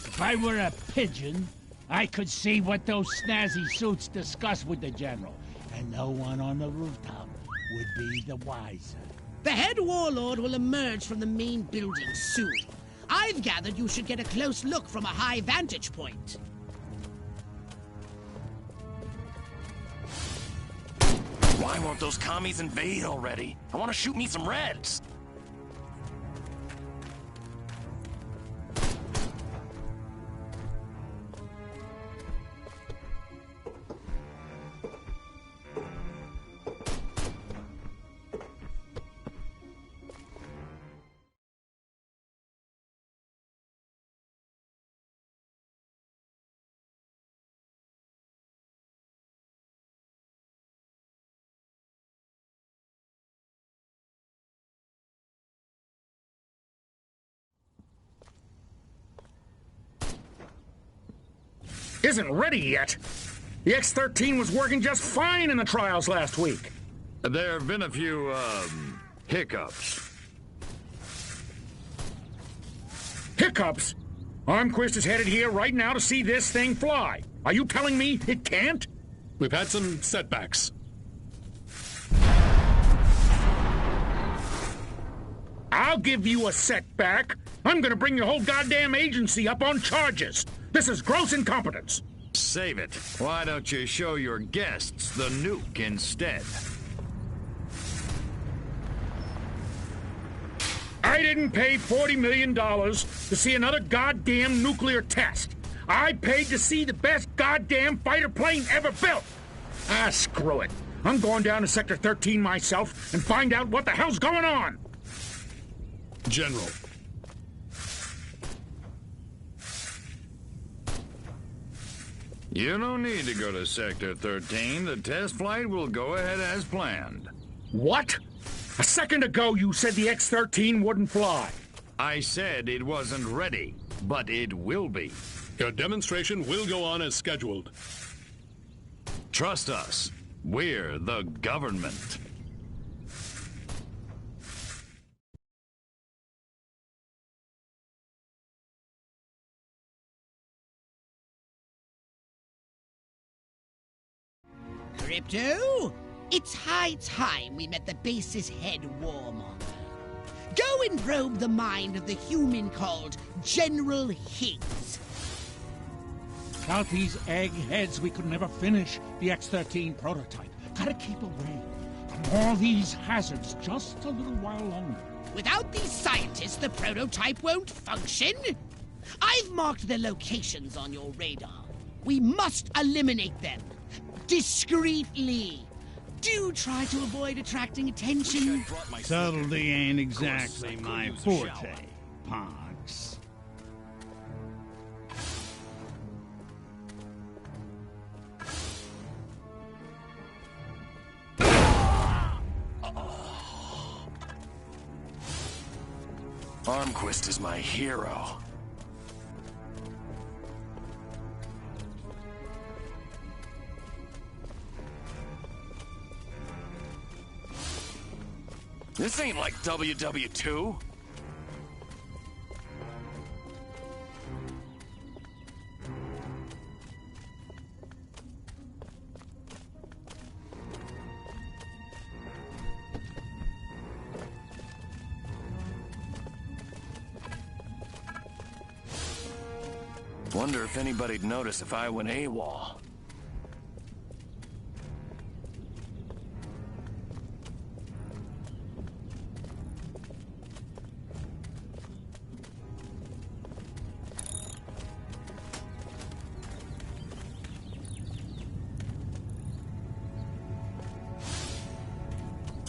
If I were a pigeon, I could see what those snazzy suits discuss with the General, and no one on the rooftop would be the wiser. The head warlord will emerge from the main building soon. I've gathered you should get a close look from a high vantage point. Why won't those commies invade already? I want to shoot me some Reds. Isn't ready yet. The X-13 was working just fine in the trials last week. There have been a few, hiccups. Hiccups? Armquist is headed here right now to see this thing fly. Are you telling me it can't? We've had some setbacks. I'll give you a setback. I'm gonna bring your whole goddamn agency up on charges. This is gross incompetence. Save it. Why don't you show your guests the nuke instead? I didn't pay $40 million to see another goddamn nuclear test. I paid to see the best goddamn fighter plane ever built. Ah, screw it. I'm going down to Sector 13 myself and find out what the hell's going on. General. You don't need to go to Sector 13. The test flight will go ahead as planned. What? A second ago you said the X-13 wouldn't fly. I said it wasn't ready, but it will be. Your demonstration will go on as scheduled. Trust us. We're the government. Crypto, it's high time we met the base's head warmonger. Go and probe the mind of the human called General Higgs. Without these eggheads, we could never finish the X-13 prototype. Gotta keep away from all these hazards just a little while longer. Without these scientists, the prototype won't function. I've marked their locations on your radar. We must eliminate them. Discreetly. Do try to avoid attracting attention. Subtlety ain't exactly my forte, Pox. Armquist is my hero. This ain't like WW2. Wonder if anybody'd notice if I went AWOL.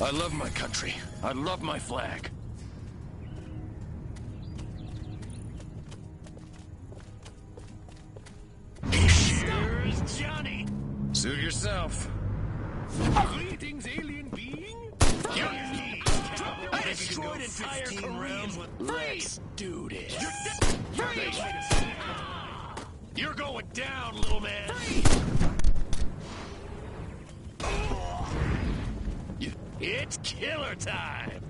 I love my country. I love my flag. Here's Johnny. Suit yourself. Greetings, alien being. I destroyed entire Korean. Let's do this. You're going down, little man. It's killer time!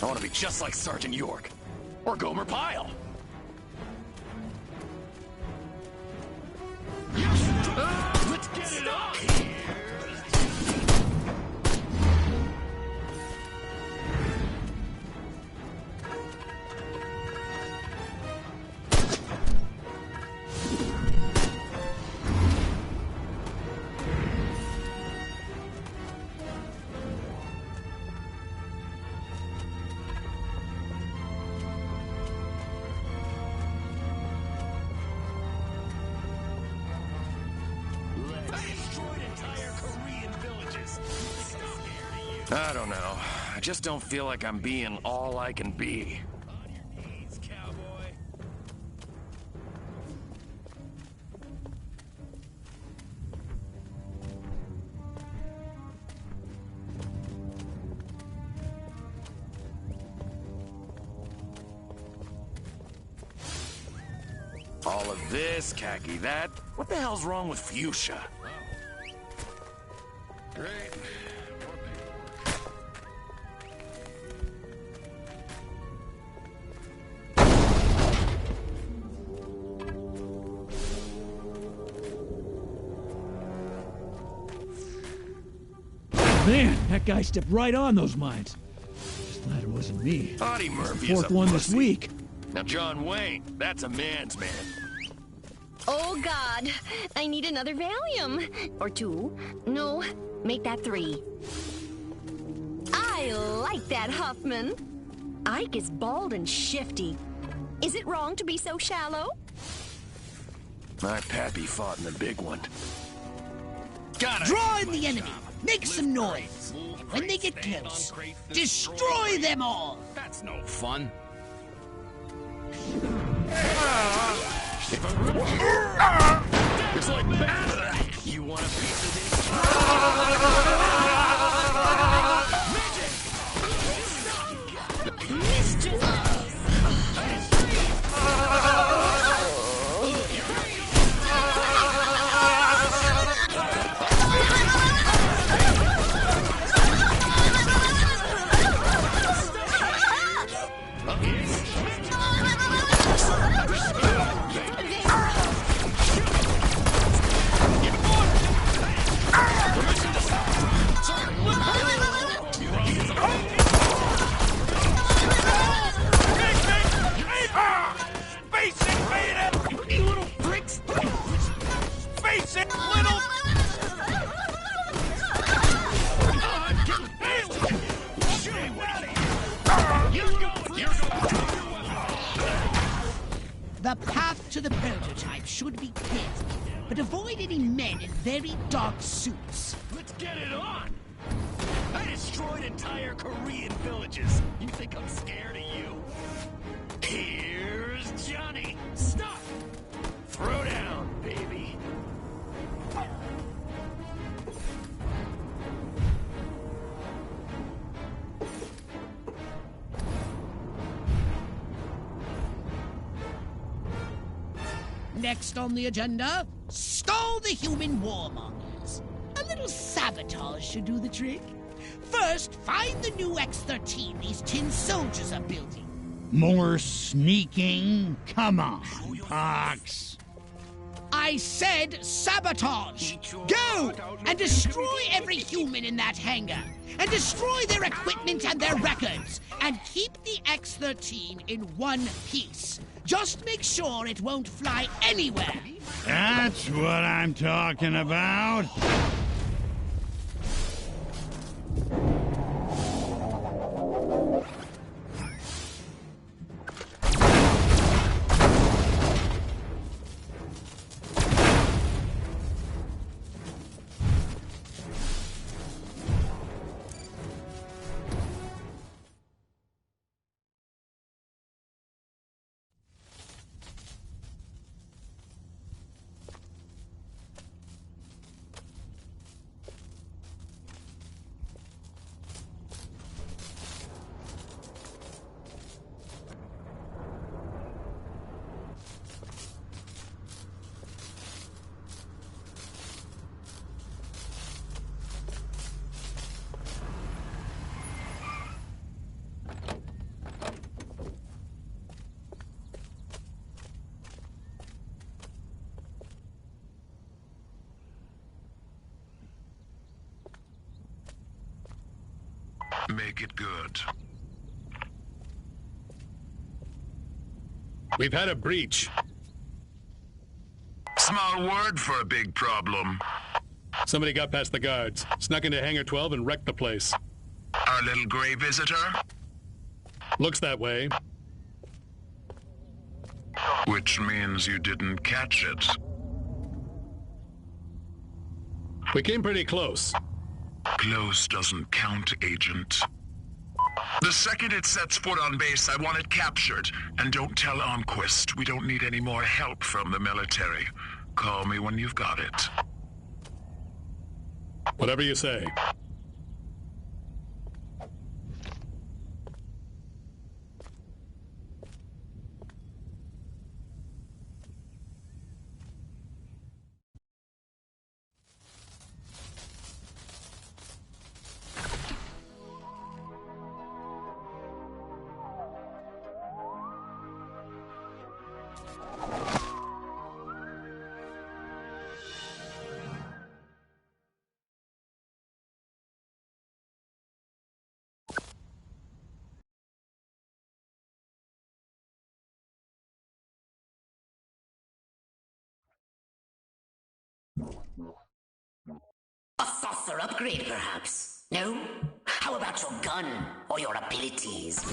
I want to be just like Sergeant York. Or Gomer Pyle. Let's get it on! I don't know. I just don't feel like I'm being all I can be. All of this, khaki that. What the hell's wrong with fuchsia? Great. Man, that guy stepped right on those mines. Just glad it wasn't me. Audie Murphy Fourth is a one pussy. this week. Now, John Wayne, that's a man's man. Oh, God. I need another Valium. Or 2. No, make that 3. I like that Huffman. Ike is bald and shifty. Is it wrong to be so shallow? My pappy fought in the big one. Draw in the enemy. Make some noise. And when they get close, destroy them all. That's no fun. It's like bad. You want a piece of this? The path to the prototype should be clear, but avoid any men in very dark suits. Let's get it on! I destroyed entire Korean villages. You think I'm scared of you? Here's Johnny. Stop! Throw down, baby. Next on the agenda, stall the human warmongers. A little sabotage should do the trick. First, find the new X-13 these tin soldiers are building. More sneaking? Come on, Pox. I said sabotage! Go! And destroy every human in that hangar! And destroy their equipment and their records! And keep the X-13 in one piece. Just make sure it won't fly anywhere! That's what I'm talking about. Make it good. We've had a breach. Small word for a big problem. Somebody got past the guards, snuck into Hangar 12 and wrecked the place. Our little gray visitor? Looks that way. Which means you didn't catch it. We came pretty close. Close doesn't count, Agent. The second it sets foot on base, I want it captured. And don't tell Armquist. We don't need any more help from the military. Call me when you've got it. Whatever you say. A saucer upgrade, perhaps? No? How about your gun or your abilities?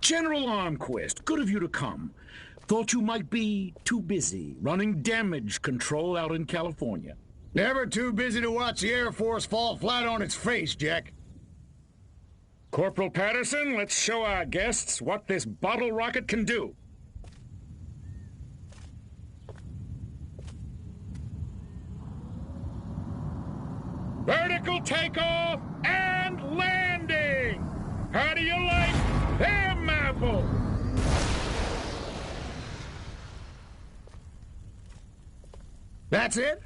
General Armquist, good of you to come. Thought you might be too busy running damage control out in California. Never too busy to watch the Air Force fall flat on its face, Jack. Corporal Patterson, let's show our guests what this bottle rocket can do. Vertical takeoff and landing! How do you like them apples? That's it?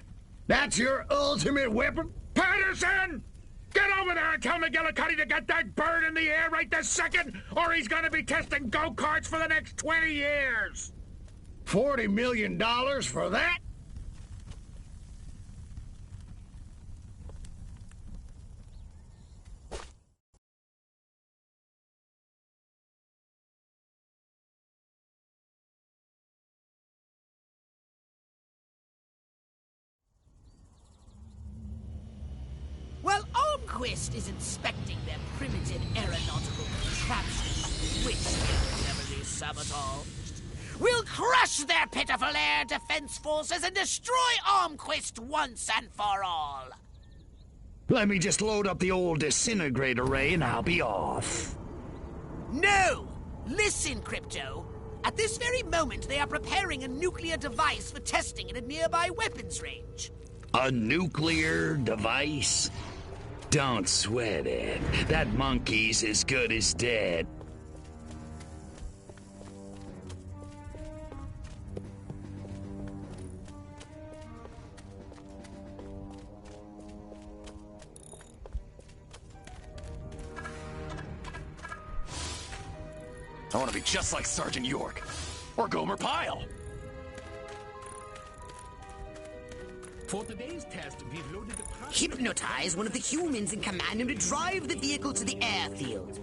That's your ultimate weapon? Patterson! Get over there and tell McGillicuddy to get that bird in the air right this second, or he's gonna be testing go-karts for the next 20 years! $40 million for that? While Armquist is inspecting their primitive aeronautical contraptions, which will never be sabotaged, we'll crush their pitiful air defense forces and destroy Armquist once and for all. Let me just load up the old disintegrator ray and I'll be off. No! Listen, Crypto. At this very moment, they are preparing a nuclear device for testing in a nearby weapons range. A nuclear device? Don't sweat it. That monkey's as good as dead. I want to be just like Sergeant York. Or Gomer Pyle. For today's test, we've loaded the... Hypnotize one of the humans and command him to drive the vehicle to the airfield.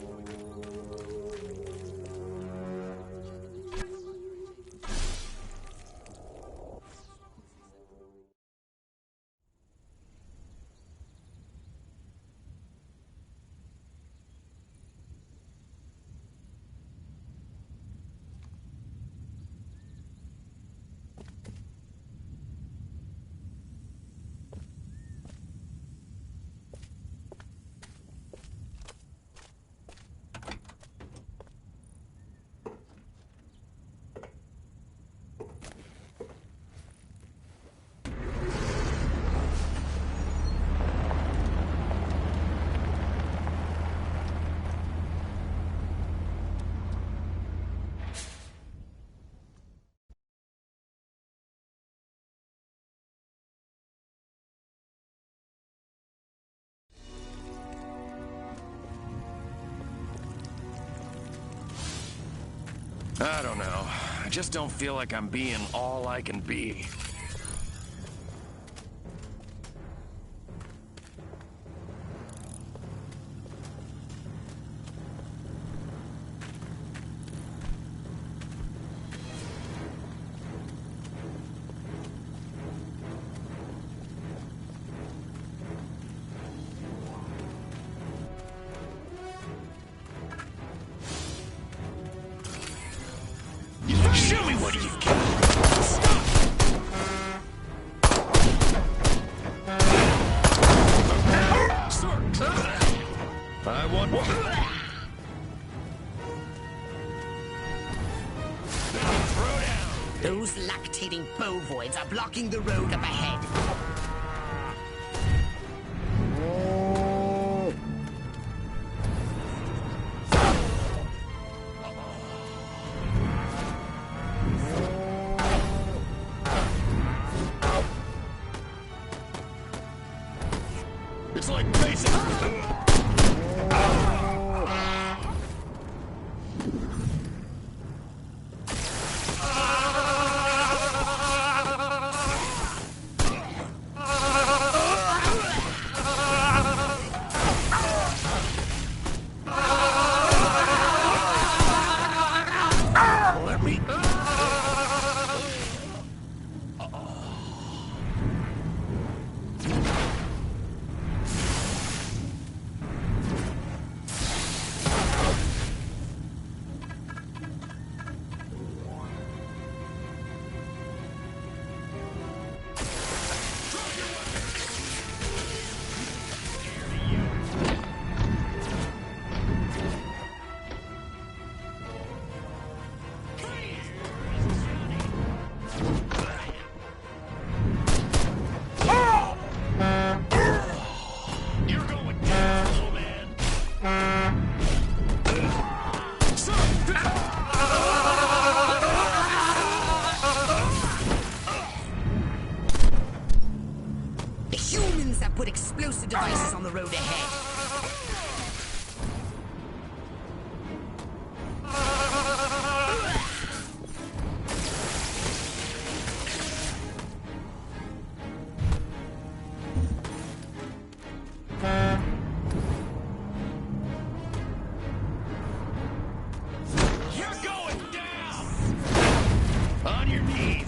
I don't know. I just don't feel like I'm being all I can be. Show me what you've got. Stop! I want... Those lactating bovoids are blocking the road up ahead. It's like basic. Put explosive devices on the road ahead. You're going down! On your knees,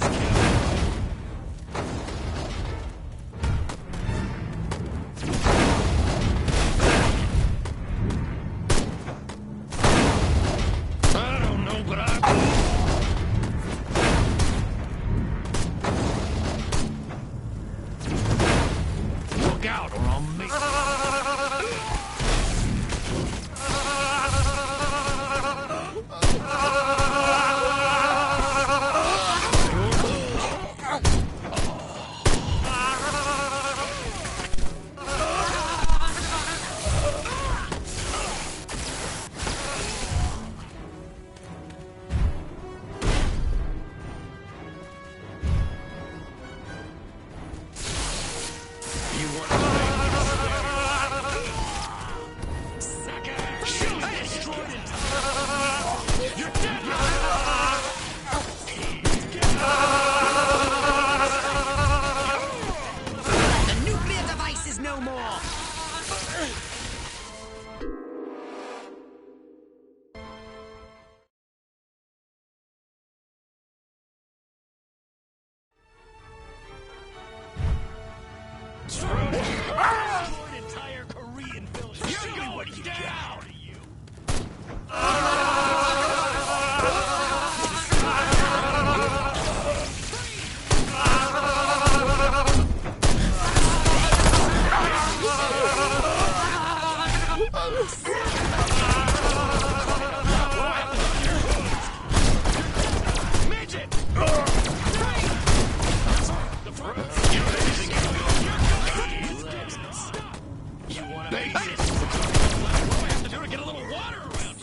entire Korean village. Show me what you got.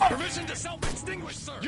Permission to self-extinguish, sir!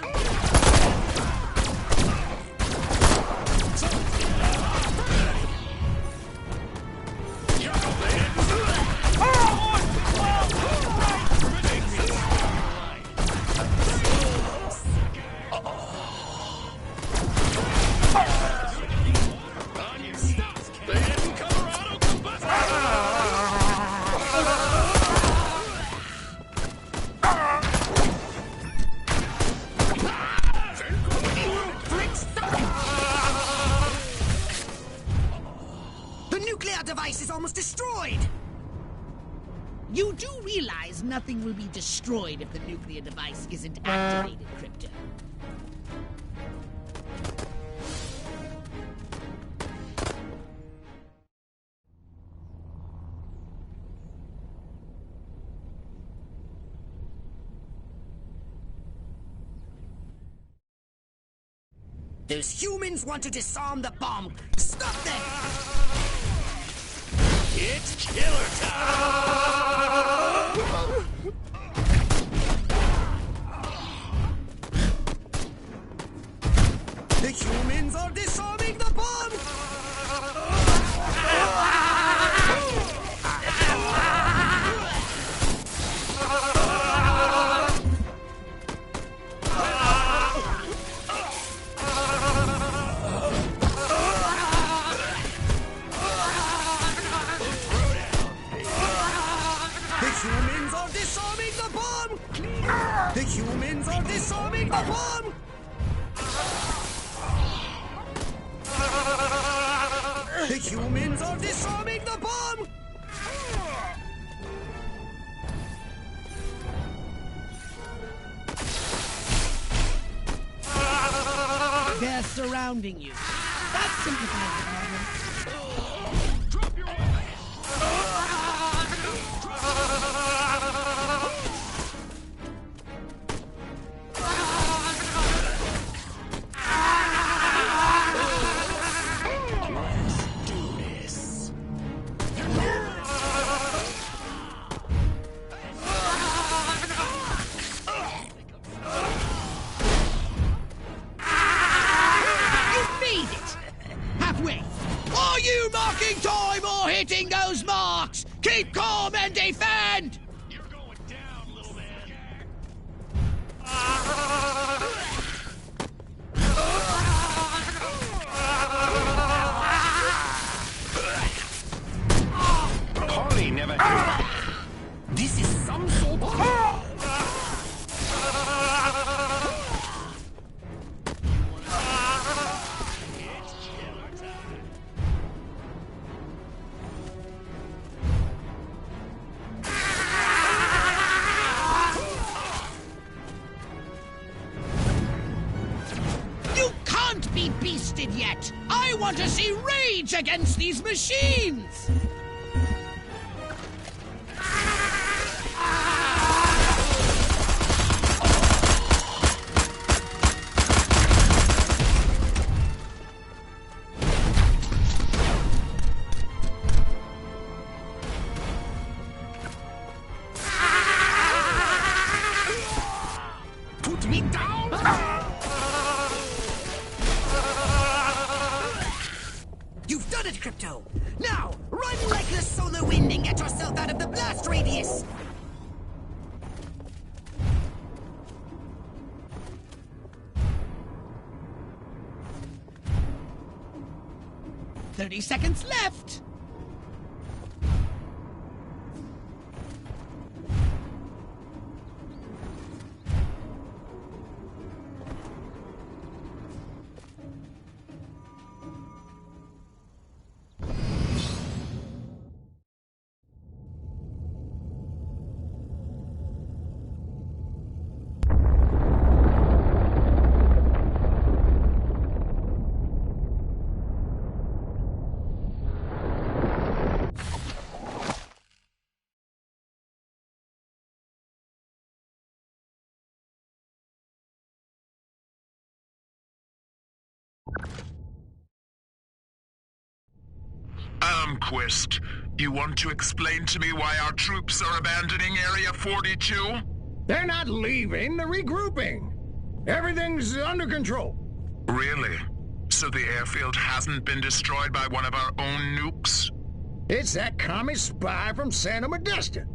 Device is almost destroyed! You do realize nothing will be destroyed if the nuclear device isn't activated, Crypto. Those humans want to disarm the bomb. Stop them! It's killer time! The humans are disarming the bomb! The humans are disarming the bomb! The humans are disarming the bomb! They're surrounding you. That simplifies the problem. Hitting those marks! Keep calm and defend! You're going down, little man. Polly never... This is some sort of... Beasted yet! I want to see rage against these machines! Put me down! You've done it, Crypto! Now, run like the solar wind and get yourself out of the blast radius! "30 seconds left! Quest, you want to explain to me why our troops are abandoning Area 42? They're not leaving, they're regrouping. Everything's under control. Really? So the airfield hasn't been destroyed by one of our own nukes? It's that commie spy from Santa Modesta.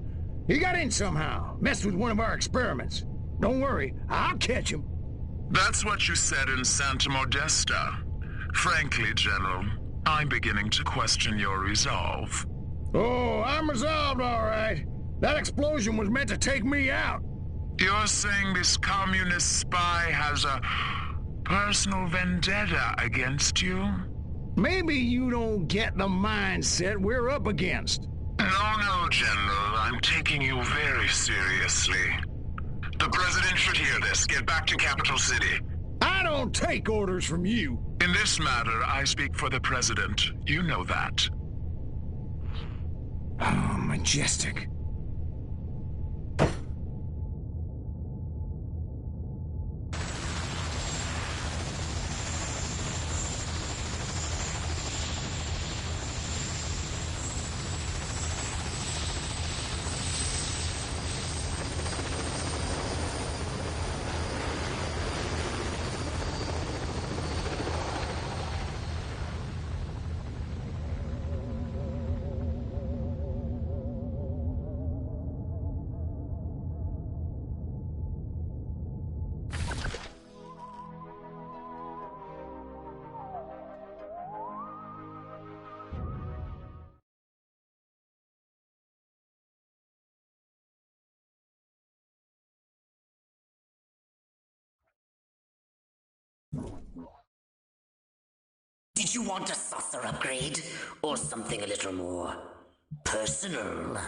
He got in somehow, messed with one of our experiments. Don't worry, I'll catch him. That's what you said in Santa Modesta. Frankly, General, I'm beginning to question your resolve. Oh, I'm resolved, all right. That explosion was meant to take me out. You're saying this communist spy has a personal vendetta against you? Maybe you don't get the mindset we're up against. No, General. I'm taking you very seriously. The President should hear this. Get back to Capital City. I don't take orders from you. In this matter, I speak for the President. You know that. Oh, Majestic. Did you want a saucer upgrade? Or something a little more personal?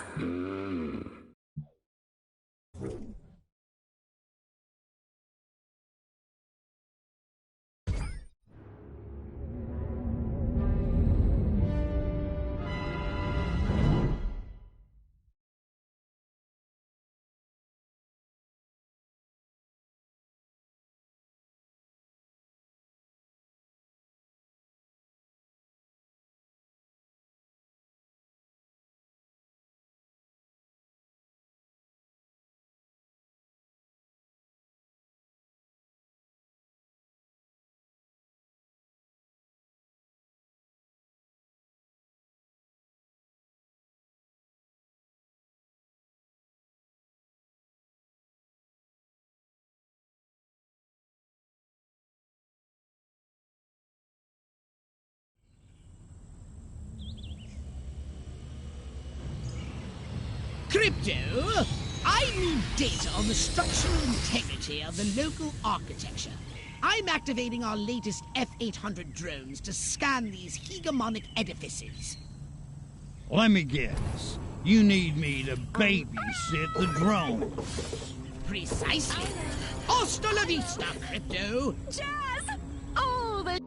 Crypto, I need data on the structural integrity of the local architecture. I'm activating our latest F-800 drones to scan these hegemonic edifices. Let me guess. You need me to babysit the drones. Precisely. Hasta la vista, Crypto. Jazz! Oh, the...